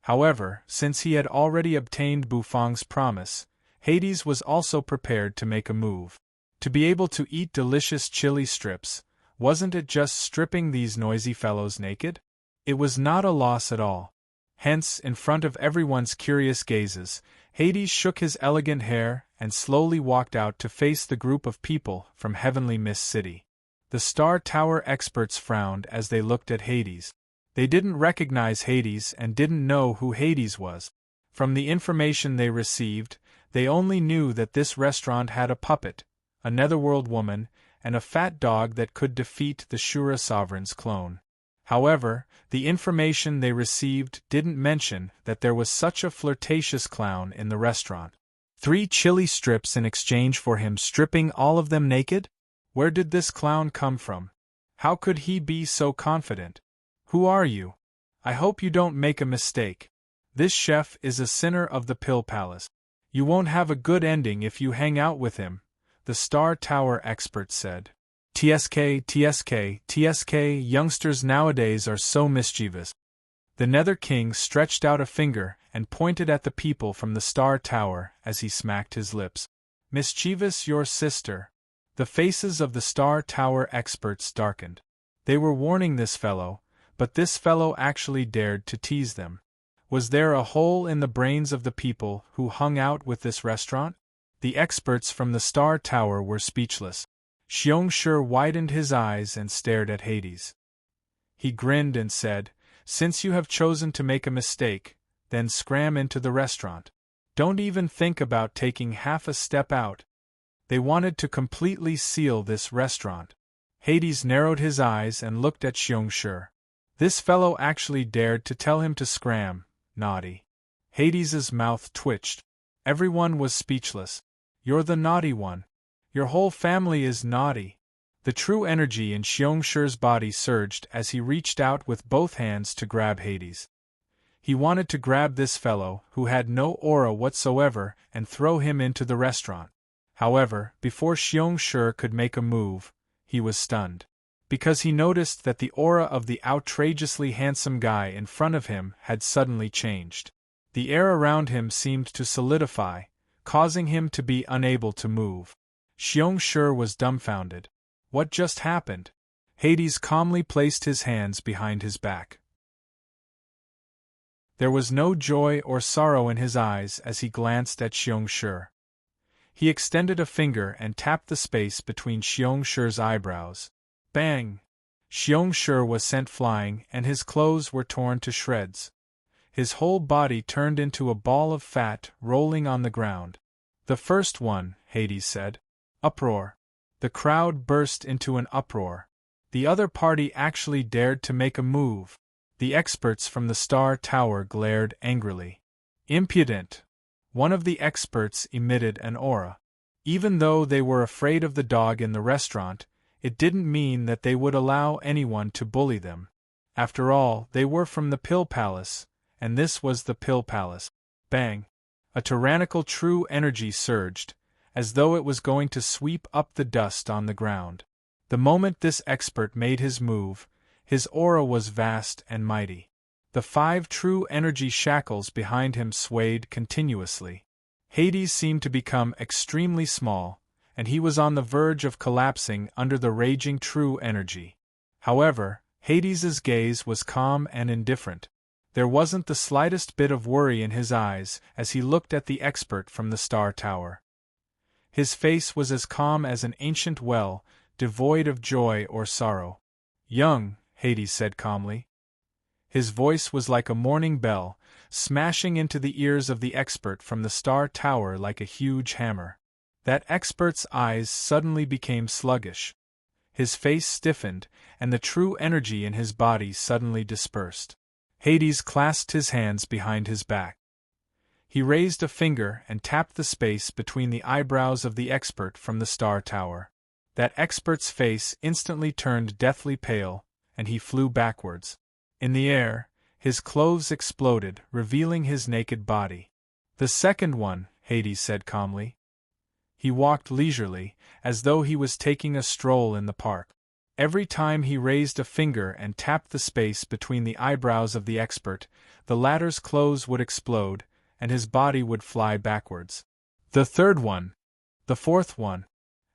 However, since he had already obtained Bufang's promise, Hades was also prepared to make a move. To be able to eat delicious chili strips, wasn't it just stripping these noisy fellows naked? It was not a loss at all. Hence, in front of everyone's curious gazes, Hades shook his elegant hair and slowly walked out to face the group of people from Heavenly Mist City. The Star Tower experts frowned as they looked at Hades. They didn't recognize Hades and didn't know who Hades was. From the information they received, they only knew that this restaurant had a puppet, a netherworld woman, and a fat dog that could defeat the Shura sovereign's clone. However, the information they received didn't mention that there was such a flirtatious clown in the restaurant. 3 chili strips in exchange for him stripping all of them naked? Where did this clown come from? How could he be so confident? Who are you? I hope you don't make a mistake. This chef is a sinner of the Pill Palace. You won't have a good ending if you hang out with him, the Star Tower expert said. TSK, TSK, TSK, youngsters nowadays are so mischievous. The Nether King stretched out a finger and pointed at the people from the Star Tower as he smacked his lips. Mischievous your sister. The faces of the Star Tower experts darkened. They were warning this fellow, but this fellow actually dared to tease them. Was there a hole in the brains of the people who hung out with this restaurant? The experts from the Star Tower were speechless. Xiongshi widened his eyes and stared at Hades. He grinned and said, Since you have chosen to make a mistake, then scram into the restaurant. Don't even think about taking half a step out. They wanted to completely seal this restaurant. Hades narrowed his eyes and looked at Xiongshi. This fellow actually dared to tell him to scram, naughty. Hades's mouth twitched. Everyone was speechless. You're the naughty one. Your whole family is naughty. The true energy in Xiongshi's body surged as he reached out with both hands to grab Hades. He wanted to grab this fellow, who had no aura whatsoever, and throw him into the restaurant. However, before Xiongshi could make a move, he was stunned. Because he noticed that the aura of the outrageously handsome guy in front of him had suddenly changed. The air around him seemed to solidify, causing him to be unable to move. Xiongshi was dumbfounded. What just happened? Hades calmly placed his hands behind his back. There was no joy or sorrow in his eyes as he glanced at Xiongshi. He extended a finger and tapped the space between Xiongshi's eyebrows. Bang! Xiongshi was sent flying and his clothes were torn to shreds. His whole body turned into a ball of fat rolling on the ground. The first one, Hades said. Uproar. The crowd burst into an uproar. The other party actually dared to make a move. The experts from the Star Tower glared angrily. Impudent! One of the experts emitted an aura. Even though they were afraid of the dog in the restaurant, it didn't mean that they would allow anyone to bully them. After all, they were from the Pill Palace, and this was the Pill Palace. Bang! A tyrannical true energy surged, as though it was going to sweep up the dust on the ground. The moment this expert made his move, his aura was vast and mighty. The 5 true energy shackles behind him swayed continuously. Hades seemed to become extremely small, and he was on the verge of collapsing under the raging true energy. However, Hades's gaze was calm and indifferent. There wasn't the slightest bit of worry in his eyes as he looked at the expert from the Star Tower. His face was as calm as an ancient well, devoid of joy or sorrow. Young, Hades said calmly. His voice was like a morning bell, smashing into the ears of the expert from the Star Tower like a huge hammer. That expert's eyes suddenly became sluggish. His face stiffened, and the true energy in his body suddenly dispersed. Hades clasped his hands behind his back. He raised a finger and tapped the space between the eyebrows of the expert from the Star Tower. That expert's face instantly turned deathly pale, and he flew backwards. In the air, his clothes exploded, revealing his naked body. The second one, Hades said calmly. He walked leisurely, as though he was taking a stroll in the park. Every time he raised a finger and tapped the space between the eyebrows of the expert, the latter's clothes would explode, and his body would fly backwards. The third one. The fourth one.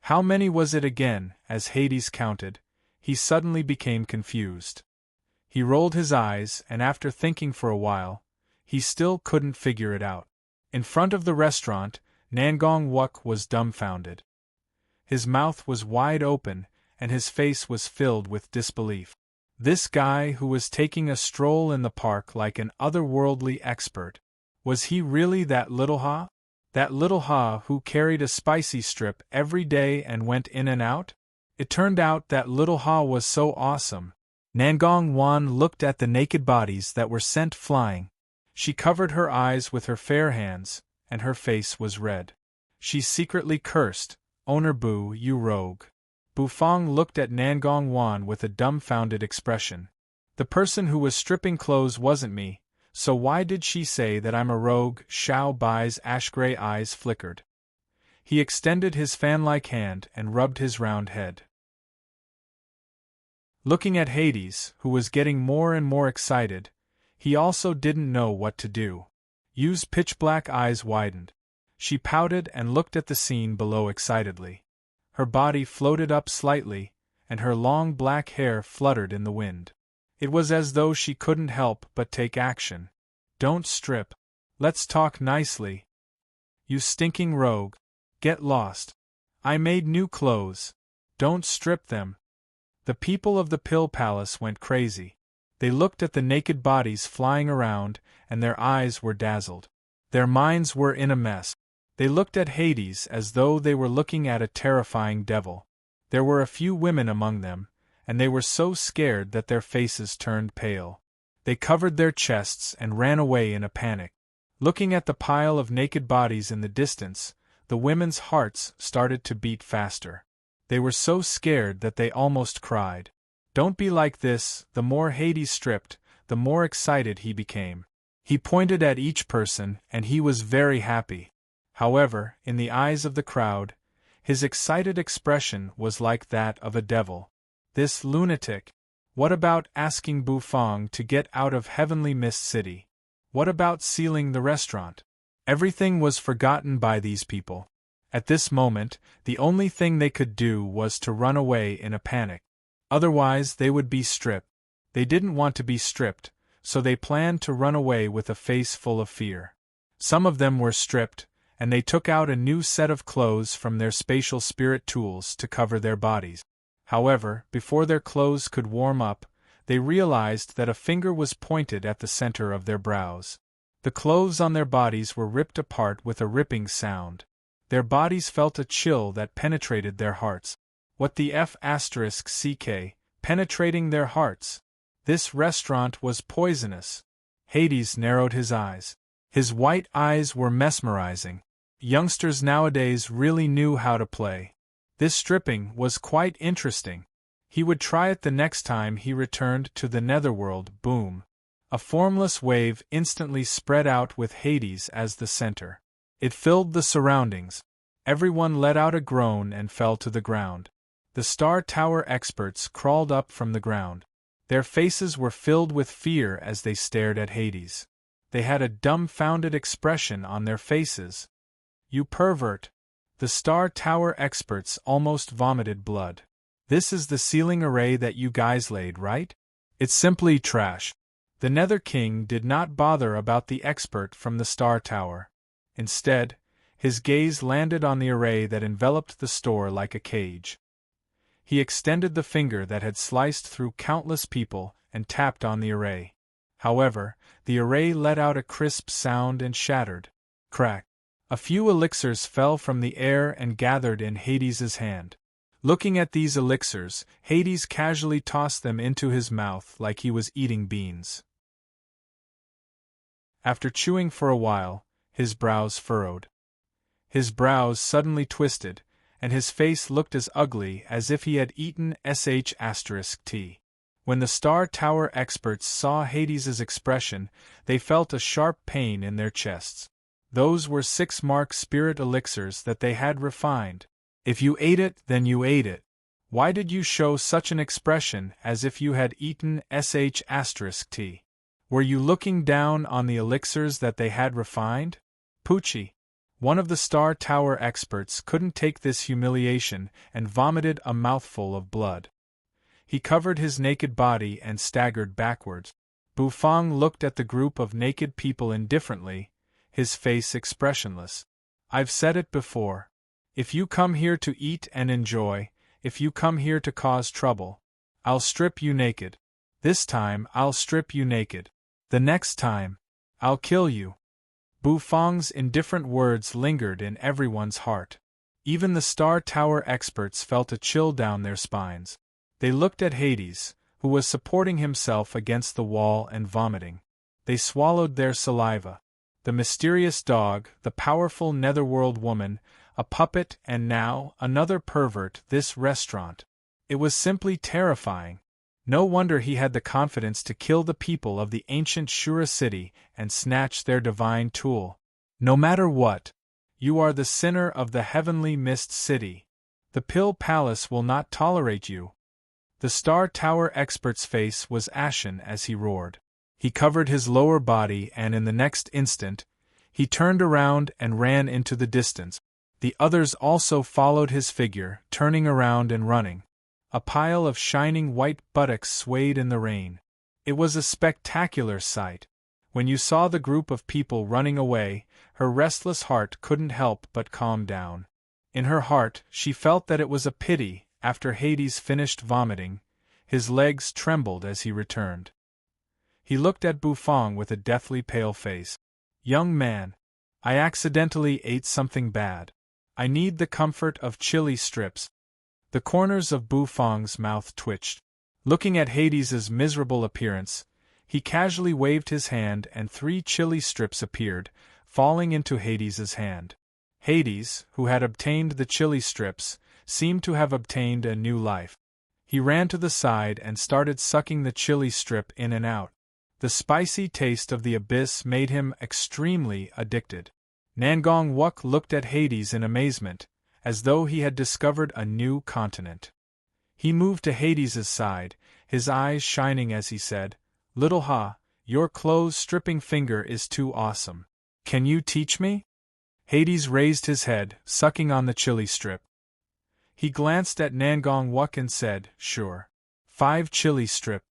How many was it again? As Hades counted, he suddenly became confused. He rolled his eyes, and after thinking for a while, he still couldn't figure it out. In front of the restaurant, Nangong Wuk was dumbfounded. His mouth was wide open, and his face was filled with disbelief. This guy who was taking a stroll in the park like an otherworldly expert, was he really that little Ha? That little Ha who carried a spicy strip every day and went in and out? It turned out that little Ha was so awesome. Nangong Wan looked at the naked bodies that were sent flying. She covered her eyes with her fair hands, and her face was red. She secretly cursed, "Owner Bu, you rogue." Bufang looked at Nangong Wan with a dumbfounded expression. The person who was stripping clothes wasn't me, so why did she say that I'm a rogue? Xiao Bai's ash-gray eyes flickered. He extended his fan-like hand and rubbed his round head. Looking at Hades, who was getting more and more excited, he also didn't know what to do. Yu's pitch-black eyes widened. She pouted and looked at the scene below excitedly. Her body floated up slightly, and her long black hair fluttered in the wind. It was as though she couldn't help but take action. Don't strip. Let's talk nicely. You stinking rogue. Get lost. I made new clothes. Don't strip them. The people of the Pill Palace went crazy. They looked at the naked bodies flying around, and their eyes were dazzled. Their minds were in a mess. They looked at Hades as though they were looking at a terrifying devil. There were a few women among them, and they were so scared that their faces turned pale. They covered their chests and ran away in a panic. Looking at the pile of naked bodies in the distance, the women's hearts started to beat faster. They were so scared that they almost cried. Don't be like this. The more Hades stripped, the more excited he became. He pointed at each person, and he was very happy. However, in the eyes of the crowd, his excited expression was like that of a devil. This lunatic! What about asking Bufang to get out of Heavenly Mist City? What about sealing the restaurant? Everything was forgotten by these people. At this moment, the only thing they could do was to run away in a panic. Otherwise, they would be stripped. They didn't want to be stripped, so they planned to run away with a face full of fear. Some of them were stripped, and they took out a new set of clothes from their spatial spirit tools to cover their bodies. However, before their clothes could warm up, they realized that a finger was pointed at the center of their brows. The clothes on their bodies were ripped apart with a ripping sound. Their bodies felt a chill that penetrated their hearts. What the F***ck, penetrating their hearts? This restaurant was poisonous. Hades narrowed his eyes. His white eyes were mesmerizing. Youngsters nowadays really knew how to play. This stripping was quite interesting. He would try it the next time he returned to the netherworld. Boom! A formless wave instantly spread out with Hades as the center. It filled the surroundings. Everyone let out a groan and fell to the ground. The Star Tower experts crawled up from the ground. Their faces were filled with fear as they stared at Hades. They had a dumbfounded expression on their faces. You pervert! The Star Tower experts almost vomited blood. This is the ceiling array that you guys laid, right? It's simply trash. The Nether King did not bother about the expert from the Star Tower. Instead, his gaze landed on the array that enveloped the store like a cage. He extended the finger that had sliced through countless people and tapped on the array. However, the array let out a crisp sound and shattered. Crack! A few elixirs fell from the air and gathered in Hades's hand. Looking at these elixirs, Hades casually tossed them into his mouth like he was eating beans. After chewing for a while, his brows furrowed. His brows suddenly twisted, and his face looked as ugly as if he had eaten **T. When the Star Tower experts saw Hades's expression, they felt a sharp pain in their chests. Those were 6-mark spirit elixirs that they had refined. If you ate it, then you ate it. Why did you show such an expression as if you had eaten **T? Were you looking down on the elixirs that they had refined? Poochie! One of the Star Tower experts couldn't take this humiliation and vomited a mouthful of blood. He covered his naked body and staggered backwards. Bufang looked at the group of naked people indifferently, his face expressionless. I've said it before. If you come here to eat and enjoy, if you come here to cause trouble, I'll strip you naked. This time I'll strip you naked. The next time, I'll kill you. Bufang's indifferent words lingered in everyone's heart. Even the Star Tower experts felt a chill down their spines. They looked at Hades, who was supporting himself against the wall and vomiting. They swallowed their saliva. The mysterious dog, the powerful netherworld woman, a puppet, and now another pervert. This restaurant. It was simply terrifying. No wonder he had the confidence to kill the people of the ancient Shura city and snatch their divine tool. No matter what, you are the sinner of the Heavenly Mist City. The Pill Palace will not tolerate you. The Star Tower expert's face was ashen as he roared. He covered his lower body and in the next instant, he turned around and ran into the distance. The others also followed his figure, turning around and running. A pile of shining white buttocks swayed in the rain. It was a spectacular sight. When you saw the group of people running away, her restless heart couldn't help but calm down. In her heart, she felt that it was a pity. After Hades finished vomiting, his legs trembled as he returned. He looked at Bufang with a deathly pale face. Young man, I accidentally ate something bad. I need the comfort of chili strips. The corners of Bu Fang's mouth twitched. Looking at Hades's miserable appearance, he casually waved his hand and 3 chili strips appeared, falling into Hades's hand. Hades, who had obtained the chili strips, seemed to have obtained a new life. He ran to the side and started sucking the chili strip in and out. The spicy taste of the abyss made him extremely addicted. Nangong Wuk looked at Hades in amazement, as though he had discovered a new continent. He moved to Hades's side, his eyes shining as he said, "Little Ha, your clothes-stripping finger is too awesome. Can you teach me?" Hades raised his head, sucking on the chili strip. He glanced at Nangong Wuk and said, "Sure. 5 chili strip."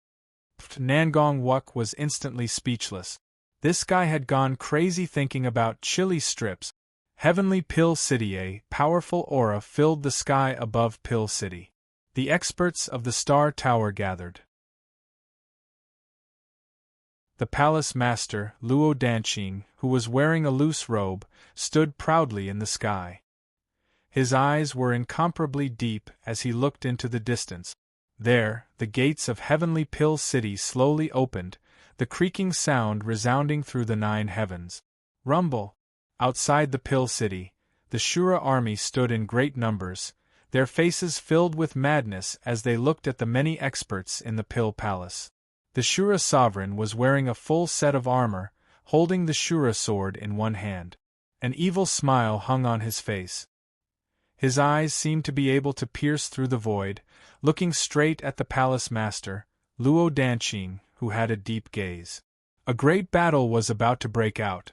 Nangong Wuk was instantly speechless. This guy had gone crazy thinking about chili strips. Heavenly Pill City. A powerful aura filled the sky above Pill City. The experts of the Star Tower gathered. The palace master, Luo Danqing, who was wearing a loose robe, stood proudly in the sky. His eyes were incomparably deep as he looked into the distance. There, the gates of Heavenly Pill City slowly opened, the creaking sound resounding through the 9 heavens. Rumble! Outside the Pill City, the Shura army stood in great numbers, their faces filled with madness as they looked at the many experts in the Pill Palace. The Shura sovereign was wearing a full set of armor, holding the Shura sword in one hand. An evil smile hung on his face. His eyes seemed to be able to pierce through the void, looking straight at the palace master, Luo Danqing, who had a deep gaze. A great battle was about to break out.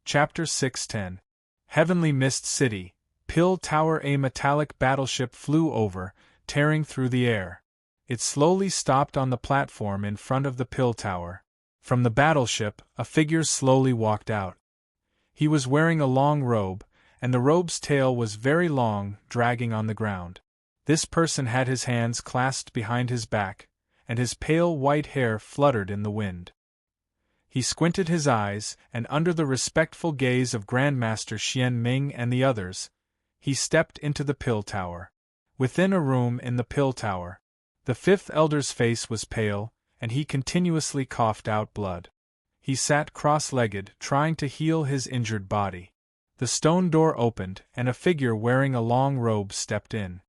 Chapter 610. Heavenly Mist City, Pill Tower. A metallic battleship flew over, tearing through the air. It slowly stopped on the platform in front of the Pill Tower. From the battleship, a figure slowly walked out. He was wearing a long robe, and the robe's tail was very long, dragging on the ground. This person had his hands clasped behind his back, and his pale white hair fluttered in the wind. He squinted his eyes, and under the respectful gaze of Grandmaster Xian Ming and the others, he stepped into the Pill Tower. Within a room in the Pill Tower, the 5th Elder's face was pale, and he continuously coughed out blood. He sat cross-legged, trying to heal his injured body. The stone door opened, and a figure wearing a long robe stepped in.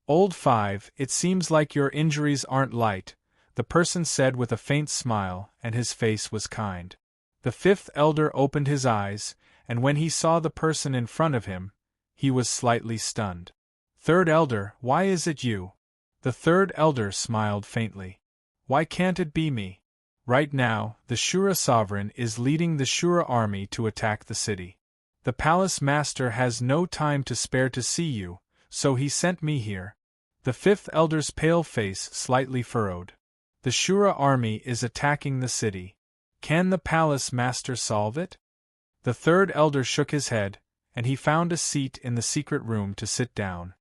"Old 5, it seems like your injuries aren't light," the person said with a faint smile, and his face was kind. The 5th Elder opened his eyes, and when he saw the person in front of him, he was slightly stunned. "3rd Elder, why is it you?" The 3rd Elder smiled faintly. "Why can't it be me? Right now, the Shura sovereign is leading the Shura army to attack the city. The palace master has no time to spare to see you, so he sent me here." The 5th Elder's pale face slightly furrowed. "The Shura army is attacking the city. Can the palace master solve it?" The 3rd Elder shook his head, and he found a seat in the secret room to sit down.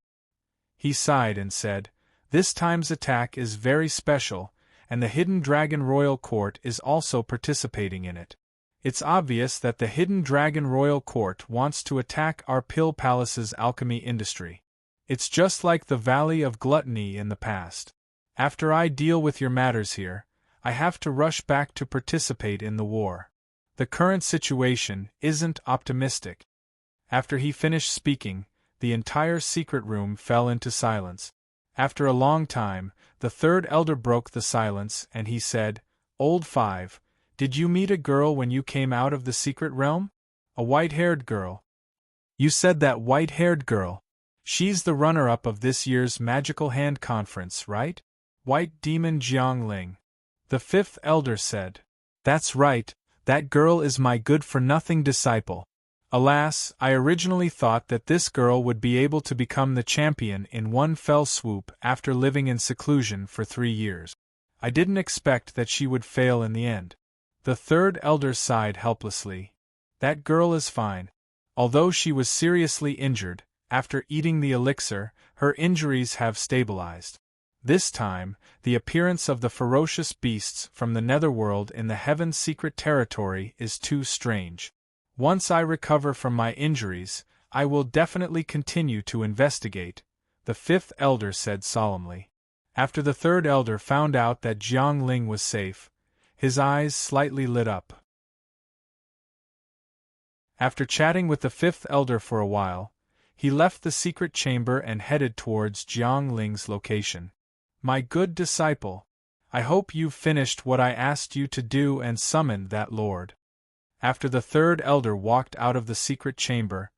He sighed and said, "This time's attack is very special, and the Hidden Dragon Royal Court is also participating in it. It's obvious that the Hidden Dragon Royal Court wants to attack our Pill Palace's alchemy industry. It's just like the Valley of Gluttony in the past. After I deal with your matters here, I have to rush back to participate in the war. The current situation isn't optimistic." After he finished speaking, the entire secret room fell into silence. After a long time, the 3rd Elder broke the silence, and he said, "Old 5, did you meet a girl when you came out of the secret realm? A white-haired girl?" "You said that white-haired girl. She's the runner-up of this year's Magical Hand Conference, right? White Demon Jiangling." The 5th Elder said, "That's right, that girl is my good-for-nothing disciple. Alas, I originally thought that this girl would be able to become the champion in one fell swoop after living in seclusion for 3 years. I didn't expect that she would fail in the end." The 3rd Elder sighed helplessly. "That girl is fine. Although she was seriously injured, after eating the elixir, her injuries have stabilized. This time, the appearance of the ferocious beasts from the netherworld in the Heaven's secret territory is too strange. Once I recover from my injuries, I will definitely continue to investigate, the fifth elder said solemnly. After the third elder found out that Jiang Ling was safe, his eyes slightly lit up. After chatting with the fifth elder for a while, he left the secret chamber and headed towards Jiang Ling's location. My good disciple, I hope you've finished what I asked you to do and summoned that lord. After the third elder walked out of the secret chamber,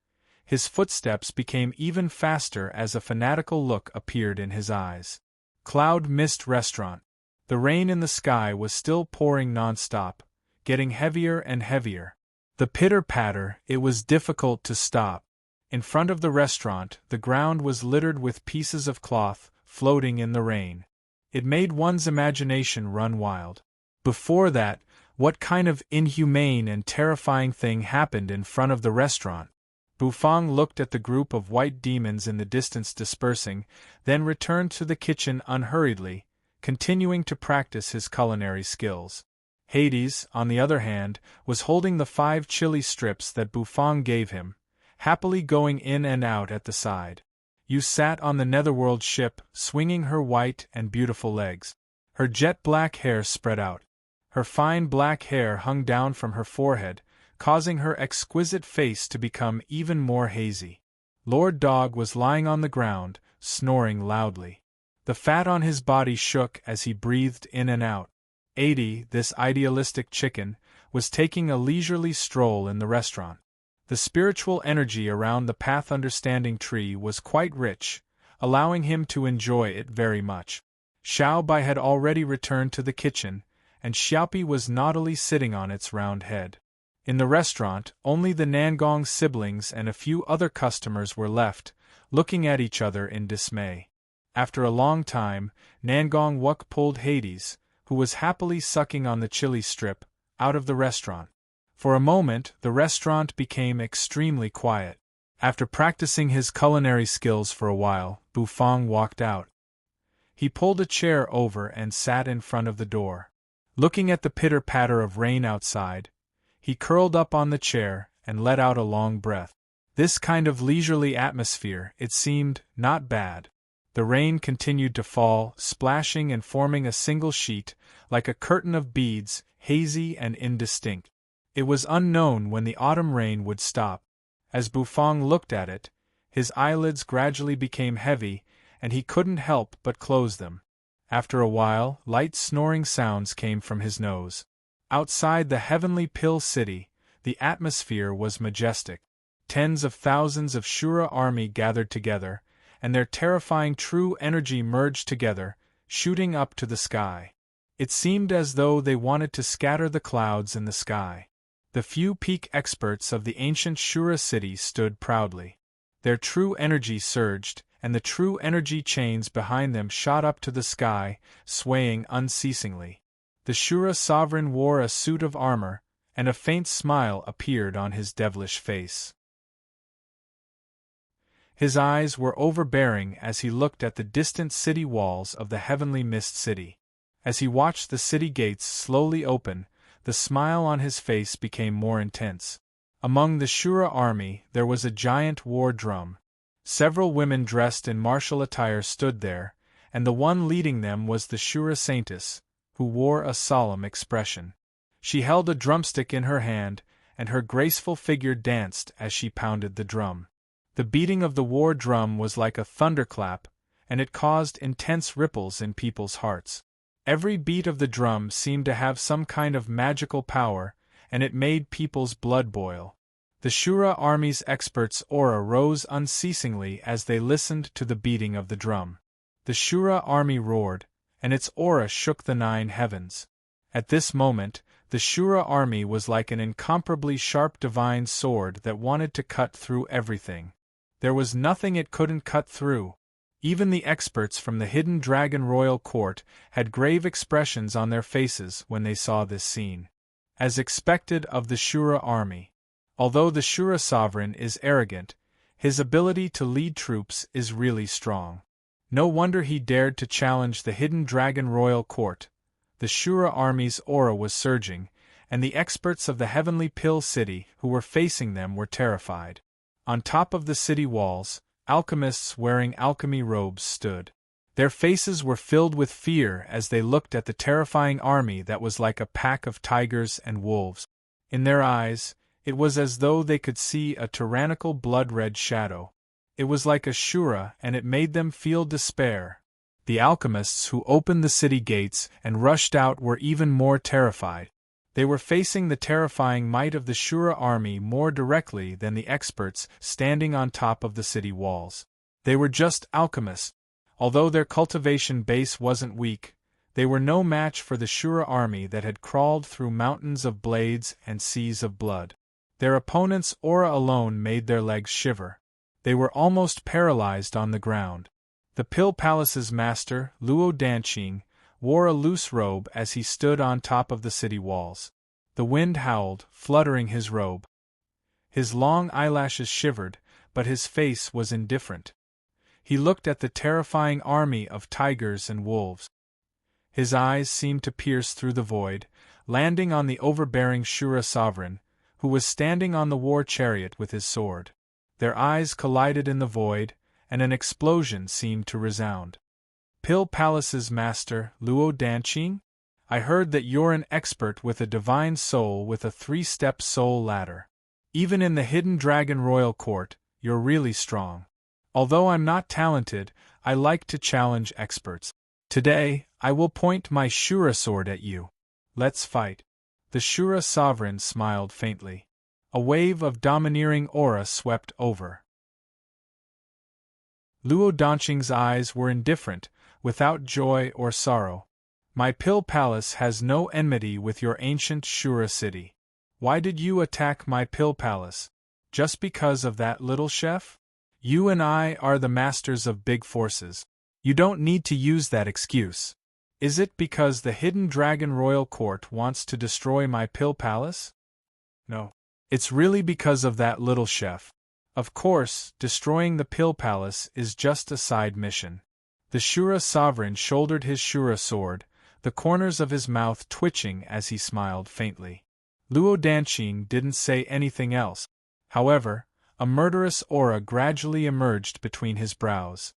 his footsteps became even faster as a fanatical look appeared in his eyes. Cloud Mist Restaurant. The rain in the sky was still pouring non-stop, getting heavier and heavier. The pitter-patter, it was difficult to stop. In front of the restaurant, the ground was littered with pieces of cloth, floating in the rain. It made one's imagination run wild. Before that, what kind of inhumane and terrifying thing happened in front of the restaurant? Bufang looked at the group of white demons in the distance dispersing, then returned to the kitchen unhurriedly, continuing to practice his culinary skills. Hades, on the other hand, was holding the 5 chili strips that Bufang gave him, happily going in and out at the side. Yu sat on the netherworld ship, swinging her white and beautiful legs. Her jet-black hair spread out. Her fine black hair hung down from her forehead, causing her exquisite face to become even more hazy. Lord Dog was lying on the ground, snoring loudly. The fat on his body shook as he breathed in and out. 80, this idealistic chicken, was taking a leisurely stroll in the restaurant. The spiritual energy around the Path Understanding tree was quite rich, allowing him to enjoy it very much. Xiao Bai had already returned to the kitchen, and Xiaopi was naughtily sitting on its round head. In the restaurant, only the Nangong siblings and a few other customers were left, looking at each other in dismay. After a long time, Nangong Wuk pulled Hades, who was happily sucking on the chili strip, out of the restaurant. For a moment, the restaurant became extremely quiet. After practicing his culinary skills for a while, Bufang walked out. He pulled a chair over and sat in front of the door. Looking at the pitter-patter of rain outside, he curled up on the chair and let out a long breath. This kind of leisurely atmosphere, it seemed, not bad. The rain continued to fall, splashing and forming a single sheet, like a curtain of beads, hazy and indistinct. It was unknown when the autumn rain would stop. As Bufang looked at it, his eyelids gradually became heavy, and he couldn't help but close them. After a while, light snoring sounds came from his nose. Outside the heavenly Pill City, the atmosphere was majestic. Tens of thousands of Shura army gathered together, and their terrifying true energy merged together, shooting up to the sky. It seemed as though they wanted to scatter the clouds in the sky. The few peak experts of the ancient Shura city stood proudly. Their true energy surged, and the true energy chains behind them shot up to the sky, swaying unceasingly. The Shura sovereign wore a suit of armor, and a faint smile appeared on his devilish face. His eyes were overbearing as he looked at the distant city walls of the heavenly mist city. As he watched the city gates slowly open, the smile on his face became more intense. Among the Shura army there was a giant war drum. Several women dressed in martial attire stood there, and the one leading them was the Shura saintess, who wore a solemn expression. She held a drumstick in her hand, and her graceful figure danced as she pounded the drum. The beating of the war drum was like a thunderclap, and it caused intense ripples in people's hearts. Every beat of the drum seemed to have some kind of magical power, and it made people's blood boil. The Shura army's experts' aura rose unceasingly as they listened to the beating of the drum. The Shura army roared, and its aura shook the 9 heavens. At this moment, the Shura army was like an incomparably sharp divine sword that wanted to cut through everything. There was nothing it couldn't cut through. Even the experts from the hidden dragon royal court had grave expressions on their faces when they saw this scene. As expected of the Shura army. Although the Shura sovereign is arrogant, his ability to lead troops is really strong. No wonder he dared to challenge the hidden dragon royal court. The Shura army's aura was surging, and the experts of the heavenly Pill City who were facing them were terrified. On top of the city walls, alchemists wearing alchemy robes stood. Their faces were filled with fear as they looked at the terrifying army that was like a pack of tigers and wolves. In their eyes, it was as though they could see a tyrannical blood-red shadow. It was like Ashura, and it made them feel despair. The alchemists who opened the city gates and rushed out were even more terrified. They were facing the terrifying might of the Shura army more directly than the experts standing on top of the city walls. They were just alchemists. Although their cultivation base wasn't weak, they were no match for the Shura army that had crawled through mountains of blades and seas of blood. Their opponent's aura alone made their legs shiver. They were almost paralyzed on the ground. The Pill Palace's master, Luo Danqing, wore a loose robe as he stood on top of the city walls. The wind howled, fluttering his robe. His long eyelashes shivered, but his face was indifferent. He looked at the terrifying army of tigers and wolves. His eyes seemed to pierce through the void, landing on the overbearing Shura sovereign, who was standing on the war chariot with his sword. Their eyes collided in the void, and an explosion seemed to resound. Pill Palace's master, Luo Danqing? I heard that you're an expert with a divine soul with a 3-step soul ladder. Even in the hidden dragon royal court, you're really strong. Although I'm not talented, I like to challenge experts. Today, I will point my Shura sword at you. Let's fight. The Shura sovereign smiled faintly. A wave of domineering aura swept over. Luo Danqing's eyes were indifferent, without joy or sorrow. My Pill Palace has no enmity with your ancient Shura city. Why did you attack my Pill Palace? Just because of that little chef? You and I are the masters of big forces. You don't need to use that excuse. Is it because the hidden dragon royal court wants to destroy my Pill Palace? No. It's really because of that little chef. Of course, destroying the Pill Palace is just a side mission. The Shura sovereign shouldered his Shura sword, the corners of his mouth twitching as he smiled faintly. Luo Danqing didn't say anything else. However, a murderous aura gradually emerged between his brows.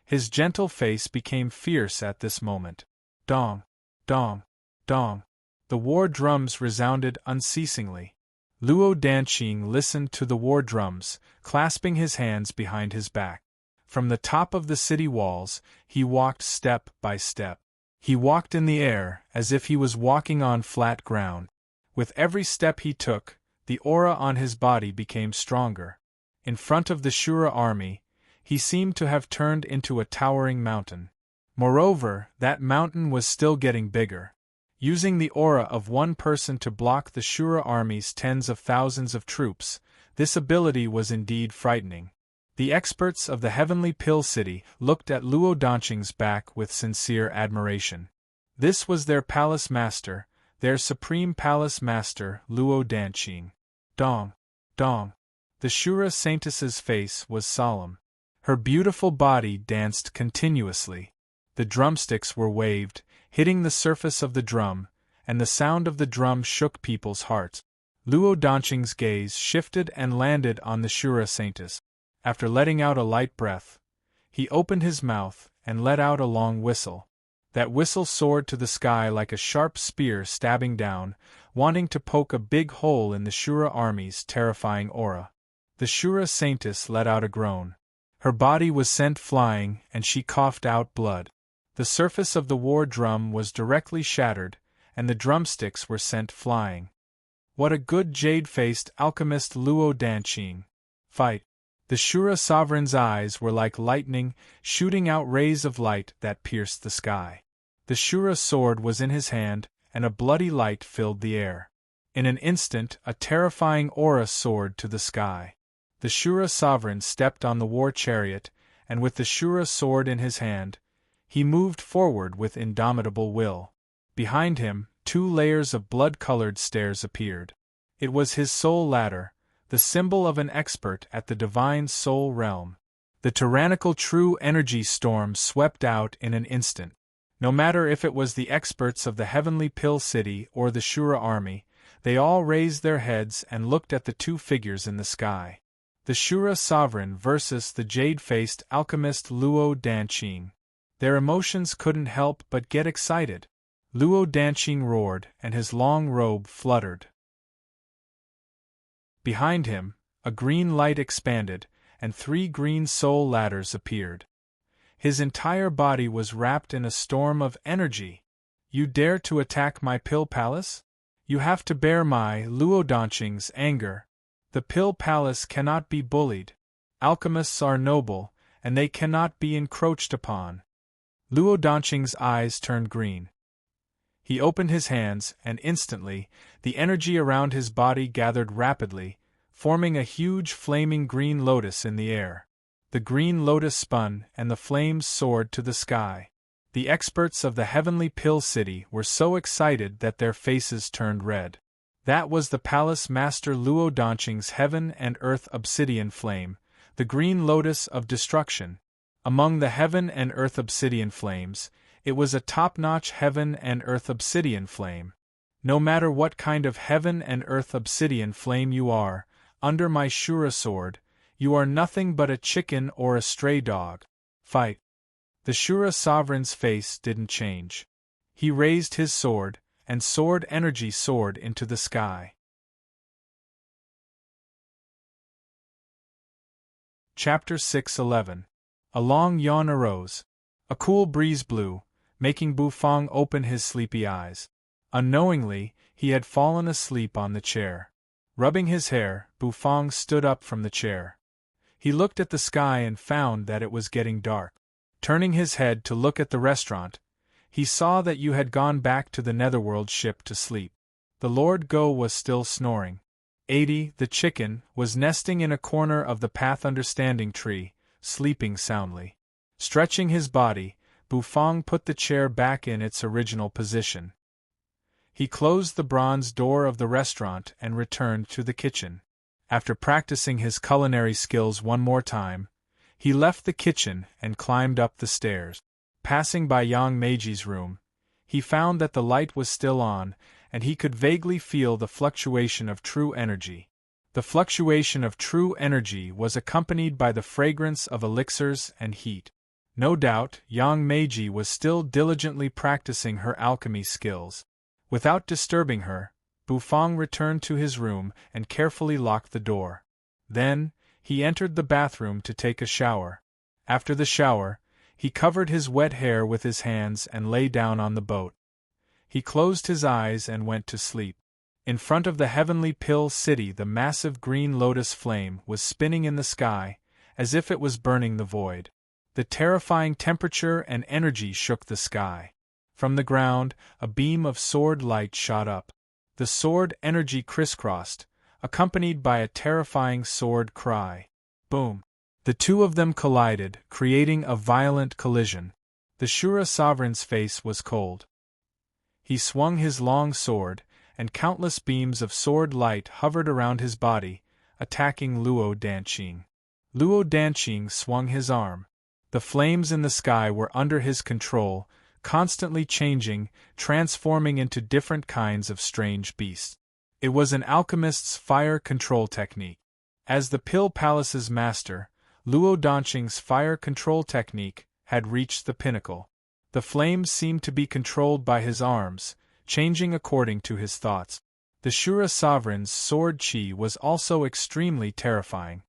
His gentle face became fierce at this moment. Dong, dong, dong. The war drums resounded unceasingly. Luo Danqing listened to the war drums, clasping his hands behind his back. From the top of the city walls, he walked step by step. He walked in the air, as if he was walking on flat ground. With every step he took, the aura on his body became stronger. In front of the Shura army, he seemed to have turned into a towering mountain. Moreover, that mountain was still getting bigger. Using the aura of one person to block the Shura army's tens of thousands of troops, this ability was indeed frightening. The experts of the Heavenly Pill City looked at Luo Danqing's back with sincere admiration. This was their palace master, their supreme palace master, Luo Danqing. Dong, dong. The Shura saintess's face was solemn. Her beautiful body danced continuously. The drumsticks were waved, hitting the surface of the drum, and the sound of the drum shook people's hearts. Luo Danqing's gaze shifted and landed on the Shura saintess. After letting out a light breath, he opened his mouth and let out a long whistle. That whistle soared to the sky like a sharp spear stabbing down, wanting to poke a big hole in the Shura army's terrifying aura. The Shura saintess let out a groan. Her body was sent flying, and she coughed out blood. The surface of the war drum was directly shattered, and the drumsticks were sent flying. What a good jade-faced alchemist Luo Danqing. Fight! The Shura sovereign's eyes were like lightning, shooting out rays of light that pierced the sky. The Shura sword was in his hand, and a bloody light filled the air. In an instant, a terrifying aura soared to the sky. The Shura sovereign stepped on the war chariot, and with the Shura sword in his hand, he moved forward with indomitable will. Behind him, 2 layers of blood-colored stairs appeared. It was his soul ladder, the symbol of an expert at the divine soul realm. The tyrannical true energy storm swept out in an instant. No matter if it was the experts of the Heavenly Pill City or the Shura army, they all raised their heads and looked at the 2 figures in the sky. The Shura sovereign versus the jade-faced alchemist Luo Danqing. Their emotions couldn't help but get excited. Luo Danqing roared, and his long robe fluttered. Behind him, a green light expanded, and 3 green soul ladders appeared. His entire body was wrapped in a storm of energy. You dare to attack my pill palace? You have to bear my Luo Danqing's anger. The pill palace cannot be bullied. Alchemists are noble, and they cannot be encroached upon. Luo Danqing's eyes turned green. He opened his hands, and instantly, the energy around his body gathered rapidly, forming a huge flaming green lotus in the air. The green lotus spun, and the flames soared to the sky. The experts of the heavenly pill city were so excited that their faces turned red. That was the palace master Luo Danqing's heaven and earth obsidian flame, the green lotus of destruction. Among the heaven and earth obsidian flames, it was a top-notch heaven and earth obsidian flame. No matter what kind of heaven and earth obsidian flame you are, under my Shura sword, you are nothing but a chicken or a stray dog. Fight. The Shura sovereign's face didn't change. He raised his sword, and sword energy soared into the sky. Chapter 6:11. A long yawn arose. A cool breeze blew, making Bufang open his sleepy eyes. Unknowingly, he had fallen asleep on the chair. Rubbing his hair, Bufang stood up from the chair. He looked at the sky and found that it was getting dark. Turning his head to look at the restaurant, he saw that you had gone back to the Netherworld ship to sleep. The Lord Go was still snoring. 80, the chicken, was nesting in a corner of the Path Understanding tree, sleeping soundly. Stretching his body, Bufang put the chair back in its original position. He closed the bronze door of the restaurant and returned to the kitchen. After practicing his culinary skills one more time, he left the kitchen and climbed up the stairs. Passing by Yang Meiji's room, he found that the light was still on, and he could vaguely feel the fluctuation of true energy. The fluctuation of true energy was accompanied by the fragrance of elixirs and heat. No doubt, Yang Meiji was still diligently practicing her alchemy skills. Without disturbing her, Bufang returned to his room and carefully locked the door. Then, he entered the bathroom to take a shower. After the shower, he covered his wet hair with his hands and lay down on the boat. He closed his eyes and went to sleep. In front of the heavenly pill city, the massive green lotus flame was spinning in the sky, as if it was burning the void. The terrifying temperature and energy shook the sky. From the ground, a beam of sword light shot up. The sword energy crisscrossed, accompanied by a terrifying sword cry. Boom! The two of them collided, creating a violent collision. The Shura sovereign's face was cold. He swung his long sword, and countless beams of sword light hovered around his body, attacking Luo Danqing. Luo Danqing swung his arm. The flames in the sky were under his control, constantly changing, transforming into different kinds of strange beasts. It was an alchemist's fire control technique. As the Pill Palace's master, Luo Danqing's fire control technique had reached the pinnacle. The flames seemed to be controlled by his arms, changing according to his thoughts. The Shura sovereign's sword chi was also extremely terrifying.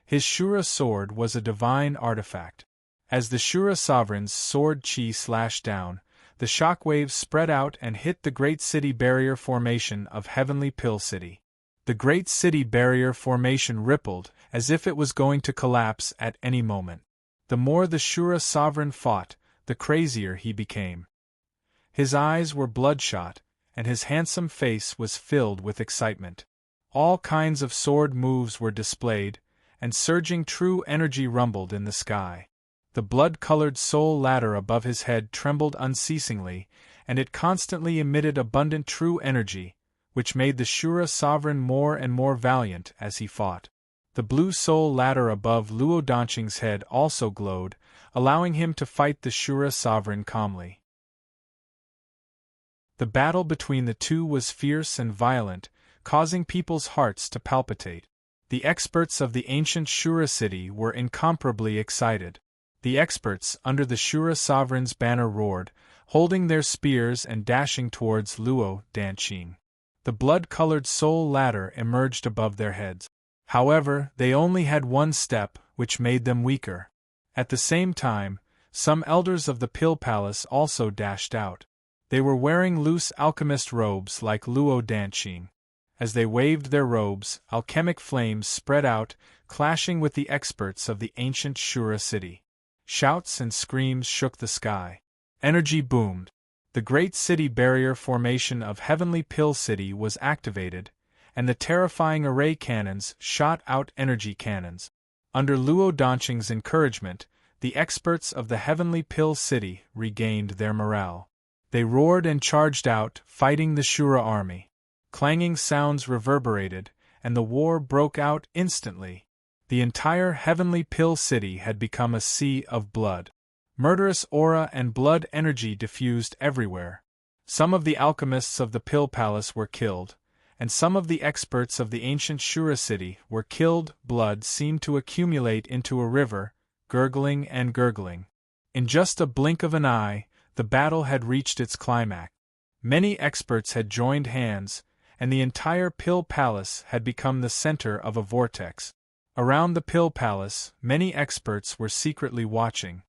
His Shura sword was a divine artifact. As the Shura sovereign's sword chi slashed down, the shockwaves spread out and hit the Great City Barrier Formation of Heavenly Pill City. The Great City Barrier Formation rippled, as if it was going to collapse at any moment. The more the Shura sovereign fought, the crazier he became. His eyes were bloodshot, and his handsome face was filled with excitement. All kinds of sword moves were displayed, and surging true energy rumbled in the sky. The blood-colored soul ladder above his head trembled unceasingly, and it constantly emitted abundant true energy, which made the Shura sovereign more and more valiant as he fought. The blue soul ladder above Luo Danqing's head also glowed, allowing him to fight the Shura sovereign calmly. The battle between the two was fierce and violent, causing people's hearts to palpitate. The experts of the ancient Shura city were incomparably excited. The experts under the Shura sovereign's banner roared, holding their spears and dashing towards Luo Danqing. The blood-colored soul ladder emerged above their heads. However, they only had one step, which made them weaker. At the same time, some elders of the Pill Palace also dashed out. They were wearing loose alchemist robes like Luo Danqing. As they waved their robes, alchemic flames spread out, clashing with the experts of the ancient Shura city. Shouts and screams shook the sky. Energy boomed. The great city barrier formation of Heavenly Pill City was activated, and the terrifying array cannons shot out energy cannons. Under Luo Danqing's encouragement, the experts of the Heavenly Pill City regained their morale. They roared and charged out, fighting the Shura army. Clanging sounds reverberated, and the war broke out instantly. The entire Heavenly Pill City had become a sea of blood. Murderous aura and blood energy diffused everywhere. Some of the alchemists of the Pill Palace were killed, and some of the experts of the ancient Shura city were killed. Blood seemed to accumulate into a river, gurgling and gurgling. In just a blink of an eye, the battle had reached its climax. Many experts had joined hands, and the entire Pill Palace had become the center of a vortex. Around the Pill Palace, many experts were secretly watching.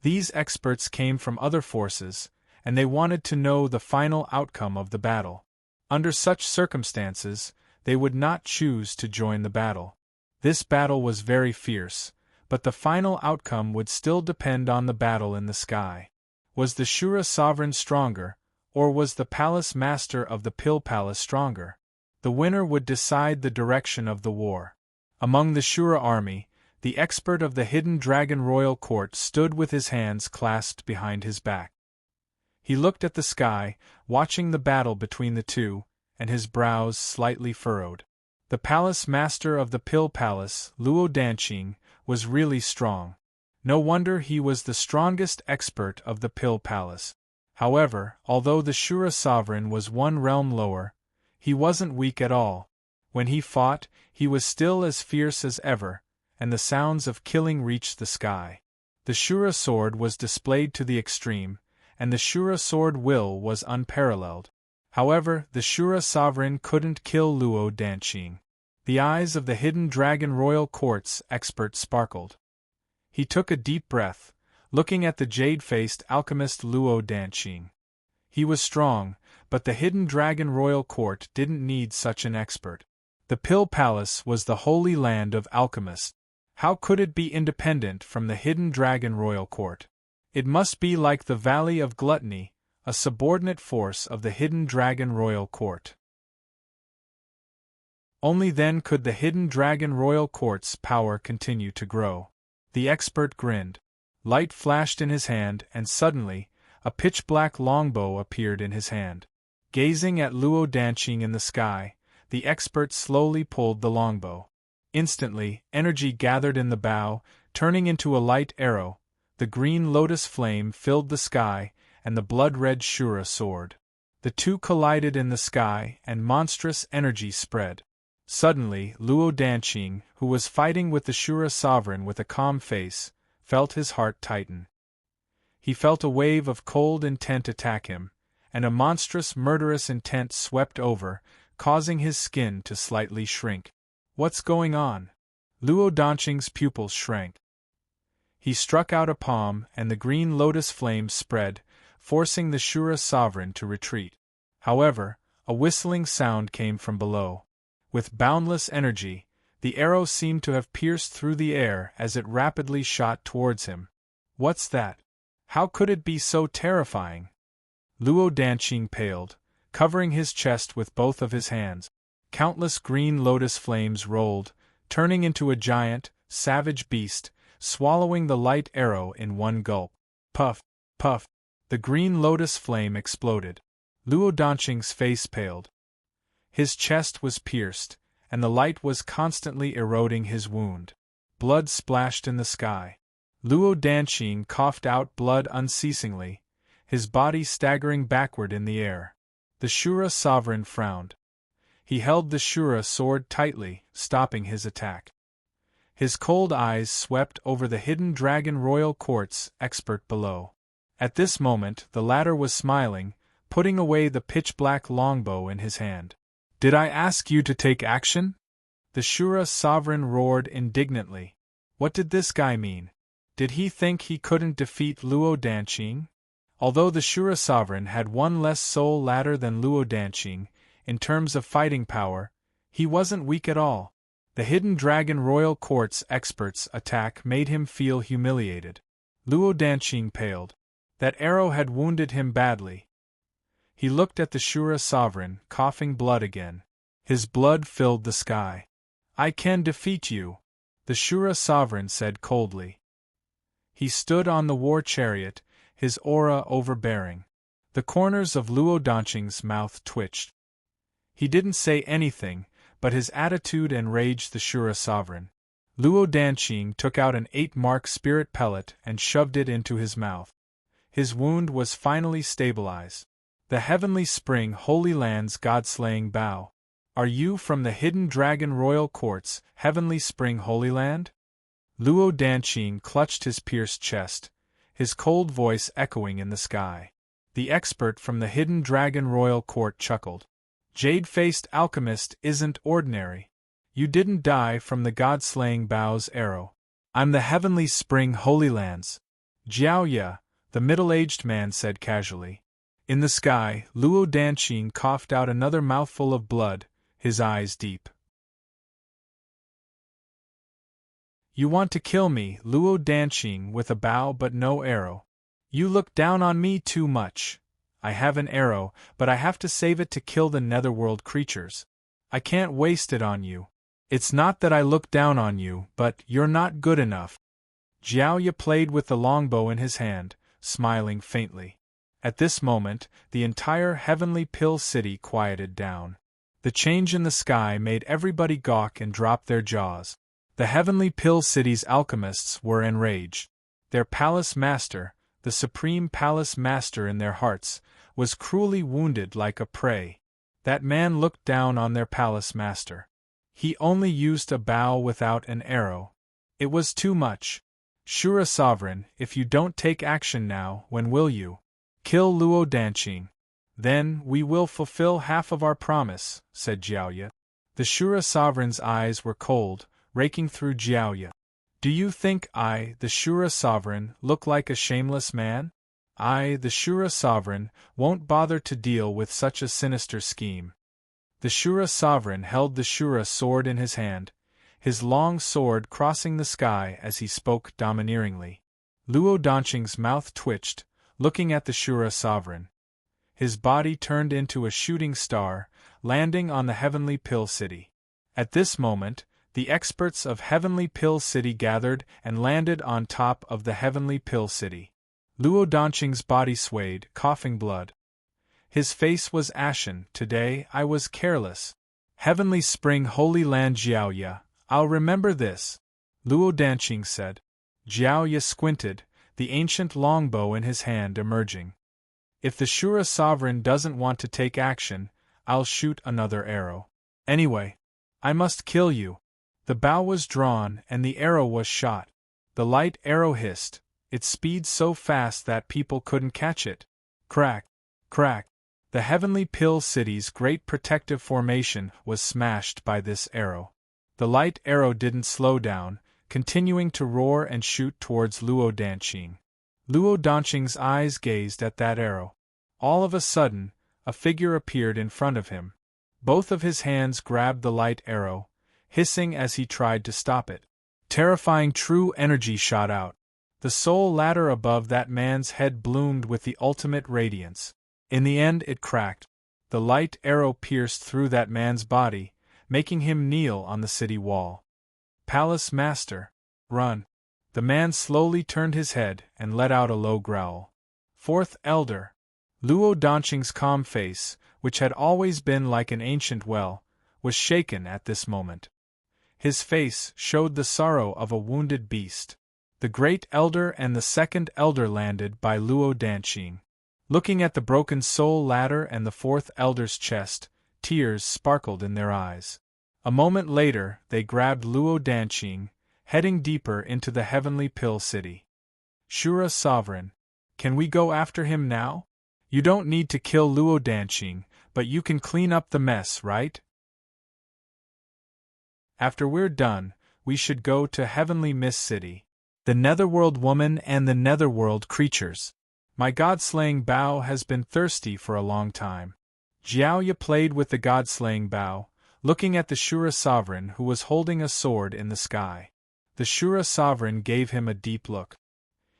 These experts came from other forces, and they wanted to know the final outcome of the battle. Under such circumstances, they would not choose to join the battle. This battle was very fierce, but the final outcome would still depend on the battle in the sky. Was the Shura sovereign stronger, or was the palace master of the Pill Palace stronger? The winner would decide the direction of the war. Among the Shura army, the expert of the Hidden Dragon Royal Court stood with his hands clasped behind his back. He looked at the sky, watching the battle between the two, and his brows slightly furrowed. The palace master of the Pill Palace, Luo Danqing, was really strong. No wonder he was the strongest expert of the Pill Palace. However, although the Shura sovereign was one realm lower, he wasn't weak at all. When he fought, he was still as fierce as ever, and the sounds of killing reached the sky. The Shura sword was displayed to the extreme, and the Shura sword will was unparalleled. However, the Shura sovereign couldn't kill Luo Danqing. The eyes of the Hidden Dragon Royal Court's expert sparkled. He took a deep breath, looking at the jade-faced alchemist Luo Danqing. He was strong, but the Hidden Dragon Royal Court didn't need such an expert. The Pill Palace was the holy land of alchemists. How could it be independent from the Hidden Dragon Royal Court? It must be like the Valley of Gluttony, a subordinate force of the Hidden Dragon Royal Court. Only then could the Hidden Dragon Royal Court's power continue to grow. The expert grinned. Light flashed in his hand, and suddenly, a pitch-black longbow appeared in his hand. Gazing at Luo Danqing in the sky, the expert slowly pulled the longbow. Instantly, energy gathered in the bow, turning into a light arrow. The green lotus flame filled the sky, and the blood-red Shura sword. The two collided in the sky, and monstrous energy spread. Suddenly, Luo Danqing, who was fighting with the Shura sovereign with a calm face, felt his heart tighten. He felt a wave of cold intent attack him, and a monstrous murderous intent swept over, causing his skin to slightly shrink. What's going on? Luo Danqing's pupils shrank. He struck out a palm, and the green lotus flame spread, forcing the Shura sovereign to retreat. However, a whistling sound came from below. With boundless energy, the arrow seemed to have pierced through the air as it rapidly shot towards him. What's that? How could it be so terrifying? Luo Danqing paled, covering his chest with both of his hands. Countless green lotus flames rolled, turning into a giant, savage beast, swallowing the light arrow in one gulp. Puff, puff, the green lotus flame exploded. Luo Danqing's face paled. His chest was pierced, and the light was constantly eroding his wound. Blood splashed in the sky. Luo Danqing coughed out blood unceasingly, his body staggering backward in the air. The Shura sovereign frowned. He held the Shura sword tightly, stopping his attack. His cold eyes swept over the hidden dragon royal court's expert below. At this moment the latter was smiling, putting away the pitch-black longbow in his hand. "Did I ask you to take action?" The Shura sovereign roared indignantly. What did this guy mean? Did he think he couldn't defeat Luo Danqing? Although the Shura sovereign had one less soul ladder than Luo Danqing, in terms of fighting power, he wasn't weak at all. The hidden dragon royal court's expert's attack made him feel humiliated. Luo Danqing paled. That arrow had wounded him badly. He looked at the Shura sovereign, coughing blood again. His blood filled the sky. "I can defeat you," the Shura sovereign said coldly. He stood on the war chariot, his aura overbearing. The corners of Luo Danqing's mouth twitched. He didn't say anything, but his attitude enraged the Shura sovereign. Luo Danqing took out an 8-mark spirit pellet and shoved it into his mouth. His wound was finally stabilized. "The Heavenly Spring Holy Land's God-slaying bow. Are you from the hidden dragon royal court's Heavenly Spring Holy Land?" Luo Danqing clutched his pierced chest, his cold voice echoing in the sky. The expert from the hidden dragon royal court chuckled. "Jade-faced alchemist isn't ordinary. You didn't die from the god-slaying bow's arrow. I'm the Heavenly Spring Holy Land's." "Jiaoya," the middle-aged man said casually. In the sky, Luo Danqing coughed out another mouthful of blood, his eyes deep. "You want to kill me, Luo Danqing, with a bow but no arrow. You look down on me too much. I have an arrow, but I have to save it to kill the netherworld creatures. I can't waste it on you. It's not that I look down on you, but you're not good enough." Jiaoya played with the longbow in his hand, smiling faintly. At this moment, the entire Heavenly Pill City quieted down. The change in the sky made everybody gawk and drop their jaws. The Heavenly Pill City's alchemists were enraged. Their palace master, the supreme palace master in their hearts, was cruelly wounded like a prey. That man looked down on their palace master. He only used a bow without an arrow. It was too much. "Shura sovereign, if you don't take action now, when will you?" "Kill Luo Danqing. Then we will fulfill half of our promise," said Jiaoya. The Shura sovereign's eyes were cold, raking through Jiaoya. "Do you think I, the Shura sovereign, look like a shameless man? I, the Shura sovereign, won't bother to deal with such a sinister scheme." The Shura sovereign held the Shura sword in his hand, his long sword crossing the sky as he spoke domineeringly. Luo Danqing's mouth twitched, looking at the Shura sovereign. His body turned into a shooting star, landing on the Heavenly Pill City. At this moment, the experts of Heavenly Pill City gathered and landed on top of the Heavenly Pill City. Luo Danqing's body swayed, coughing blood. His face was ashen. "Today I was careless. Heavenly Spring Holy Land Jiaoya, I'll remember this," Luo Danqing said. Jiaoya squinted, the ancient longbow in his hand emerging. "If the Shura sovereign doesn't want to take action, I'll shoot another arrow. Anyway, I must kill you." The bow was drawn and the arrow was shot. The light arrow hissed, its speed so fast that people couldn't catch it. Crack! Crack! The Heavenly Pill City's great protective formation was smashed by this arrow. The light arrow didn't slow down, continuing to roar and shoot towards Luo Danqing. Luo Danqing's eyes gazed at that arrow. All of a sudden, a figure appeared in front of him. Both of his hands grabbed the light arrow, hissing as he tried to stop it. Terrifying true energy shot out. The soul ladder above that man's head bloomed with the ultimate radiance. In the end it cracked. The light arrow pierced through that man's body, making him kneel on the city wall. "Palace Master, run." The man slowly turned his head and let out a low growl. "Fourth Elder." Luo Danqing's calm face, which had always been like an ancient well, was shaken at this moment. His face showed the sorrow of a wounded beast. The Great Elder and the Second Elder landed by Luo Danqing. Looking at the broken soul ladder and the Fourth Elder's chest, Tears sparkled in their eyes. A moment later, they grabbed Luo Danqing, heading deeper into the heavenly pill city. Shura Sovereign, can we go after him now? You don't need to kill Luo Danqing, but you can clean up the mess, right? After we're done, we should go to Heavenly Mist City. The Netherworld woman and the Netherworld creatures. My god-slaying bow has been thirsty for a long time. Jiaoya played with the god-slaying bow, looking at the Shura Sovereign who was holding a sword in the sky. The Shura Sovereign gave him a deep look.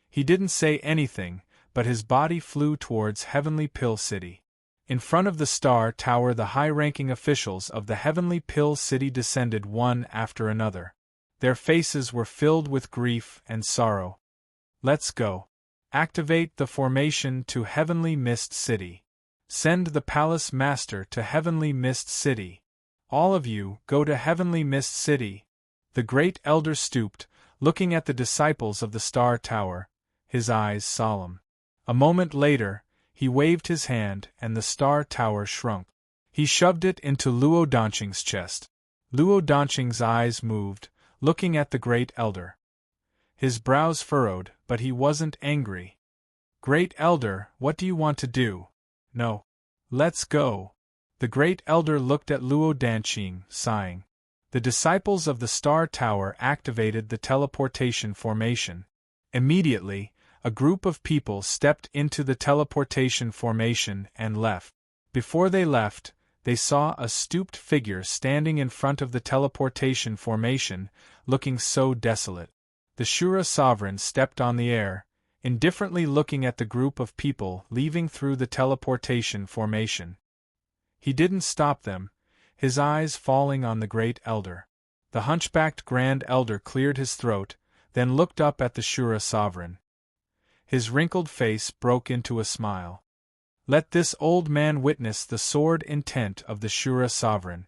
He didn't say anything, but his body flew towards Heavenly Pill City. In front of the Star Tower, the high-ranking officials of the Heavenly Pill City descended one after another. Their faces were filled with grief and sorrow. Let's go. Activate the formation to Heavenly Mist City. Send the Palace Master to Heavenly Mist City. All of you, go to Heavenly Mist City. The Great Elder stooped, looking at the disciples of the Star Tower, his eyes solemn. A moment later, he waved his hand and the Star Tower shrunk. He shoved it into Luo Danqing's chest. Luo Danqing's eyes moved, looking at the Great Elder. His brows furrowed, but he wasn't angry. Great Elder, what do you want to do? No. Let's go. The Great Elder looked at Luo Danqing, sighing. The disciples of the Star Tower activated the teleportation formation. Immediately, a group of people stepped into the teleportation formation and left. Before they left, they saw a stooped figure standing in front of the teleportation formation, looking so desolate. The Shura Sovereign stepped on the air, indifferently looking at the group of people leaving through the teleportation formation. He didn't stop them, his eyes falling on the Great Elder. The hunchbacked Grand Elder cleared his throat, then looked up at the Shura Sovereign. His wrinkled face broke into a smile. Let this old man witness the sword intent of the Shura Sovereign.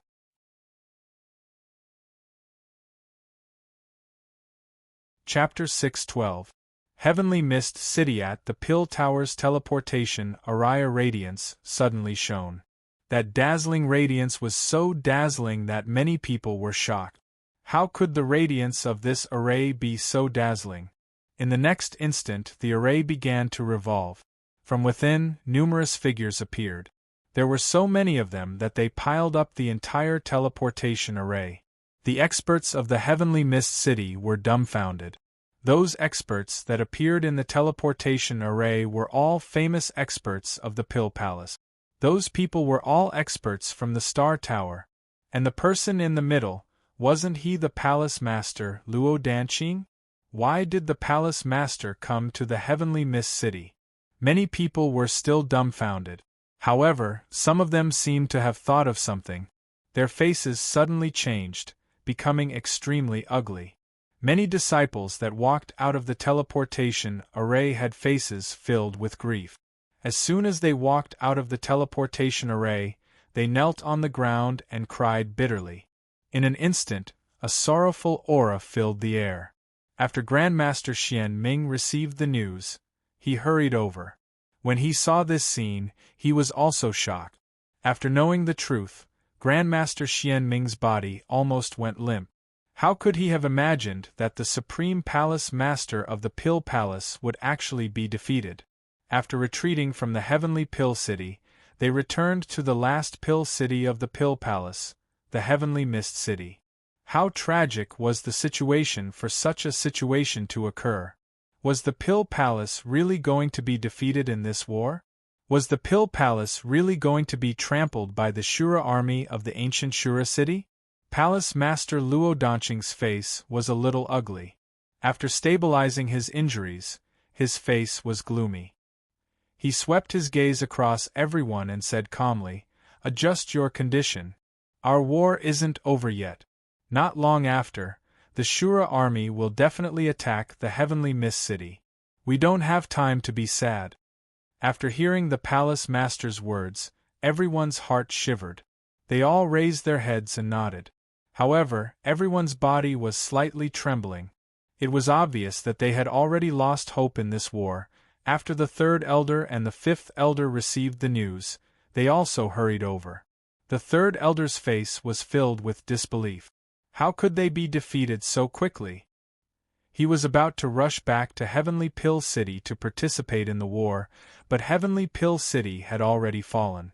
Chapter 612. Heavenly Mist City. At the Pill Tower's teleportation, Araya radiance suddenly shone. That dazzling radiance was so dazzling that many people were shocked. How could the radiance of this array be so dazzling? In the next instant, the array began to revolve. From within, numerous figures appeared. There were so many of them that they piled up the entire teleportation array. The experts of the Heavenly Mist City were dumbfounded. Those experts that appeared in the teleportation array were all famous experts of the Pill Palace. Those people were all experts from the Star Tower. And the person in the middle, wasn't he the Palace Master, Luo Danqing? Why did the Palace Master come to the Heavenly Mist City? Many people were still dumbfounded. However, some of them seemed to have thought of something. Their faces suddenly changed, becoming extremely ugly. Many disciples that walked out of the teleportation array had faces filled with grief. As soon as they walked out of the teleportation array, they knelt on the ground and cried bitterly. In an instant, a sorrowful aura filled the air. After Grandmaster Xian Ming received the news, he hurried over. When he saw this scene, he was also shocked. After knowing the truth, Grandmaster Xian Ming's body almost went limp. How could he have imagined that the Supreme Palace Master of the Pill Palace would actually be defeated? After retreating from the Heavenly Pill City, they returned to the last Pill City of the Pill Palace, the Heavenly Mist City. How tragic was the situation for such a situation to occur? Was the Pill Palace really going to be defeated in this war? Was the Pill Palace really going to be trampled by the Shura army of the ancient Shura city? Palace Master Luo Danqing's face was a little ugly. After stabilizing his injuries, his face was gloomy. He swept his gaze across everyone and said calmly, "Adjust your condition. Our war isn't over yet. Not long after, the Shura army will definitely attack the Heavenly Mist City. We don't have time to be sad." After hearing the Palace Master's words, everyone's heart shivered. They all raised their heads and nodded. However, everyone's body was slightly trembling. It was obvious that they had already lost hope in this war. After the third elder and the fifth elder received the news, they also hurried over. The third elder's face was filled with disbelief. How could they be defeated so quickly? He was about to rush back to Heavenly Pill City to participate in the war, but Heavenly Pill City had already fallen.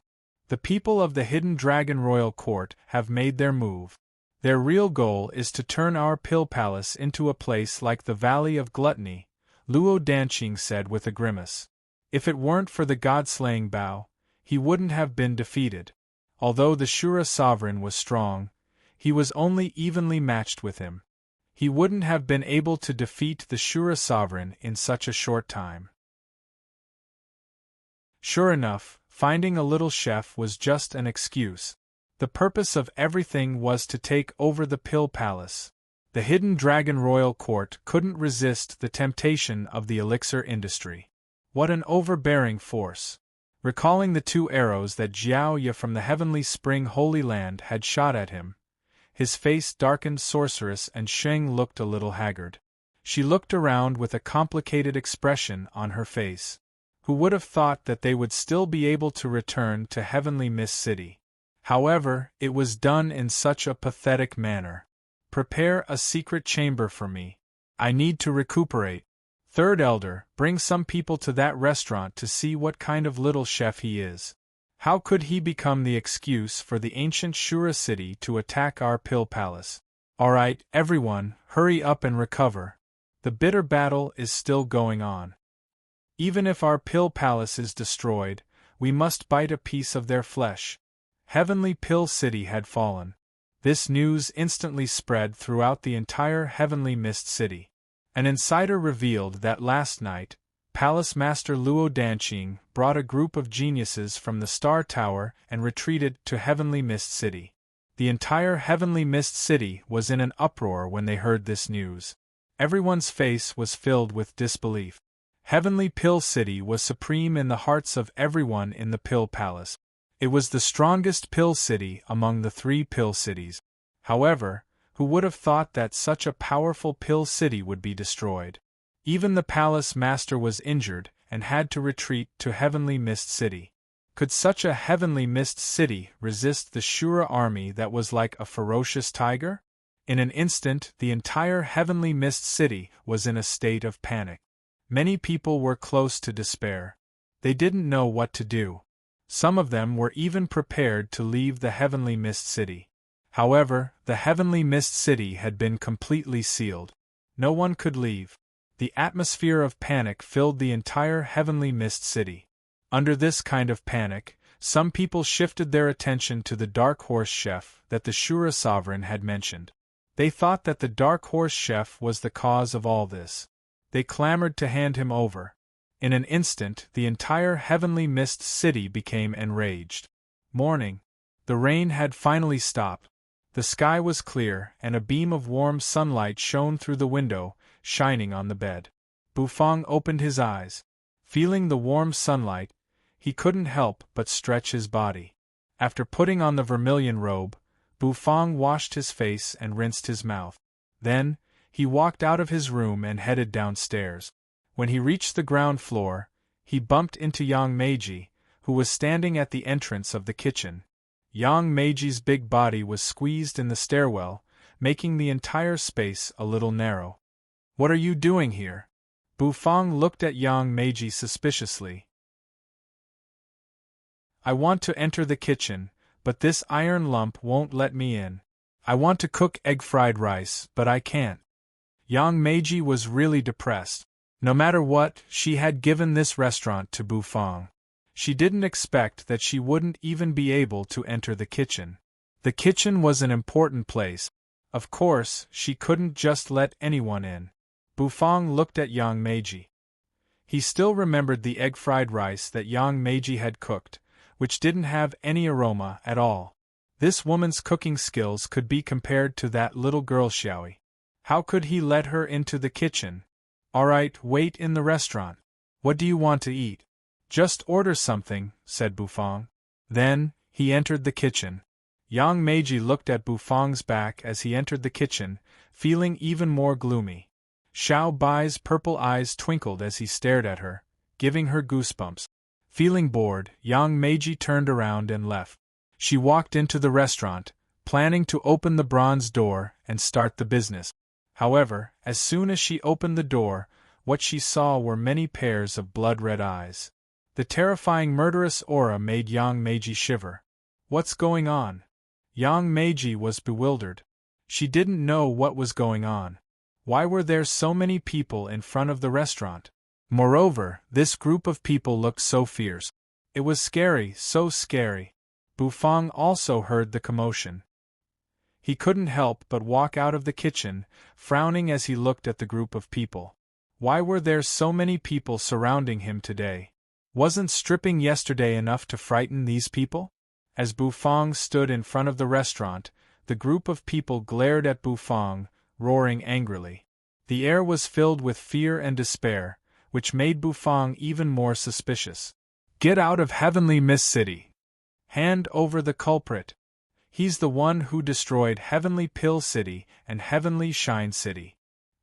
The people of the Hidden Dragon Royal Court have made their move. Their real goal is to turn our Pill Palace into a place like the Valley of Gluttony, Luo Danqing said with a grimace. If it weren't for the god-slaying Bao, he wouldn't have been defeated. Although the Shura sovereign was strong, he was only evenly matched with him. He wouldn't have been able to defeat the Shura sovereign in such a short time. Sure enough, finding a little chef was just an excuse. The purpose of everything was to take over the Pill Palace. The Hidden Dragon Royal Court couldn't resist the temptation of the elixir industry. What an overbearing force! Recalling the 2 arrows that Jiao Ye from the Heavenly Spring Holy Land had shot at him, his face darkened. Sorceress and Sheng looked a little haggard. She looked around with a complicated expression on her face. Who would have thought that they would still be able to return to Heavenly Mist City? However, it was done in such a pathetic manner. Prepare a secret chamber for me. I need to recuperate. Third elder, bring some people to that restaurant to see what kind of little chef he is. How could he become the excuse for the ancient Shura city to attack our Pill Palace? Alright, everyone, hurry up and recover. The bitter battle is still going on. Even if our Pill Palace is destroyed, we must bite a piece of their flesh. Heavenly Pill City had fallen. This news instantly spread throughout the entire Heavenly Mist City. An insider revealed that last night, Palace Master Luo Danqing brought a group of geniuses from the Star Tower and retreated to Heavenly Mist City. The entire Heavenly Mist City was in an uproar when they heard this news. Everyone's face was filled with disbelief. Heavenly Pill City was supreme in the hearts of everyone in the Pill Palace. It was the strongest pill city among the 3 pill cities. However, who would have thought that such a powerful pill city would be destroyed? Even the palace master was injured and had to retreat to Heavenly Mist City. Could such a Heavenly Mist City resist the Shura army that was like a ferocious tiger? In an instant, the entire Heavenly Mist City was in a state of panic. Many people were close to despair. They didn't know what to do. Some of them were even prepared to leave the Heavenly Mist City. However, the Heavenly Mist City had been completely sealed. No one could leave. The atmosphere of panic filled the entire Heavenly Mist City. Under this kind of panic, some people shifted their attention to the Dark Horse Chef that the Shura Sovereign had mentioned. They thought that the Dark Horse Chef was the cause of all this. They clamored to hand him over. In an instant, the entire Heavenly Mist City became enraged. Morning. The rain had finally stopped. The sky was clear, and a beam of warm sunlight shone through the window, shining on the bed. Bufang opened his eyes. Feeling the warm sunlight, he couldn't help but stretch his body. After putting on the vermilion robe, Bufang washed his face and rinsed his mouth. Then, he walked out of his room and headed downstairs. When he reached the ground floor, he bumped into Yang Meiji, who was standing at the entrance of the kitchen. Yang Meiji's big body was squeezed in the stairwell, making the entire space a little narrow. "What are you doing here?" Bufang looked at Yang Meiji suspiciously. "I want to enter the kitchen, but this iron lump won't let me in. I want to cook egg fried rice, but I can't." Yang Meiji was really depressed. No matter what, she had given this restaurant to Bufang. She didn't expect that she wouldn't even be able to enter the kitchen. The kitchen was an important place. Of course, she couldn't just let anyone in. Bufang looked at Yang Meiji. He still remembered the egg fried rice that Yang Meiji had cooked, which didn't have any aroma at all. This woman's cooking skills could be compared to that little girl Xiaoi. How could he let her into the kitchen? "Alright, wait in the restaurant. What do you want to eat?" "Just order something," said Bufang. Then, he entered the kitchen. Yang Meiji looked at Bufang's back as he entered the kitchen, feeling even more gloomy. Xiao Bai's purple eyes twinkled as he stared at her, giving her goosebumps. Feeling bored, Yang Meiji turned around and left. She walked into the restaurant, planning to open the bronze door and start the business. However, as soon as she opened the door, what she saw were many pairs of blood-red eyes. The terrifying murderous aura made Yang Meiji shiver. What's going on? Yang Meiji was bewildered. She didn't know what was going on. Why were there so many people in front of the restaurant? Moreover, this group of people looked so fierce. It was scary, so scary. Bufang also heard the commotion. He couldn't help but walk out of the kitchen, frowning as he looked at the group of people. Why were there so many people surrounding him today? Wasn't stripping yesterday enough to frighten these people? As Bufang stood in front of the restaurant, the group of people glared at Bufang, roaring angrily. The air was filled with fear and despair, which made Bufang even more suspicious. Get out of Heavenly Mist City! Hand over the culprit. He's the one who destroyed Heavenly Pill City and Heavenly Shine City.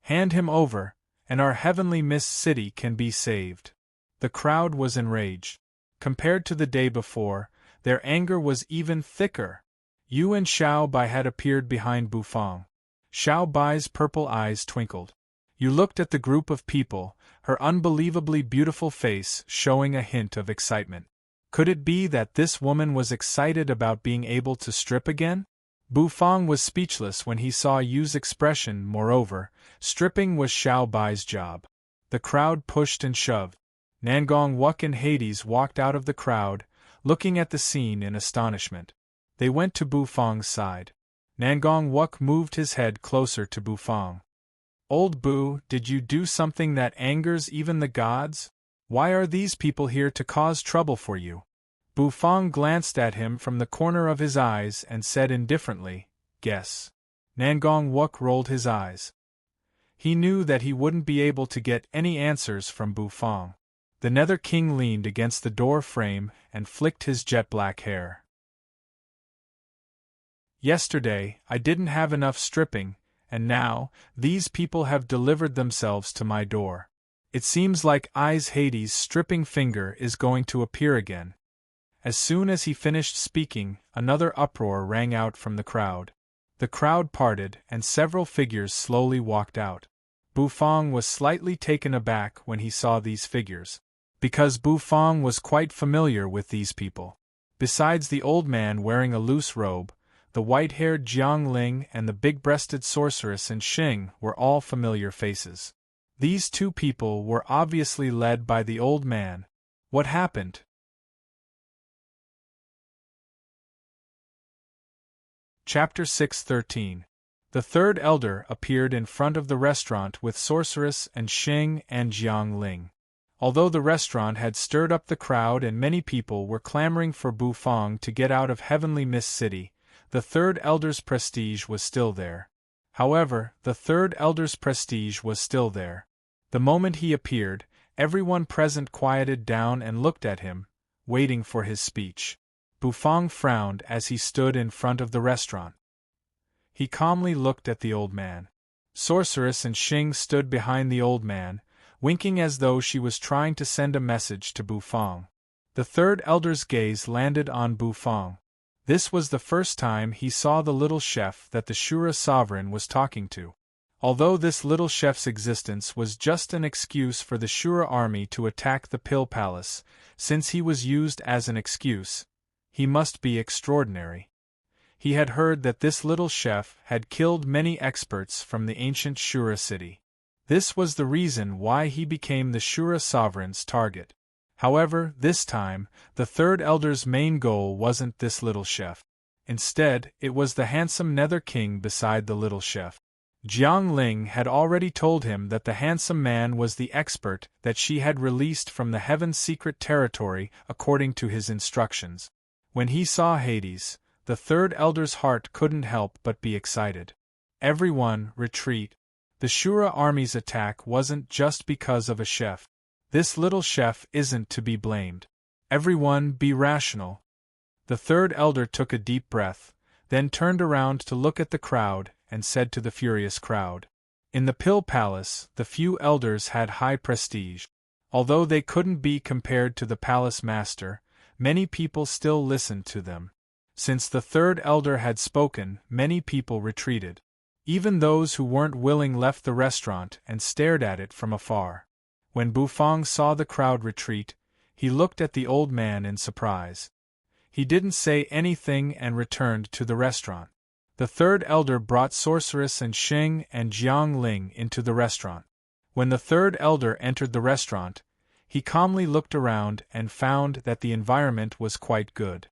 Hand him over, and our Heavenly Mist City can be saved. The crowd was enraged. Compared to the day before, their anger was even thicker. Yu and Xiao Bai had appeared behind Bufang. Xiao Bai's purple eyes twinkled. Yu looked at the group of people, her unbelievably beautiful face showing a hint of excitement. Could it be that this woman was excited about being able to strip again? Bufang was speechless when he saw Yu's expression. Moreover, stripping was Xiao Bai's job. The crowd pushed and shoved. Nangong Wuk and Hades walked out of the crowd, looking at the scene in astonishment. They went to Bufang's side. Nangong Wuk moved his head closer to Bufang. Old Bu, did you do something that angers even the gods? Why are these people here to cause trouble for you? Bufang glanced at him from the corner of his eyes and said indifferently, Guess. Nangong Wuk rolled his eyes. He knew that he wouldn't be able to get any answers from Bufang. The Nether King leaned against the door frame and flicked his jet-black hair. Yesterday, I didn't have enough stripping, and now, these people have delivered themselves to my door. It seems like Hades' stripping finger is going to appear again. As soon as he finished speaking, another uproar rang out from the crowd. The crowd parted and several figures slowly walked out. Bufang was slightly taken aback when he saw these figures, because Bufang was quite familiar with these people. Besides the old man wearing a loose robe, the white-haired Jiang Ling and the big-breasted sorceress and Xing were all familiar faces. These two people were obviously led by the old man. What happened? Chapter 6:13. The third elder appeared in front of the restaurant with sorceress and Xing and Jiang Ling. Although the restaurant had stirred up the crowd and many people were clamoring for Bufang to get out of Heavenly Mist City, the third elder's prestige was still there. However, the third elder's prestige was still there. The moment he appeared, everyone present quieted down and looked at him, waiting for his speech. Bufang frowned as he stood in front of the restaurant. He calmly looked at the old man. Sorceress and Xing stood behind the old man, winking as though she was trying to send a message to Bufang. The third elder's gaze landed on Bufang. This was the first time he saw the little chef that the Shura sovereign was talking to. Although this little chef's existence was just an excuse for the Shura army to attack the Pill Palace, since he was used as an excuse, he must be extraordinary. He had heard that this little chef had killed many experts from the ancient Shura city. This was the reason why he became the Shura sovereign's target. However, this time, the third elder's main goal wasn't this little chef. Instead, it was the handsome Nether King beside the little chef. Jiang Ling had already told him that the handsome man was the expert that she had released from the Heaven's secret territory according to his instructions. When he saw Hades, the third elder's heart couldn't help but be excited. Everyone, retreat. The Shura army's attack wasn't just because of a chef. This little chef isn't to be blamed. Everyone be rational. The third elder took a deep breath, then turned around to look at the crowd and said to the furious crowd. In the Pill Palace, the few elders had high prestige. Although they couldn't be compared to the palace master, many people still listened to them. Since the third elder had spoken, many people retreated. Even those who weren't willing left the restaurant and stared at it from afar. When Bufang saw the crowd retreat, he looked at the old man in surprise. He didn't say anything and returned to the restaurant. The third elder brought Sorceress and Sheng and Jiang Ling into the restaurant. When the third elder entered the restaurant, he calmly looked around and found that the environment was quite good.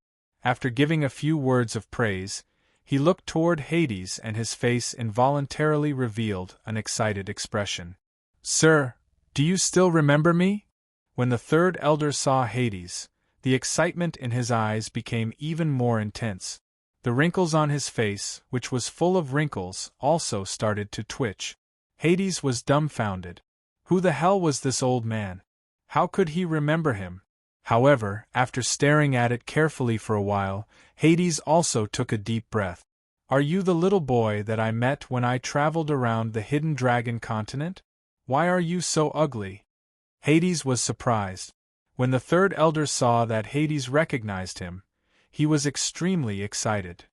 After giving a few words of praise, he looked toward Hades and his face involuntarily revealed an excited expression. "Sir, do you still remember me?" When the third elder saw Hades, the excitement in his eyes became even more intense. The wrinkles on his face, which was full of wrinkles, also started to twitch. Hades was dumbfounded. Who the hell was this old man? How could he remember him? However, after staring at it carefully for a while, Hades also took a deep breath. "Are you the little boy that I met when I traveled around the Hidden Dragon continent? Why are you so ugly?" Hades was surprised. When the third elder saw that Hades recognized him, he was extremely excited.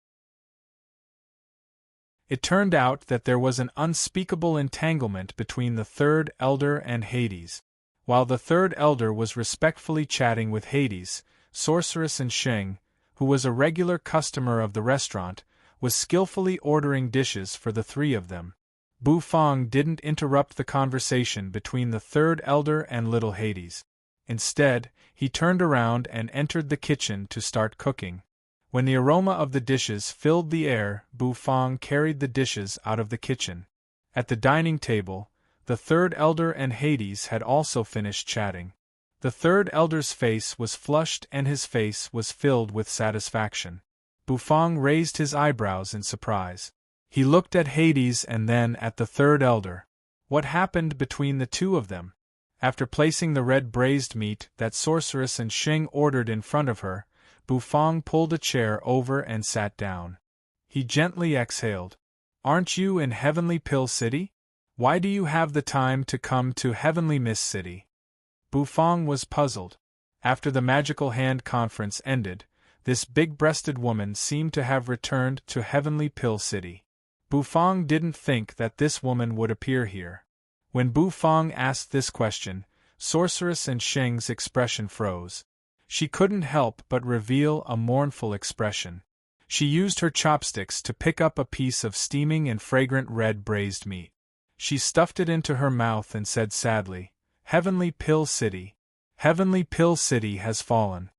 It turned out that there was an unspeakable entanglement between the third elder and Hades. While the third elder was respectfully chatting with Hades, Sorceress and Sheng, who was a regular customer of the restaurant, was skillfully ordering dishes for the three of them. Bufang didn't interrupt the conversation between the third elder and little Hades. Instead, he turned around and entered the kitchen to start cooking. When the aroma of the dishes filled the air, Bufang carried the dishes out of the kitchen. At the dining table, the third elder and Hades had also finished chatting. The third elder's face was flushed and his face was filled with satisfaction. Bufang raised his eyebrows in surprise. He looked at Hades and then at the third elder. What happened between the two of them? After placing the red braised meat that Sorceress and Sheng ordered in front of her, Bufang pulled a chair over and sat down. He gently exhaled. "Aren't you in Heavenly Pill City? Why do you have the time to come to Heavenly Mist City?" Bufang was puzzled. After the magical hand conference ended, this big-breasted woman seemed to have returned to Heavenly Pill City. Bufang didn't think that this woman would appear here. When Bufang asked this question, Sorceress and Sheng's expression froze. She couldn't help but reveal a mournful expression. She used her chopsticks to pick up a piece of steaming and fragrant red braised meat. She stuffed it into her mouth and said sadly, "Heavenly Pill City. Heavenly Pill City has fallen."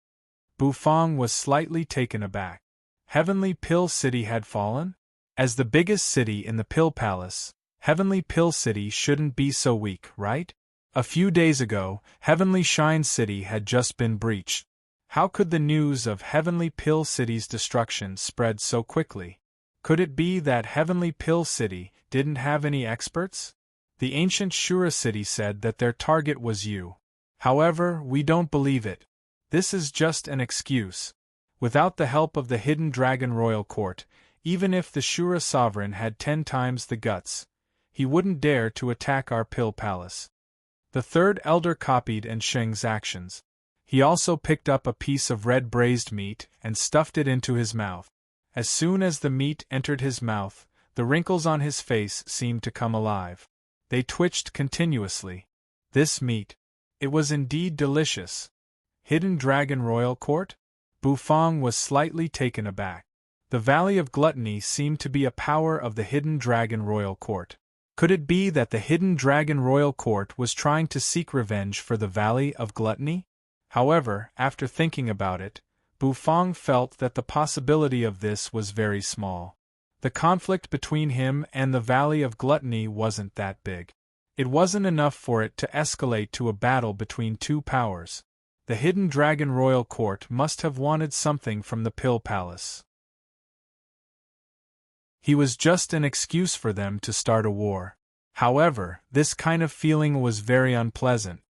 Bufang was slightly taken aback. Heavenly Pill City had fallen? As the biggest city in the Pill Palace, Heavenly Pill City shouldn't be so weak, right? A few days ago, Heavenly Shine City had just been breached. How could the news of Heavenly Pill City's destruction spread so quickly? Could it be that Heavenly Pill City didn't have any experts? The ancient Shura City said that their target was you. However, we don't believe it. This is just an excuse. Without the help of the Hidden Dragon Royal Court, even if the Shura Sovereign had 10 times the guts, he wouldn't dare to attack our Pill Palace. The third elder copied Sheng's actions. He also picked up a piece of red braised meat and stuffed it into his mouth. As soon as the meat entered his mouth, the wrinkles on his face seemed to come alive. They twitched continuously. This meat. It was indeed delicious. Hidden Dragon Royal Court? Bufang was slightly taken aback. The Valley of Gluttony seemed to be a power of the Hidden Dragon Royal Court. Could it be that the Hidden Dragon Royal Court was trying to seek revenge for the Valley of Gluttony? However, after thinking about it, Bufang felt that the possibility of this was very small. The conflict between him and the Valley of Gluttony wasn't that big. It wasn't enough for it to escalate to a battle between two powers. The Hidden Dragon Royal Court must have wanted something from the Pill Palace. He was just an excuse for them to start a war. However, this kind of feeling was very unpleasant.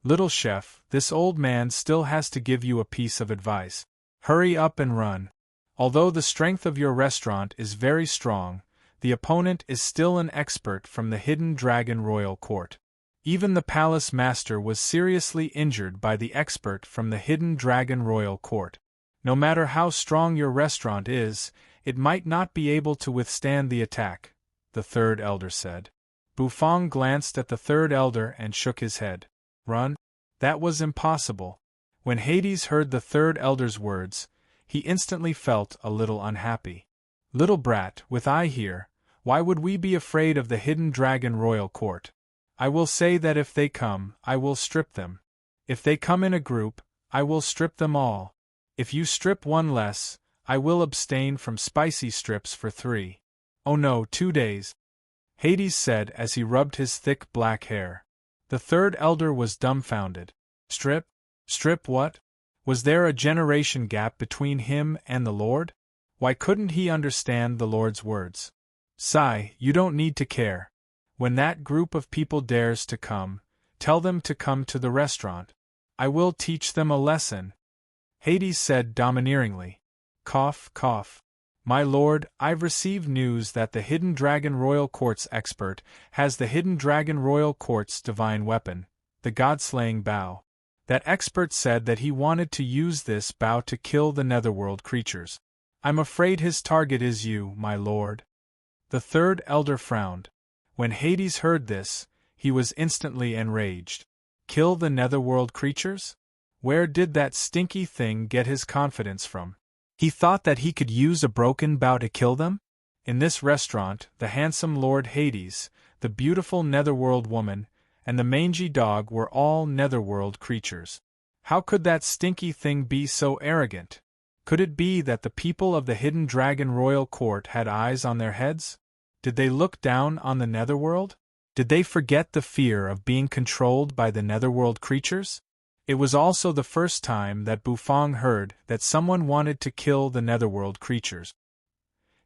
"Little chef, this old man still has to give you a piece of advice. Hurry up and run. Although the strength of your restaurant is very strong, the opponent is still an expert from the Hidden Dragon Royal Court. Even the palace master was seriously injured by the expert from the Hidden Dragon Royal Court. No matter how strong your restaurant is, it might not be able to withstand the attack, the third elder said. Bufang glanced at the third elder and shook his head. Run? That was impossible. When Hades heard the third elder's words, he instantly felt a little unhappy. Little brat, with I here, why would we be afraid of the hidden dragon royal court? I will say that if they come, I will strip them. If they come in a group, I will strip them all. If you strip one less, I will abstain from spicy strips for 3. Oh no, 2 days, Hades said as he rubbed his thick black hair. The third elder was dumbfounded. Strip? Strip what? Was there a generation gap between him and the Lord? Why couldn't he understand the Lord's words? Sigh, you don't need to care. When that group of people dares to come, tell them to come to the restaurant. I will teach them a lesson. Hades said domineeringly. Cough, cough. My lord, I've received news that the Hidden Dragon Royal Court's expert has the Hidden Dragon Royal Court's divine weapon, the God-slaying bow. That expert said that he wanted to use this bow to kill the netherworld creatures. I'm afraid his target is you, my lord. The third elder frowned. When Hades heard this, he was instantly enraged. Kill the netherworld creatures? Where did that stinky thing get his confidence from? He thought that he could use a broken bow to kill them? In this restaurant, the handsome Lord Hades, the beautiful netherworld woman, and the mangy dog were all netherworld creatures. How could that stinky thing be so arrogant? Could it be that the people of the Hidden Dragon Royal Court had eyes on their heads? Did they look down on the netherworld? Did they forget the fear of being controlled by the netherworld creatures? It was also the first time that Bufang heard that someone wanted to kill the netherworld creatures.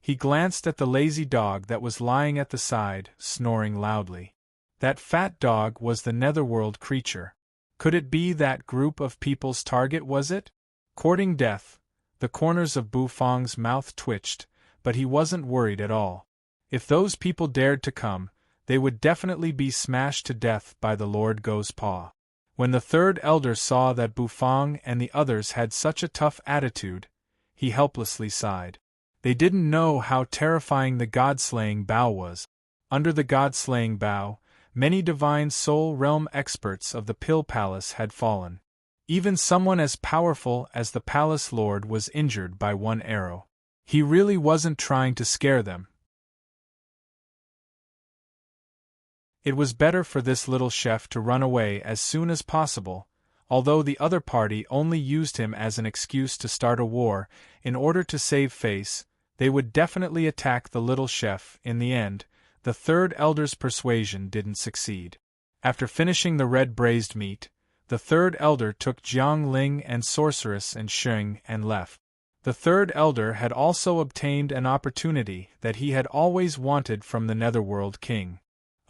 He glanced at the lazy dog that was lying at the side, snoring loudly. That fat dog was the netherworld creature. Could it be that group of people's target, was it? Courting death. The corners of Bufang's mouth twitched, but he wasn't worried at all. If those people dared to come, they would definitely be smashed to death by the Lord Go's paw. When the third elder saw that Bufang and the others had such a tough attitude, he helplessly sighed. They didn't know how terrifying the God-slaying bow was. Under the God-slaying bow, many divine soul realm experts of the Pill Palace had fallen. Even someone as powerful as the Palace Lord was injured by one arrow. He really wasn't trying to scare them. It was better for this little chef to run away as soon as possible, although the other party only used him as an excuse to start a war. In order to save face, they would definitely attack the little chef. In the end, the third elder's persuasion didn't succeed. After finishing the red braised meat, the third elder took Jiang Ling and Sorceress and Sheng and left. The third elder had also obtained an opportunity that he had always wanted from the Netherworld King.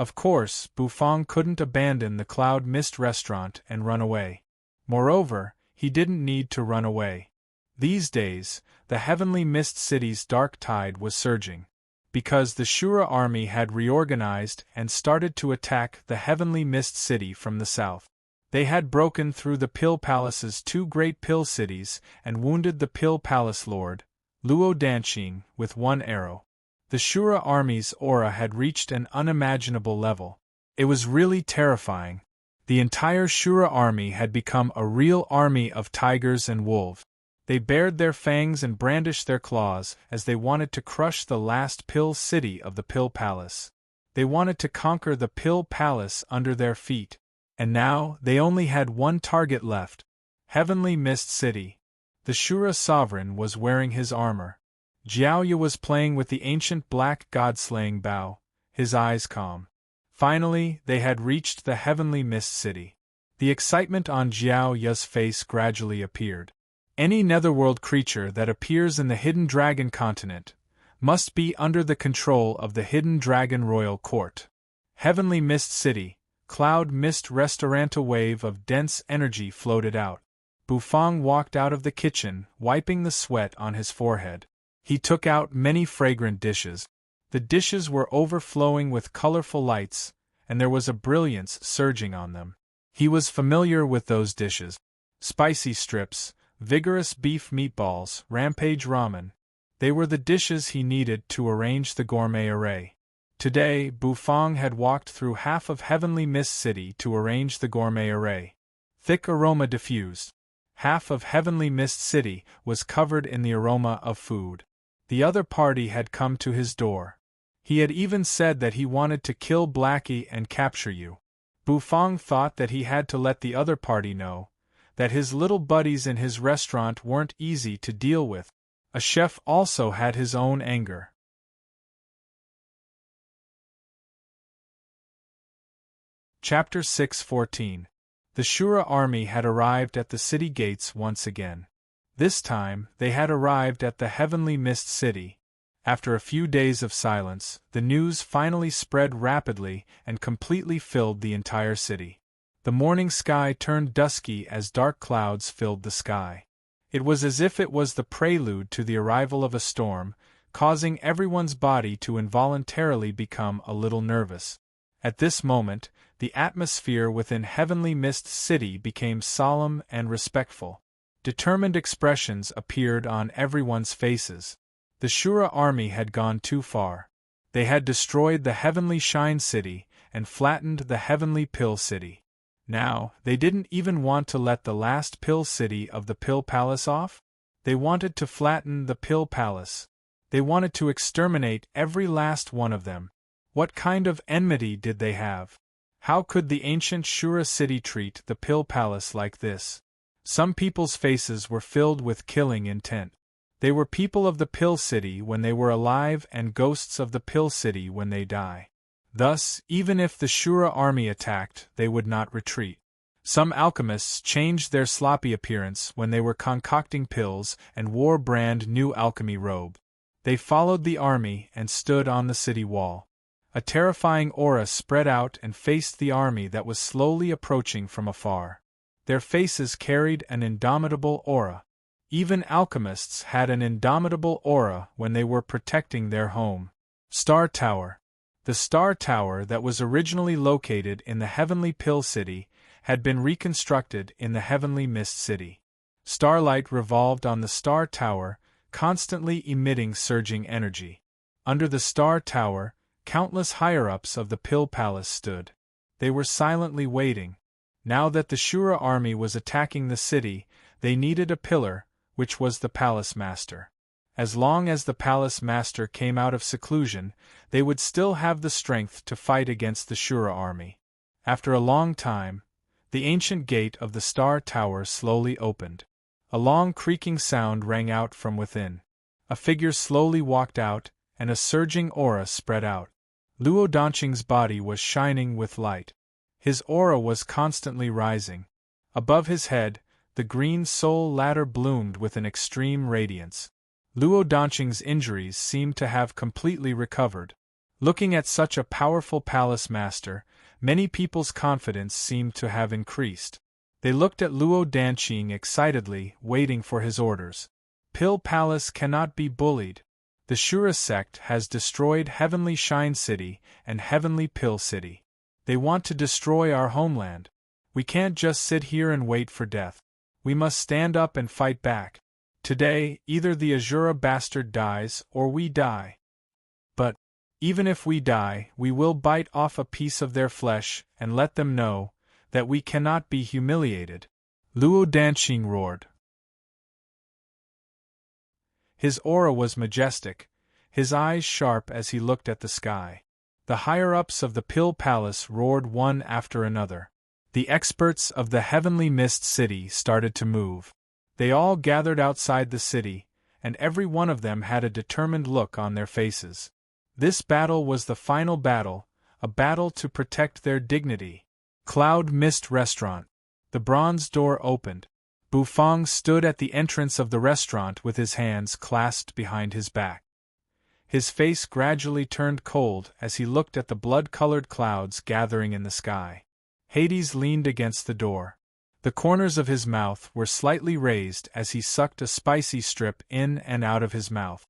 Of course, Bufang couldn't abandon the Cloud Mist restaurant and run away. Moreover, he didn't need to run away. These days, the Heavenly Mist City's dark tide was surging. Because the Shura army had reorganized and started to attack the Heavenly Mist City from the south. They had broken through the Pill Palace's 2 great pill cities and wounded the Pill Palace Lord, Luo Danqing, with 1 arrow. The Shura army's aura had reached an unimaginable level. It was really terrifying. The entire Shura army had become a real army of tigers and wolves. They bared their fangs and brandished their claws as they wanted to crush the last pill city of the Pill Palace. They wanted to conquer the Pill Palace under their feet. And now, they only had one target left. Heavenly Mist City. The Shura sovereign was wearing his armor. Jiaoya was playing with the ancient black god-slaying bow, his eyes calm. Finally, they had reached the Heavenly Mist City. The excitement on Jiaoya's face gradually appeared. Any netherworld creature that appears in the Hidden Dragon continent must be under the control of the Hidden Dragon Royal Court. Heavenly Mist City, Cloud Mist Restaurant. A wave of dense energy floated out. Bufang walked out of the kitchen, wiping the sweat on his forehead. He took out many fragrant dishes. The dishes were overflowing with colorful lights, and there was a brilliance surging on them. He was familiar with those dishes. Spicy strips, vigorous beef meatballs, rampage ramen. They were the dishes he needed to arrange the gourmet array. Today, Bufang had walked through half of Heavenly Mist City to arrange the gourmet array. Thick aroma diffused. Half of Heavenly Mist City was covered in the aroma of food. The other party had come to his door. He had even said that he wanted to kill Blackie and capture you. Bufang thought that he had to let the other party know that his little buddies in his restaurant weren't easy to deal with. A chef also had his own anger. Chapter 6:14. The Shura army had arrived at the city gates once again. This time, they had arrived at the Heavenly Mist City. After a few days of silence, the news finally spread rapidly and completely filled the entire city. The morning sky turned dusky as dark clouds filled the sky. It was as if it was the prelude to the arrival of a storm, causing everyone's body to involuntarily become a little nervous. At this moment, the atmosphere within Heavenly Mist City became solemn and respectful. Determined expressions appeared on everyone's faces. The Shura army had gone too far. They had destroyed the Heavenly Shine City and flattened the Heavenly Pill City. Now, they didn't even want to let the last Pill City of the Pill Palace off. They wanted to flatten the Pill Palace. They wanted to exterminate every last one of them. What kind of enmity did they have? How could the ancient Shura city treat the Pill Palace like this? Some people's faces were filled with killing intent. They were people of the Pill City when they were alive and ghosts of the Pill City when they die. Thus, even if the Shura army attacked, they would not retreat. Some alchemists changed their sloppy appearance when they were concocting pills and wore brand new alchemy robe. They followed the army and stood on the city wall. A terrifying aura spread out and faced the army that was slowly approaching from afar. Their faces carried an indomitable aura. Even alchemists had an indomitable aura when they were protecting their home. Star Tower. The Star Tower that was originally located in the Heavenly Pill City had been reconstructed in the Heavenly Mist City. Starlight revolved on the Star Tower, constantly emitting surging energy. Under the Star Tower, countless higher-ups of the Pill Palace stood. They were silently waiting. Now that the Shura army was attacking the city, they needed a pillar, which was the Palace Master. As long as the Palace Master came out of seclusion, they would still have the strength to fight against the Shura army. After a long time, the ancient gate of the Star Tower slowly opened. A long creaking sound rang out from within. A figure slowly walked out, and a surging aura spread out. Luo Danqing's body was shining with light. His aura was constantly rising. Above his head, the green soul ladder bloomed with an extreme radiance. Luo Danqing's injuries seemed to have completely recovered. Looking at such a powerful palace master, many people's confidence seemed to have increased. They looked at Luo Danqing excitedly, waiting for his orders. Pill Palace cannot be bullied. The Shura sect has destroyed Heavenly Shine City and Heavenly Pill City. They want to destroy our homeland. We can't just sit here and wait for death. We must stand up and fight back. Today, either the Azura bastard dies or we die. But, even if we die, we will bite off a piece of their flesh and let them know that we cannot be humiliated. Luo Danqing roared. His aura was majestic, his eyes sharp as he looked at the sky. The higher-ups of the Pill Palace roared one after another. The experts of the Heavenly Mist City started to move. They all gathered outside the city, and every one of them had a determined look on their faces. This battle was the final battle, a battle to protect their dignity. Cloud Mist Restaurant. The bronze door opened. Bufang stood at the entrance of the restaurant with his hands clasped behind his back. His face gradually turned cold as he looked at the blood-colored clouds gathering in the sky. Hades leaned against the door. The corners of his mouth were slightly raised as he sucked a spicy strip in and out of his mouth.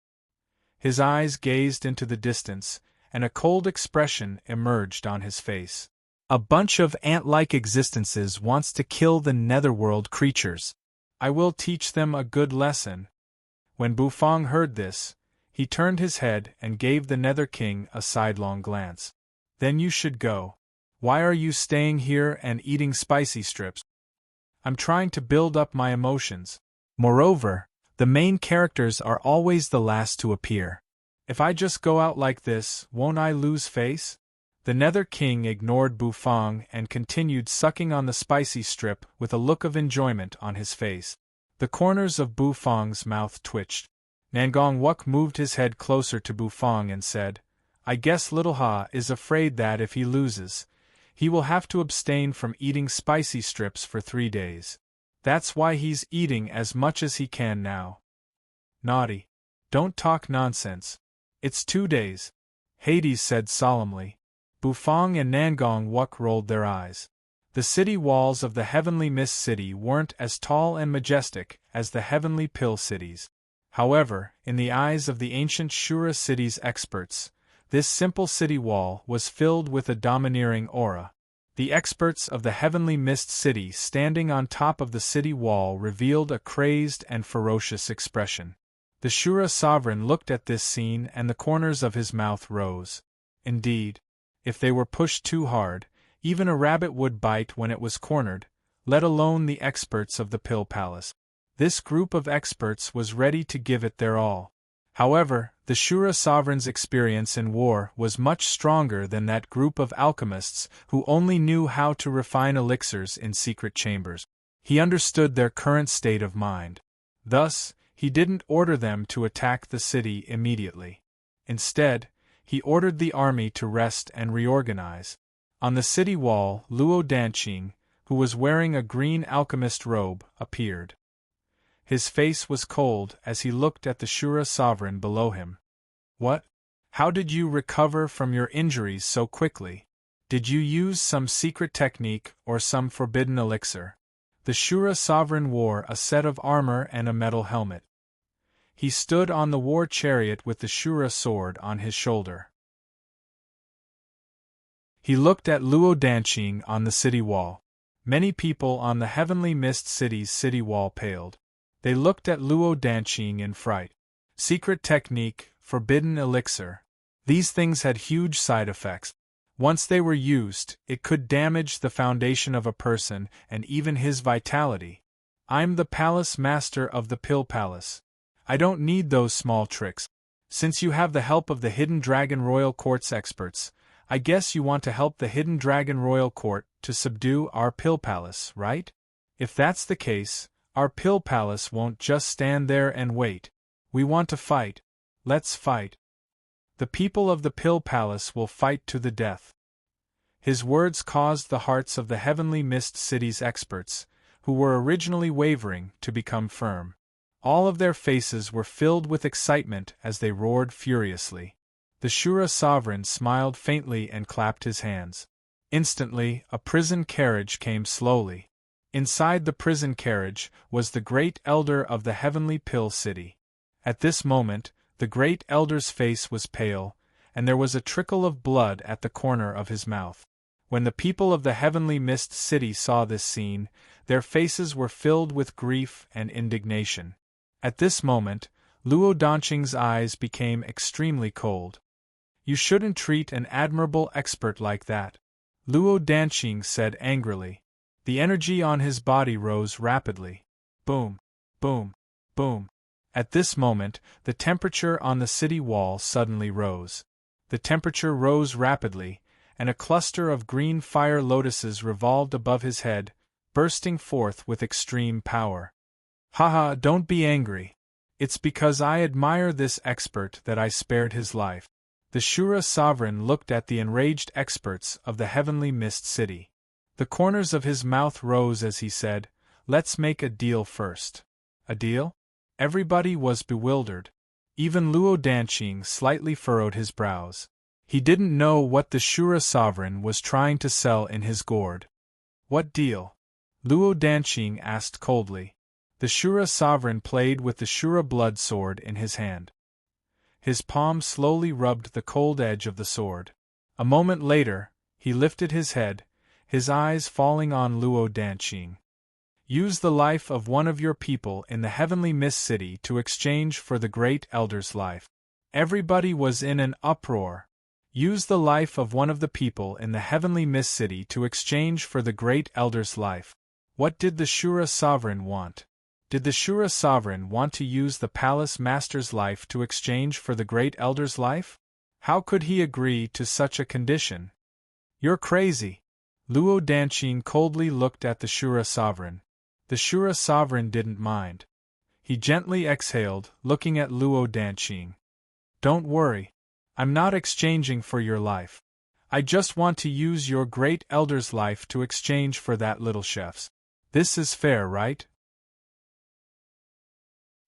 His eyes gazed into the distance, and a cold expression emerged on his face. A bunch of ant-like existences wants to kill the netherworld creatures. I will teach them a good lesson. When Bufang heard this, he turned his head and gave the Nether King a sidelong glance. Then you should go. Why are you staying here and eating spicy strips? I'm trying to build up my emotions. Moreover, the main characters are always the last to appear. If I just go out like this, won't I lose face? The Nether King ignored Bufang and continued sucking on the spicy strip with a look of enjoyment on his face. The corners of Bufang's mouth twitched. Nangong Wuk moved his head closer to Bufang and said, I guess Little Ha is afraid that if he loses, he will have to abstain from eating spicy strips for 3 days. That's why he's eating as much as he can now. Naughty. Don't talk nonsense. It's 2 days, Hades said solemnly. Bufang and Nangong Wuk rolled their eyes. The city walls of the Heavenly Mist City weren't as tall and majestic as the Heavenly Pill cities. However, in the eyes of the ancient Shura city's experts, this simple city wall was filled with a domineering aura. The experts of the Heavenly Mist City standing on top of the city wall revealed a crazed and ferocious expression. The Shura sovereign looked at this scene and the corners of his mouth rose. Indeed, if they were pushed too hard, even a rabbit would bite when it was cornered, let alone the experts of the Pill Palace. This group of experts was ready to give it their all. However, the Shura sovereign's experience in war was much stronger than that group of alchemists who only knew how to refine elixirs in secret chambers. He understood their current state of mind. Thus, he didn't order them to attack the city immediately. Instead, he ordered the army to rest and reorganize. On the city wall, Luo Danqing, who was wearing a green alchemist robe, appeared. His face was cold as he looked at the Shura sovereign below him. What? How did you recover from your injuries so quickly? Did you use some secret technique or some forbidden elixir? The Shura sovereign wore a set of armor and a metal helmet. He stood on the war chariot with the Shura sword on his shoulder. He looked at Luo Danqing on the city wall. Many people on the Heavenly Mist City's city wall paled. They looked at Luo Danqing in fright. Secret technique, forbidden elixir. These things had huge side effects. Once they were used, it could damage the foundation of a person and even his vitality. I'm the palace master of the Pill Palace. I don't need those small tricks. Since you have the help of the Hidden Dragon Royal Court's experts, I guess you want to help the Hidden Dragon Royal Court to subdue our Pill Palace, right? If that's the case, our Pill Palace won't just stand there and wait. We want to fight. Let's fight. The people of the Pill Palace will fight to the death. His words caused the hearts of the Heavenly Mist City's experts, who were originally wavering, to become firm. All of their faces were filled with excitement as they roared furiously. The Shura sovereign smiled faintly and clapped his hands. Instantly, a prison carriage came slowly. Inside the prison carriage was the Great Elder of the Heavenly Pill City. At this moment, the Great Elder's face was pale, and there was a trickle of blood at the corner of his mouth. When the people of the Heavenly Mist City saw this scene, their faces were filled with grief and indignation. At this moment, Luo Danqing's eyes became extremely cold. You shouldn't treat an admirable expert like that, Luo Danqing said angrily. The energy on his body rose rapidly. Boom, boom, boom. At this moment, the temperature on the city wall suddenly rose. The temperature rose rapidly, and a cluster of green fire lotuses revolved above his head, bursting forth with extreme power. Haha, don't be angry. It's because I admire this expert that I spared his life. The Shura sovereign looked at the enraged experts of the Heavenly Mist City. The corners of his mouth rose as he said, Let's make a deal first. A deal? Everybody was bewildered. Even Luo Danqing slightly furrowed his brows. He didn't know what the Shura sovereign was trying to sell in his gourd. What deal? Luo Danqing asked coldly. The Shura sovereign played with the Shura blood sword in his hand. His palm slowly rubbed the cold edge of the sword. A moment later, he lifted his head, his eyes falling on Luo Danqing. Use the life of one of your people in the heavenly mist city to exchange for the great elder's life. Everybody was in an uproar. Use the life of one of the people in the heavenly mist city to exchange for the great elder's life. What did the Shura sovereign want? Did the Shura sovereign want to use the palace master's life to exchange for the great elder's life? How could he agree to such a condition? You're crazy. Luo Danqing coldly looked at the Shura sovereign. The Shura sovereign didn't mind. He gently exhaled, looking at Luo Danqing. Don't worry. I'm not exchanging for your life. I just want to use your great elder's life to exchange for that little chef's. This is fair, right?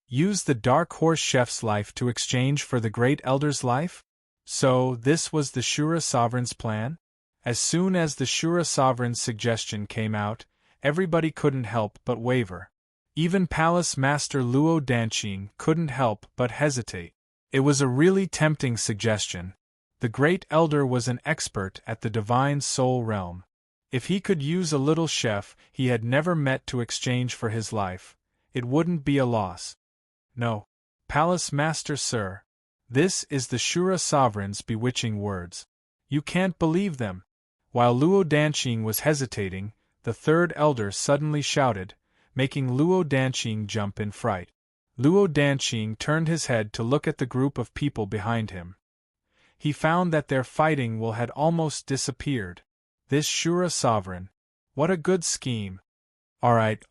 Use the dark horse chef's life to exchange for the great elder's life? So, this was the Shura sovereign's plan? As soon as the Shura sovereign's suggestion came out, everybody couldn't help but waver. Even Palace Master Luo Danqing couldn't help but hesitate. It was a really tempting suggestion. The Great Elder was an expert at the Divine Soul Realm. If he could use a little chef he had never met to exchange for his life, it wouldn't be a loss. No. Palace Master Sir. This is the Shura Sovereign's bewitching words. You can't believe them. While Luo Danqing was hesitating, the third elder suddenly shouted, making Luo Danqing jump in fright. Luo Danqing turned his head to look at the group of people behind him. He found that their fighting will had almost disappeared. This Shura sovereign. What a good scheme. Alright.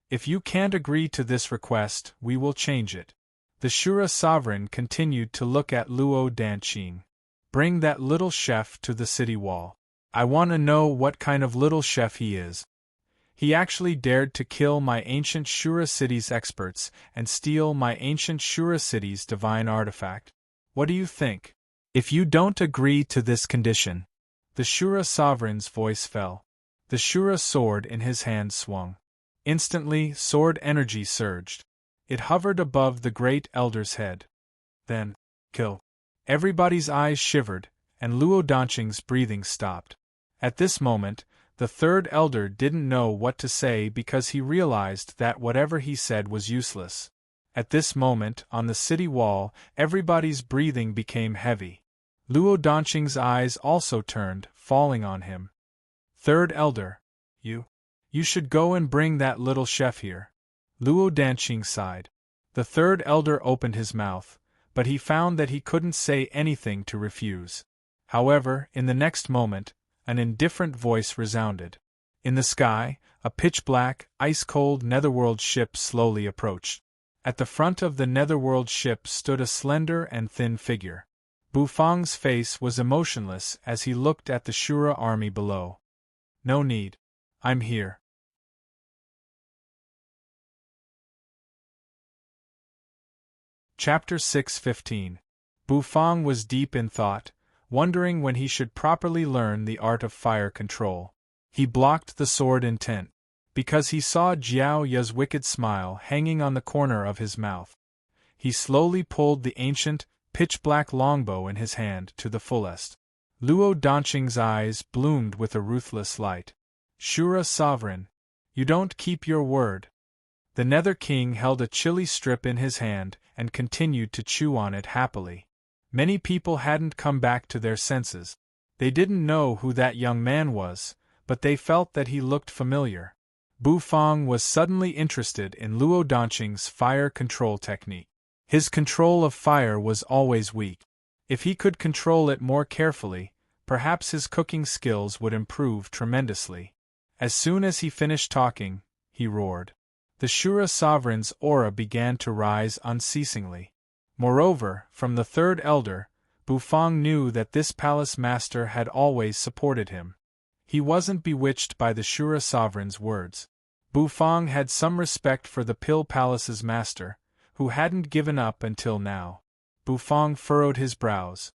If you can't agree to this request, we will change it. The Shura sovereign continued to look at Luo Danqing. Bring that little chef to the city wall. I want to know what kind of little chef he is. He actually dared to kill my ancient Shura city's experts and steal my ancient Shura city's divine artifact. What do you think? If you don't agree to this condition. The Shura sovereign's voice fell. The Shura sword in his hand swung. Instantly, sword energy surged. It hovered above the great elder's head. Then, kill. Everybody's eyes shivered, and Luo Danqing's breathing stopped. At this moment, the third elder didn't know what to say because he realized that whatever he said was useless. At this moment, on the city wall, everybody's breathing became heavy. Luo Danqing's eyes also turned, falling on him. Third elder, you should go and bring that little chef here. Luo Danqing sighed. The third elder opened his mouth, but he found that he couldn't say anything to refuse. However, in the next moment, an indifferent voice resounded. In the sky, a pitch-black, ice-cold netherworld ship slowly approached. At the front of the netherworld ship stood a slender and thin figure. Bufang's face was emotionless as he looked at the Shura army below. No need. I'm here. Chapter 6:15. Bufang was deep in thought, wondering when he should properly learn the art of fire control. He blocked the sword intent, because he saw Jiao Ya's wicked smile hanging on the corner of his mouth. He slowly pulled the ancient, pitch-black longbow in his hand to the fullest. Luo Danqing's eyes bloomed with a ruthless light. Shura sovereign, you don't keep your word. The Nether King held a chili strip in his hand and continued to chew on it happily. Many people hadn't come back to their senses. They didn't know who that young man was, but they felt that he looked familiar. Bufang was suddenly interested in Luo Danqing's fire control technique. His control of fire was always weak. If he could control it more carefully, perhaps his cooking skills would improve tremendously. As soon as he finished talking, he roared. The Shura sovereign's aura began to rise unceasingly. Moreover, from the third elder, Bufang knew that this palace master had always supported him. He wasn't bewitched by the Shura sovereign's words. Bufang had some respect for the Pill Palace's master, who hadn't given up until now. Bufang furrowed his brows.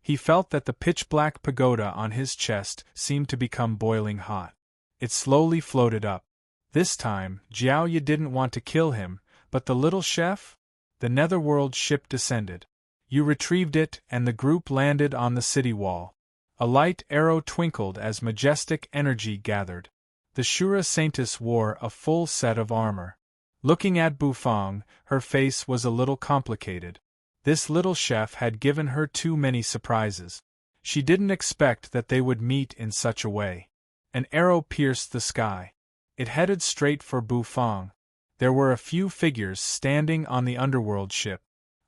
He felt that the pitch-black pagoda on his chest seemed to become boiling hot. It slowly floated up. This time, Jiao Yi didn't want to kill him, but the little chef? The netherworld ship descended. You retrieved it, and the group landed on the city wall. A light arrow twinkled as majestic energy gathered. The Shura Saintess wore a full set of armor. Looking at Bufang, her face was a little complicated. This little chef had given her too many surprises. She didn't expect that they would meet in such a way. An arrow pierced the sky. It headed straight for Bufang. There were a few figures standing on the underworld ship.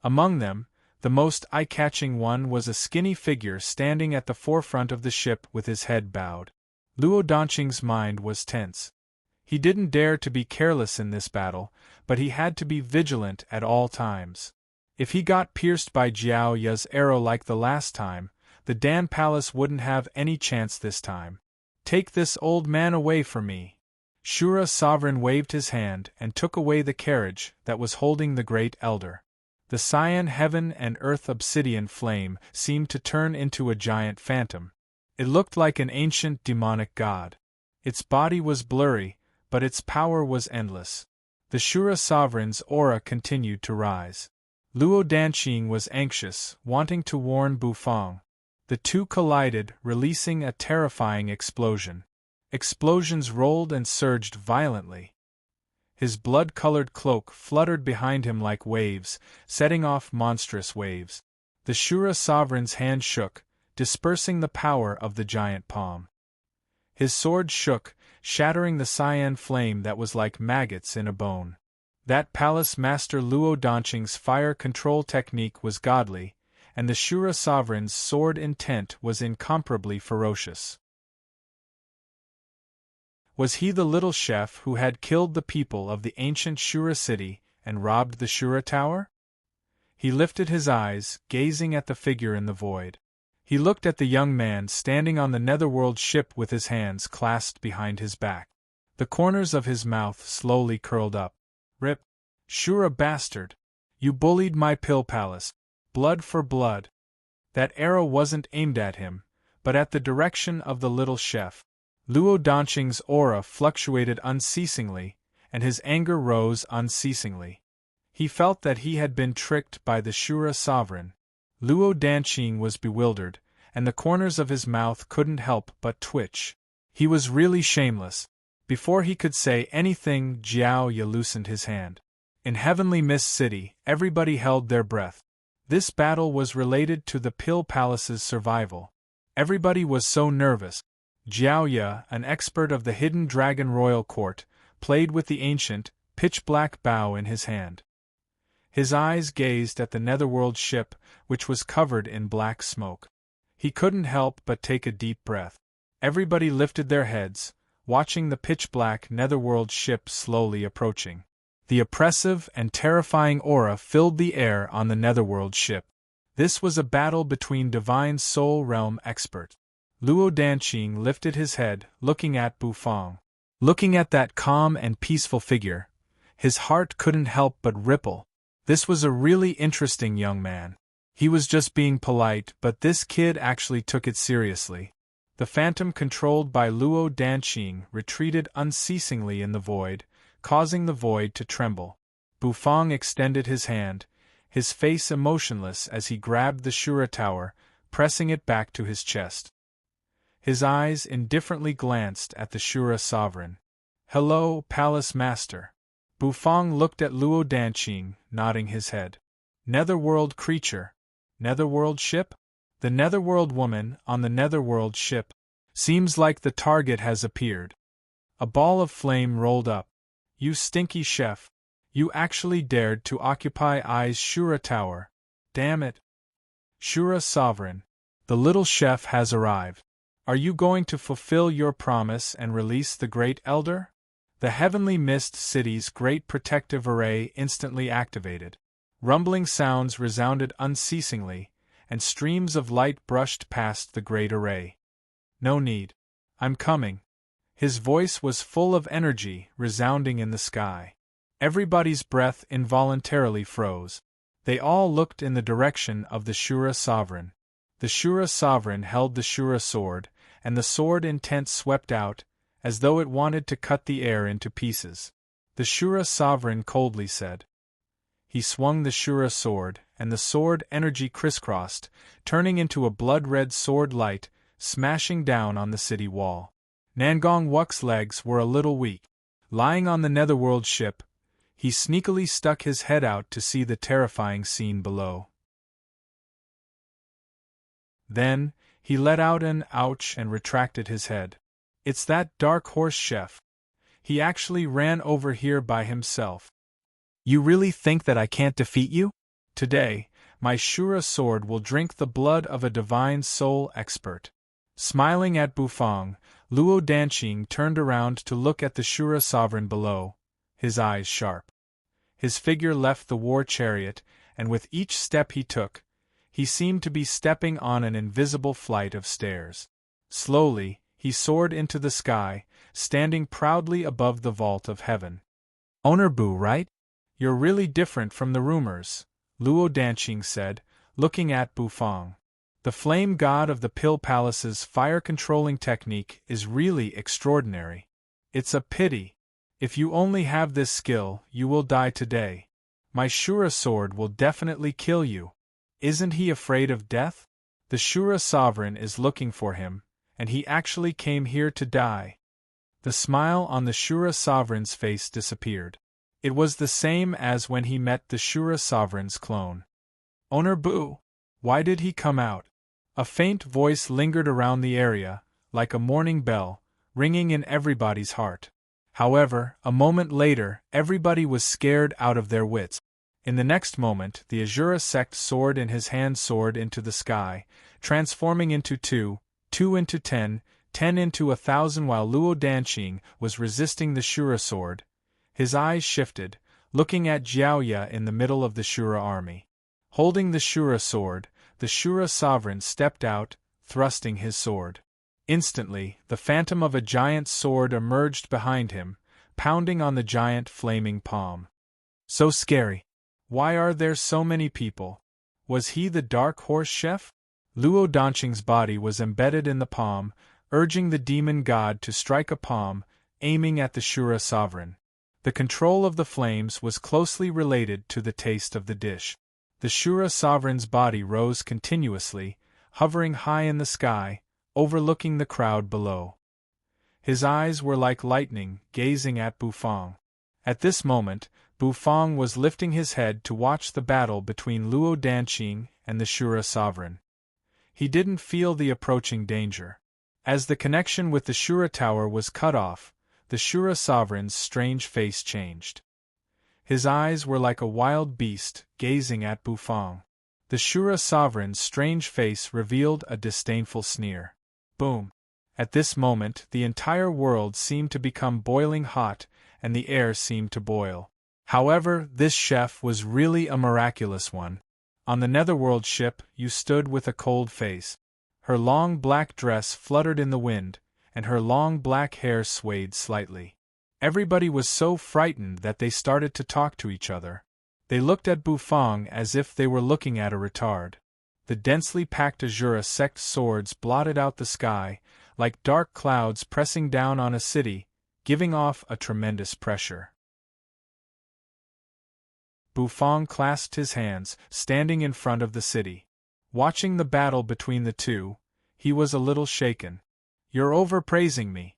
Among them, the most eye-catching one was a skinny figure standing at the forefront of the ship with his head bowed. Luo Danqing's mind was tense. He didn't dare to be careless in this battle, but he had to be vigilant at all times. If he got pierced by Jiao Ya's arrow like the last time, the Dan Palace wouldn't have any chance this time. Take this old man away from me. Shura Sovereign waved his hand and took away the carriage that was holding the Great Elder. The cyan heaven and earth obsidian flame seemed to turn into a giant phantom. It looked like an ancient demonic god. Its body was blurry, but its power was endless. The Shura Sovereign's aura continued to rise. Luo Danqing was anxious, wanting to warn Bufang. The two collided, releasing a terrifying explosion. Explosions rolled and surged violently. His blood-colored cloak fluttered behind him like waves, setting off monstrous waves. The Shura Sovereign's hand shook, dispersing the power of the giant palm. His sword shook, shattering the cyan flame that was like maggots in a bone. That Palace Master Luo Danqing's fire control technique was godly, and the Shura Sovereign's sword intent was incomparably ferocious. Was he the little chef who had killed the people of the ancient Shura city and robbed the Shura Tower? He lifted his eyes, gazing at the figure in the void. He looked at the young man standing on the netherworld ship with his hands clasped behind his back. The corners of his mouth slowly curled up. Rip! Shura bastard! You bullied my pill palace. Blood for blood. That arrow wasn't aimed at him, but at the direction of the little chef. Luo Danqing's aura fluctuated unceasingly, and his anger rose unceasingly. He felt that he had been tricked by the Shura Sovereign. Luo Danqing was bewildered, and the corners of his mouth couldn't help but twitch. He was really shameless. Before he could say anything, Jiao Ya loosened his hand. In Heavenly Mist City, everybody held their breath. This battle was related to the Pill Palace's survival. Everybody was so nervous. Jiao Ya, an expert of the Hidden Dragon Royal Court, played with the ancient, pitch-black bow in his hand. His eyes gazed at the netherworld ship, which was covered in black smoke. He couldn't help but take a deep breath. Everybody lifted their heads, watching the pitch-black netherworld ship slowly approaching. The oppressive and terrifying aura filled the air on the netherworld ship. This was a battle between divine soul realm experts. Luo Danqing lifted his head, looking at Bufang. Looking at that calm and peaceful figure, his heart couldn't help but ripple. This was a really interesting young man. He was just being polite, but this kid actually took it seriously. The phantom controlled by Luo Danqing retreated unceasingly in the void, causing the void to tremble. Bufang extended his hand, his face emotionless as he grabbed the Shura Tower, pressing it back to his chest. His eyes indifferently glanced at the Shura Sovereign. "Hello, Palace Master." Bufang looked at Luo Danqing, nodding his head. "Netherworld creature. Netherworld ship?" "The Netherworld woman on the Netherworld ship. Seems like the target has appeared." A ball of flame rolled up. "You stinky chef. You actually dared to occupy I's Shura Tower. Damn it." "Shura Sovereign. The little chef has arrived. Are you going to fulfill your promise and release the Great Elder?" The Heavenly Mist City's great protective array instantly activated. Rumbling sounds resounded unceasingly, and streams of light brushed past the great array. "No need. I'm coming." His voice was full of energy, resounding in the sky. Everybody's breath involuntarily froze. They all looked in the direction of the Shura Sovereign. The Shura Sovereign held the Shura sword, and the sword intent swept out, as though it wanted to cut the air into pieces. The Shura Sovereign coldly said. He swung the Shura sword, and the sword energy crisscrossed, turning into a blood-red sword light, smashing down on the city wall. Nangong Wuk's legs were a little weak. Lying on the netherworld ship, he sneakily stuck his head out to see the terrifying scene below. Then, he let out an ouch and retracted his head. It's that dark horse chef. He actually ran over here by himself. You really think that I can't defeat you? Today, my Shura sword will drink the blood of a divine soul expert. Smiling at Bufang, Luo Danqing turned around to look at the Shura sovereign below, his eyes sharp. His figure left the war chariot, and with each step he took, he seemed to be stepping on an invisible flight of stairs. Slowly, he soared into the sky, standing proudly above the vault of heaven. Owner Bu, right? You're really different from the rumors, Luo Danqing said, looking at Bufang. The flame god of the Pill Palace's fire-controlling technique is really extraordinary. It's a pity. If you only have this skill, you will die today. My Shura sword will definitely kill you. Isn't he afraid of death? The Shura sovereign is looking for him, and he actually came here to die. The smile on the Shura sovereign's face disappeared. It was the same as when he met the Shura sovereign's clone. Owner Bu, why did he come out? A faint voice lingered around the area, like a morning bell, ringing in everybody's heart. However, a moment later, everybody was scared out of their wits. In the next moment, the Azura sect sword in his hand soared into the sky, transforming into 2, 2 into 10, 10 into 1,000 while Luo Danqing was resisting the Shura sword. His eyes shifted, looking at Jiaoya in the middle of the Shura army. Holding the Shura sword, the Shura sovereign stepped out, thrusting his sword. Instantly, the phantom of a giant sword emerged behind him, pounding on the giant flaming palm. So scary. Why are there so many people? Was he the dark horse chef? Luo Danqing's body was embedded in the palm, urging the demon god to strike a palm, aiming at the Shura sovereign. The control of the flames was closely related to the taste of the dish. The Shura sovereign's body rose continuously, hovering high in the sky, overlooking the crowd below. His eyes were like lightning, gazing at Bufang. At this moment, Bufang was lifting his head to watch the battle between Luo Danqing and the Shura sovereign. He didn't feel the approaching danger. As the connection with the Shura tower was cut off, the Shura sovereign's strange face changed. His eyes were like a wild beast, gazing at Bufang. The Shura sovereign's strange face revealed a disdainful sneer. Boom! At this moment, the entire world seemed to become boiling hot, and the air seemed to boil. However, this chef was really a miraculous one. On the netherworld ship, you stood with a cold face. Her long black dress fluttered in the wind, and her long black hair swayed slightly. Everybody was so frightened that they started to talk to each other. They looked at Bufang as if they were looking at a retard. The densely packed Azura sect swords blotted out the sky, like dark clouds pressing down on a city, giving off a tremendous pressure. Bufang clasped his hands, standing in front of the city. Watching the battle between the two, he was a little shaken. You're overpraising me.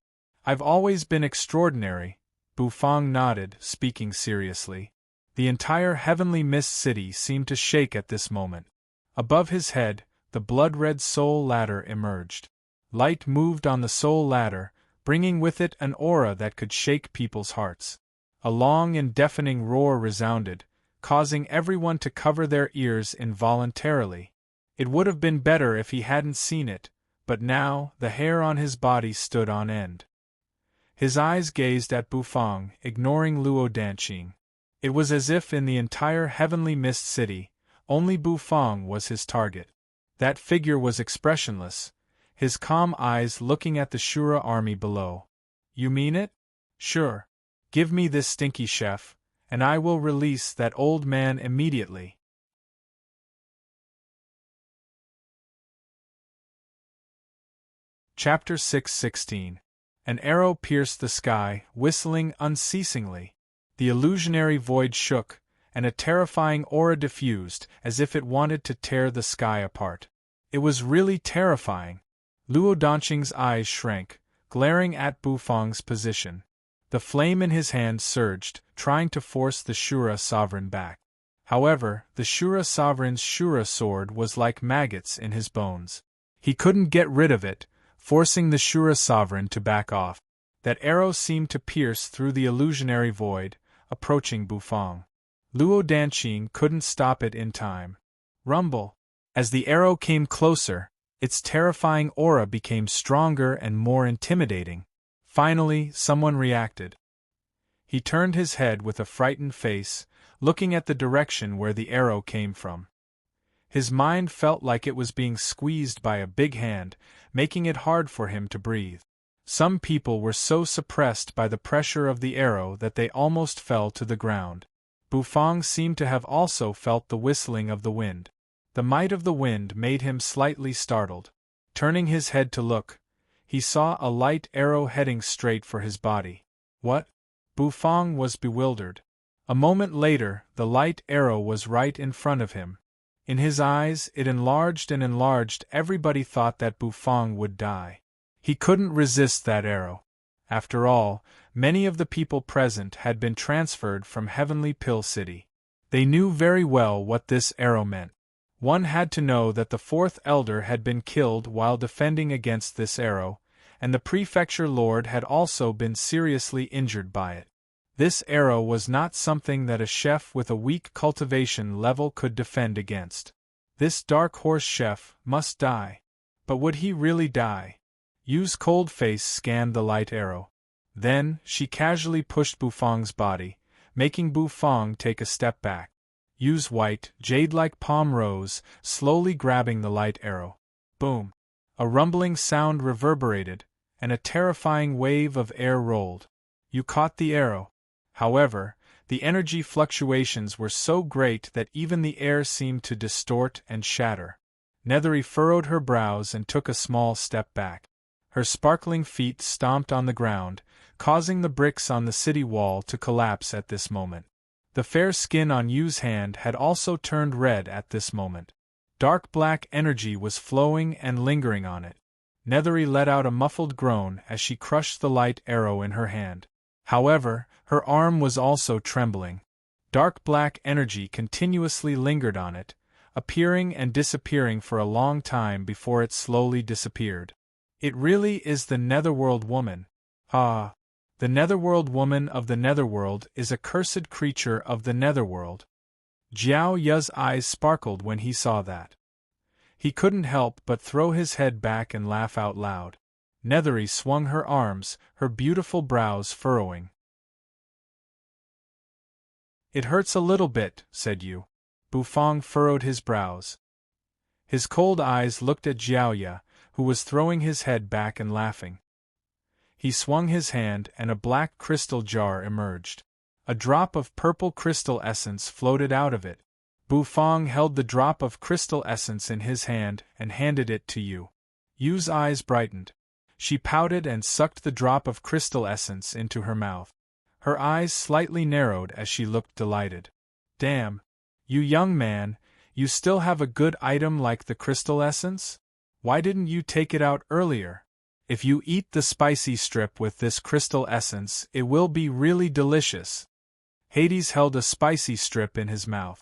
I've always been extraordinary, Bufang nodded, speaking seriously. The entire heavenly mist city seemed to shake at this moment. Above his head, the blood-red soul ladder emerged. Light moved on the soul ladder, bringing with it an aura that could shake people's hearts. A long and deafening roar resounded, causing everyone to cover their ears involuntarily. It would have been better if he hadn't seen it, but now the hair on his body stood on end. His eyes gazed at Bufang, ignoring Luo Danqing. It was as if in the entire heavenly mist city, only Bufang was his target. That figure was expressionless, his calm eyes looking at the Shura army below. You mean it? Sure. Give me this stinky chef, and I will release that old man immediately. Chapter 6:16. An arrow pierced the sky, whistling unceasingly. The illusionary void shook, and a terrifying aura diffused, as if it wanted to tear the sky apart. It was really terrifying. Luo Danqing's eyes shrank, glaring at Bufang's position. The flame in his hand surged, trying to force the Shura sovereign back. However, the Shura sovereign's Shura sword was like maggots in his bones. He couldn't get rid of it, forcing the Shura sovereign to back off. That arrow seemed to pierce through the illusionary void, approaching Bufang. Luo Danqing couldn't stop it in time. Rumble! As the arrow came closer, its terrifying aura became stronger and more intimidating. Finally, someone reacted. He turned his head with a frightened face, looking at the direction where the arrow came from. His mind felt like it was being squeezed by a big hand, making it hard for him to breathe. Some people were so suppressed by the pressure of the arrow that they almost fell to the ground. Bufang seemed to have also felt the whistling of the wind. The might of the wind made him slightly startled. Turning his head to look, he saw a light arrow heading straight for his body. What? Bufang was bewildered. A moment later, the light arrow was right in front of him. In his eyes, it enlarged and enlarged. Everybody thought that Bufang would die. He couldn't resist that arrow. After all, many of the people present had been transferred from Heavenly Pill City. They knew very well what this arrow meant. One had to know that the fourth elder had been killed while defending against this arrow, and the prefecture lord had also been seriously injured by it. This arrow was not something that a chef with a weak cultivation level could defend against. This dark horse chef must die. But would he really die? Yu's cold face scanned the light arrow. Then, she casually pushed Bufang's body, making Bufang take a step back. Yu's white, jade-like palm rose, slowly grabbing the light arrow. Boom! A rumbling sound reverberated, and a terrifying wave of air rolled. Yu caught the arrow. However, the energy fluctuations were so great that even the air seemed to distort and shatter. Nethery furrowed her brows and took a small step back. Her sparkling feet stomped on the ground, causing the bricks on the city wall to collapse at this moment. The fair skin on Yu's hand had also turned red at this moment. Dark black energy was flowing and lingering on it. Nethery let out a muffled groan as she crushed the light arrow in her hand. However, her arm was also trembling. Dark black energy continuously lingered on it, appearing and disappearing for a long time before it slowly disappeared. It really is the Netherworld woman. Ah! The Netherworld woman of the Netherworld is a cursed creature of the Netherworld. Jiao Yu's eyes sparkled when he saw that. He couldn't help but throw his head back and laugh out loud. Nethery swung her arms, her beautiful brows furrowing. "It hurts a little bit," said Yu. Bufang furrowed his brows. His cold eyes looked at Jiaoya, who was throwing his head back and laughing. He swung his hand and a black crystal jar emerged. A drop of purple crystal essence floated out of it. Bufang held the drop of crystal essence in his hand and handed it to Yu. Yu's eyes brightened. She pouted and sucked the drop of crystal essence into her mouth. Her eyes slightly narrowed as she looked delighted. "Damn! You young man, you still have a good item like the crystal essence? Why didn't you take it out earlier? If you eat the spicy strip with this crystal essence, it will be really delicious." Hades held a spicy strip in his mouth.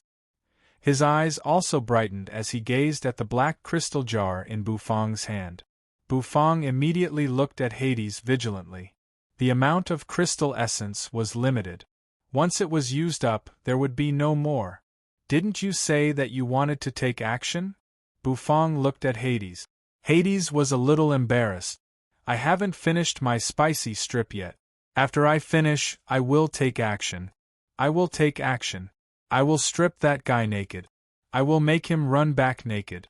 His eyes also brightened as he gazed at the black crystal jar in Bufang's hand. Bufang immediately looked at Hades vigilantly. The amount of crystal essence was limited. Once it was used up, there would be no more. "Didn't you say that you wanted to take action?" Bufang looked at Hades. Hades was a little embarrassed. "I haven't finished my spicy strip yet. After I finish, I will take action. I will take action. I will strip that guy naked. I will make him run back naked."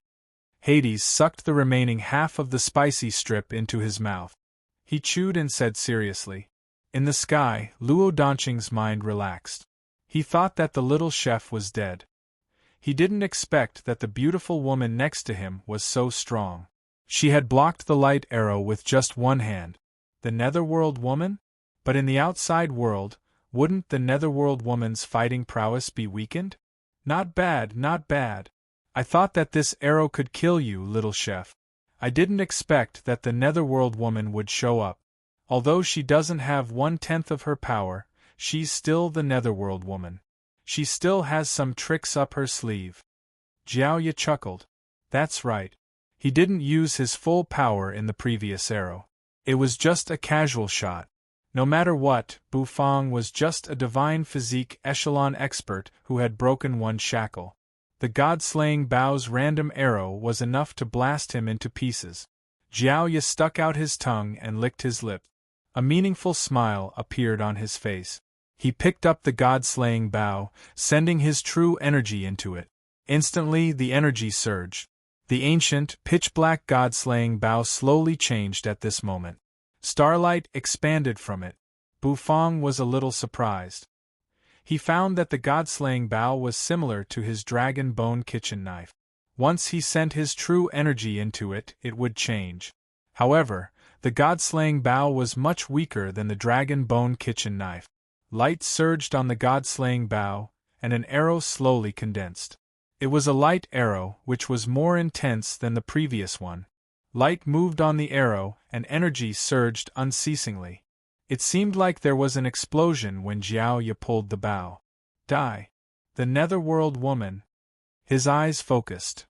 Hades sucked the remaining half of the spicy strip into his mouth. He chewed and said seriously. In the sky, Luo Danqing's mind relaxed. He thought that the little chef was dead. He didn't expect that the beautiful woman next to him was so strong. She had blocked the light arrow with just one hand. The Netherworld woman? But in the outside world, wouldn't the Netherworld woman's fighting prowess be weakened? Not bad, not bad. I thought that this arrow could kill you, little chef. I didn't expect that the Netherworld woman would show up. Although she doesn't have 1/10 of her power, she's still the Netherworld woman. She still has some tricks up her sleeve. Jiaoya chuckled. That's right. He didn't use his full power in the previous arrow. It was just a casual shot. No matter what, Bufang was just a divine physique echelon expert who had broken one shackle. The god-slaying Bao's random arrow was enough to blast him into pieces. Jiaoya stuck out his tongue and licked his lips. A meaningful smile appeared on his face. He picked up the god-slaying Bao, sending his true energy into it. Instantly the energy surged. The ancient, pitch-black god-slaying Bao slowly changed at this moment. Starlight expanded from it. Bufang was a little surprised. He found that the god-slaying Bao was similar to his dragon bone kitchen knife. Once he sent his true energy into it, it would change. However, the god-slaying Bao was much weaker than the dragon bone kitchen knife. Light surged on the god-slaying Bao, and an arrow slowly condensed. It was a light arrow, which was more intense than the previous one. Light moved on the arrow, and energy surged unceasingly. It seemed like there was an explosion when Jiaoya pulled the Bao. Die. The Netherworld woman. His eyes focused.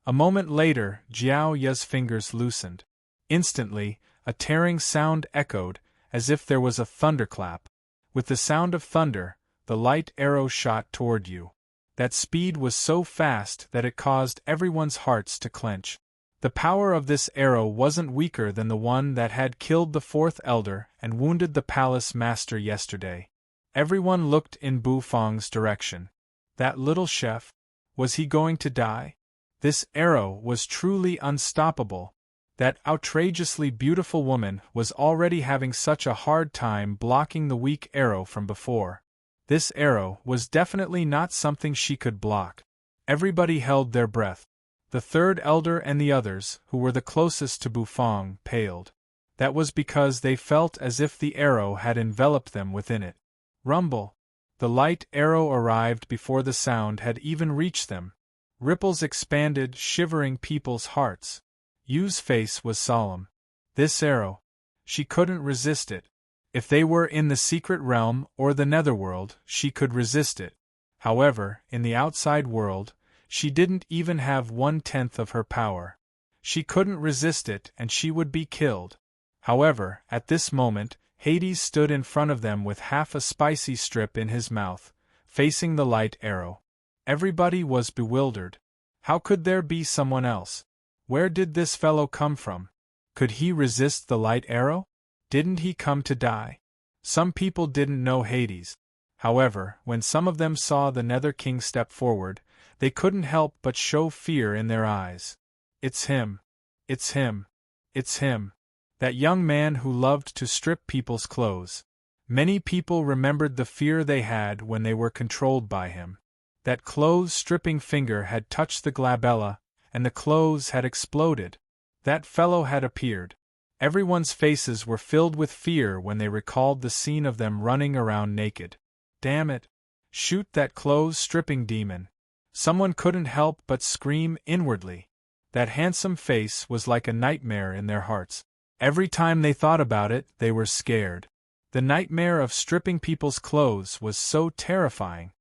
A moment later, Jiaoya's fingers loosened. Instantly, a tearing sound echoed, as if there was a thunderclap. With the sound of thunder, the light arrow shot toward you. That speed was so fast that it caused everyone's hearts to clench. The power of this arrow wasn't weaker than the one that had killed the fourth elder and wounded the palace master yesterday. Everyone looked in Bufang's direction. That little chef? Was he going to die? This arrow was truly unstoppable. That outrageously beautiful woman was already having such a hard time blocking the weak arrow from before. This arrow was definitely not something she could block. Everybody held their breath. The third elder and the others, who were the closest to Bufang, paled. That was because they felt as if the arrow had enveloped them within it. Rumble! The light arrow arrived before the sound had even reached them. Ripples expanded, shivering people's hearts. Yu's face was solemn. This arrow. She couldn't resist it. If they were in the secret realm or the netherworld, she could resist it. However, in the outside world, she didn't even have 1/10 of her power. She couldn't resist it and she would be killed. However, at this moment, Hades stood in front of them with half a spicy strip in his mouth, facing the light arrow. Everybody was bewildered. How could there be someone else? Where did this fellow come from? Could he resist the light arrow? Didn't he come to die? Some people didn't know Hades. However, when some of them saw the Nether King step forward, they couldn't help but show fear in their eyes. It's him. It's him. It's him. That young man who loved to strip people's clothes. Many people remembered the fear they had when they were controlled by him. That clothes-stripping finger had touched the glabella, and the clothes had exploded. That fellow had appeared. Everyone's faces were filled with fear when they recalled the scene of them running around naked. Damn it! Shoot that clothes-stripping demon! Someone couldn't help but scream inwardly. That handsome face was like a nightmare in their hearts. Every time they thought about it, they were scared. The nightmare of stripping people's clothes was so terrifying.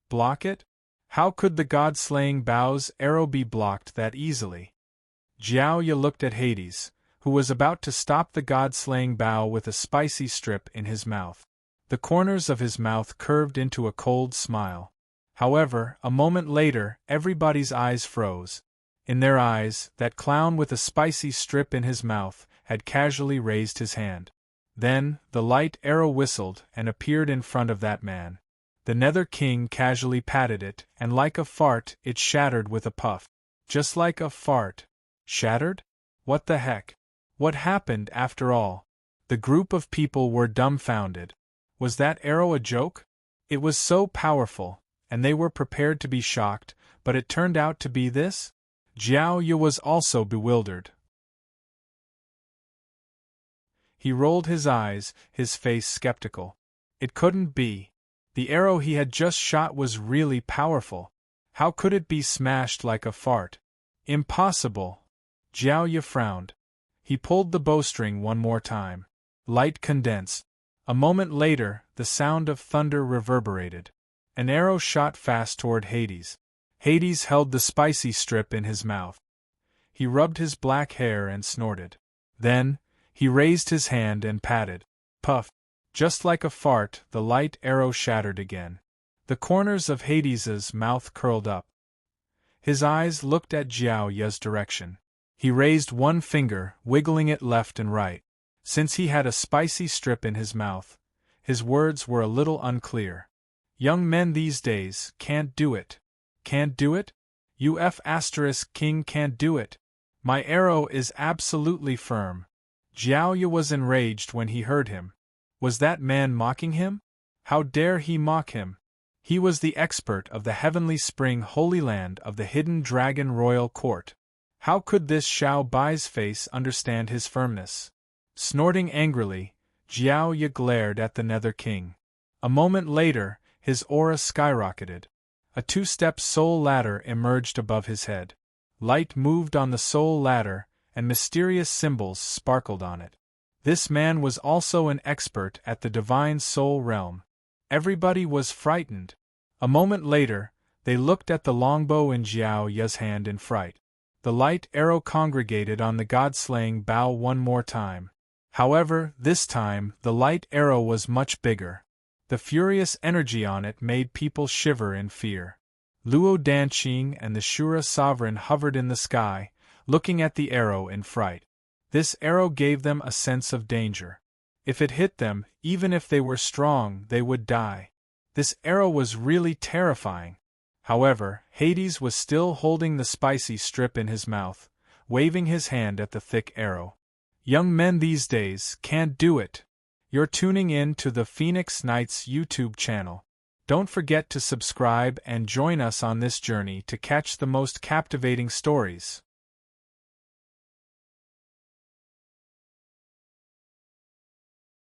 Block it? How could the god-slaying Bao's arrow be blocked that easily? Jiaoya looked at Hades, who was about to stop the god-slaying Bao with a spicy strip in his mouth. The corners of his mouth curved into a cold smile. However, a moment later, everybody's eyes froze. In their eyes, that clown with a spicy strip in his mouth had casually raised his hand. Then, the light arrow whistled and appeared in front of that man. The Nether King casually patted it, and like a fart, it shattered with a puff. Just like a fart. Shattered? What the heck? What happened after all? The group of people were dumbfounded. Was that arrow a joke? It was so powerful, and they were prepared to be shocked, but it turned out to be this? Jiaoya was also bewildered. He rolled his eyes, his face skeptical. It couldn't be. The arrow he had just shot was really powerful. How could it be smashed like a fart? Impossible. Jiaoya frowned. He pulled the bowstring one more time. Light condensed. A moment later, the sound of thunder reverberated. An arrow shot fast toward Hades. Hades held the spicy strip in his mouth. He rubbed his black hair and snorted. Then, he raised his hand and patted. Puff! Just like a fart, the light arrow shattered again. The corners of Hades's mouth curled up. His eyes looked at Jiao Ya's direction. He raised one finger, wiggling it left and right. Since he had a spicy strip in his mouth, his words were a little unclear. Young men these days can't do it. Can't do it? King can't do it. My arrow is absolutely firm. Jiao Ya was enraged when he heard him. Was that man mocking him? How dare he mock him? He was the expert of the heavenly spring holy land of the hidden dragon royal court. How could this Xiao Bai's face understand his firmness? Snorting angrily, Jiao Ya glared at the Nether King. A moment later, his aura skyrocketed. A two-step soul ladder emerged above his head. Light moved on the soul ladder, and mysterious symbols sparkled on it. This man was also an expert at the divine soul realm. Everybody was frightened. A moment later, they looked at the longbow in Jiao Ya's hand in fright. The light arrow congregated on the god-slaying bow one more time. However, this time, the light arrow was much bigger. The furious energy on it made people shiver in fear. Luo Danqing and the Shura sovereign hovered in the sky, looking at the arrow in fright. This arrow gave them a sense of danger. If it hit them, even if they were strong, they would die. This arrow was really terrifying. However, Hades was still holding the spicy strip in his mouth, waving his hand at the thick arrow. Young men these days can't do it. You're tuning in to the Phoenix Knights YouTube channel. Don't forget to subscribe and join us on this journey to catch the most captivating stories.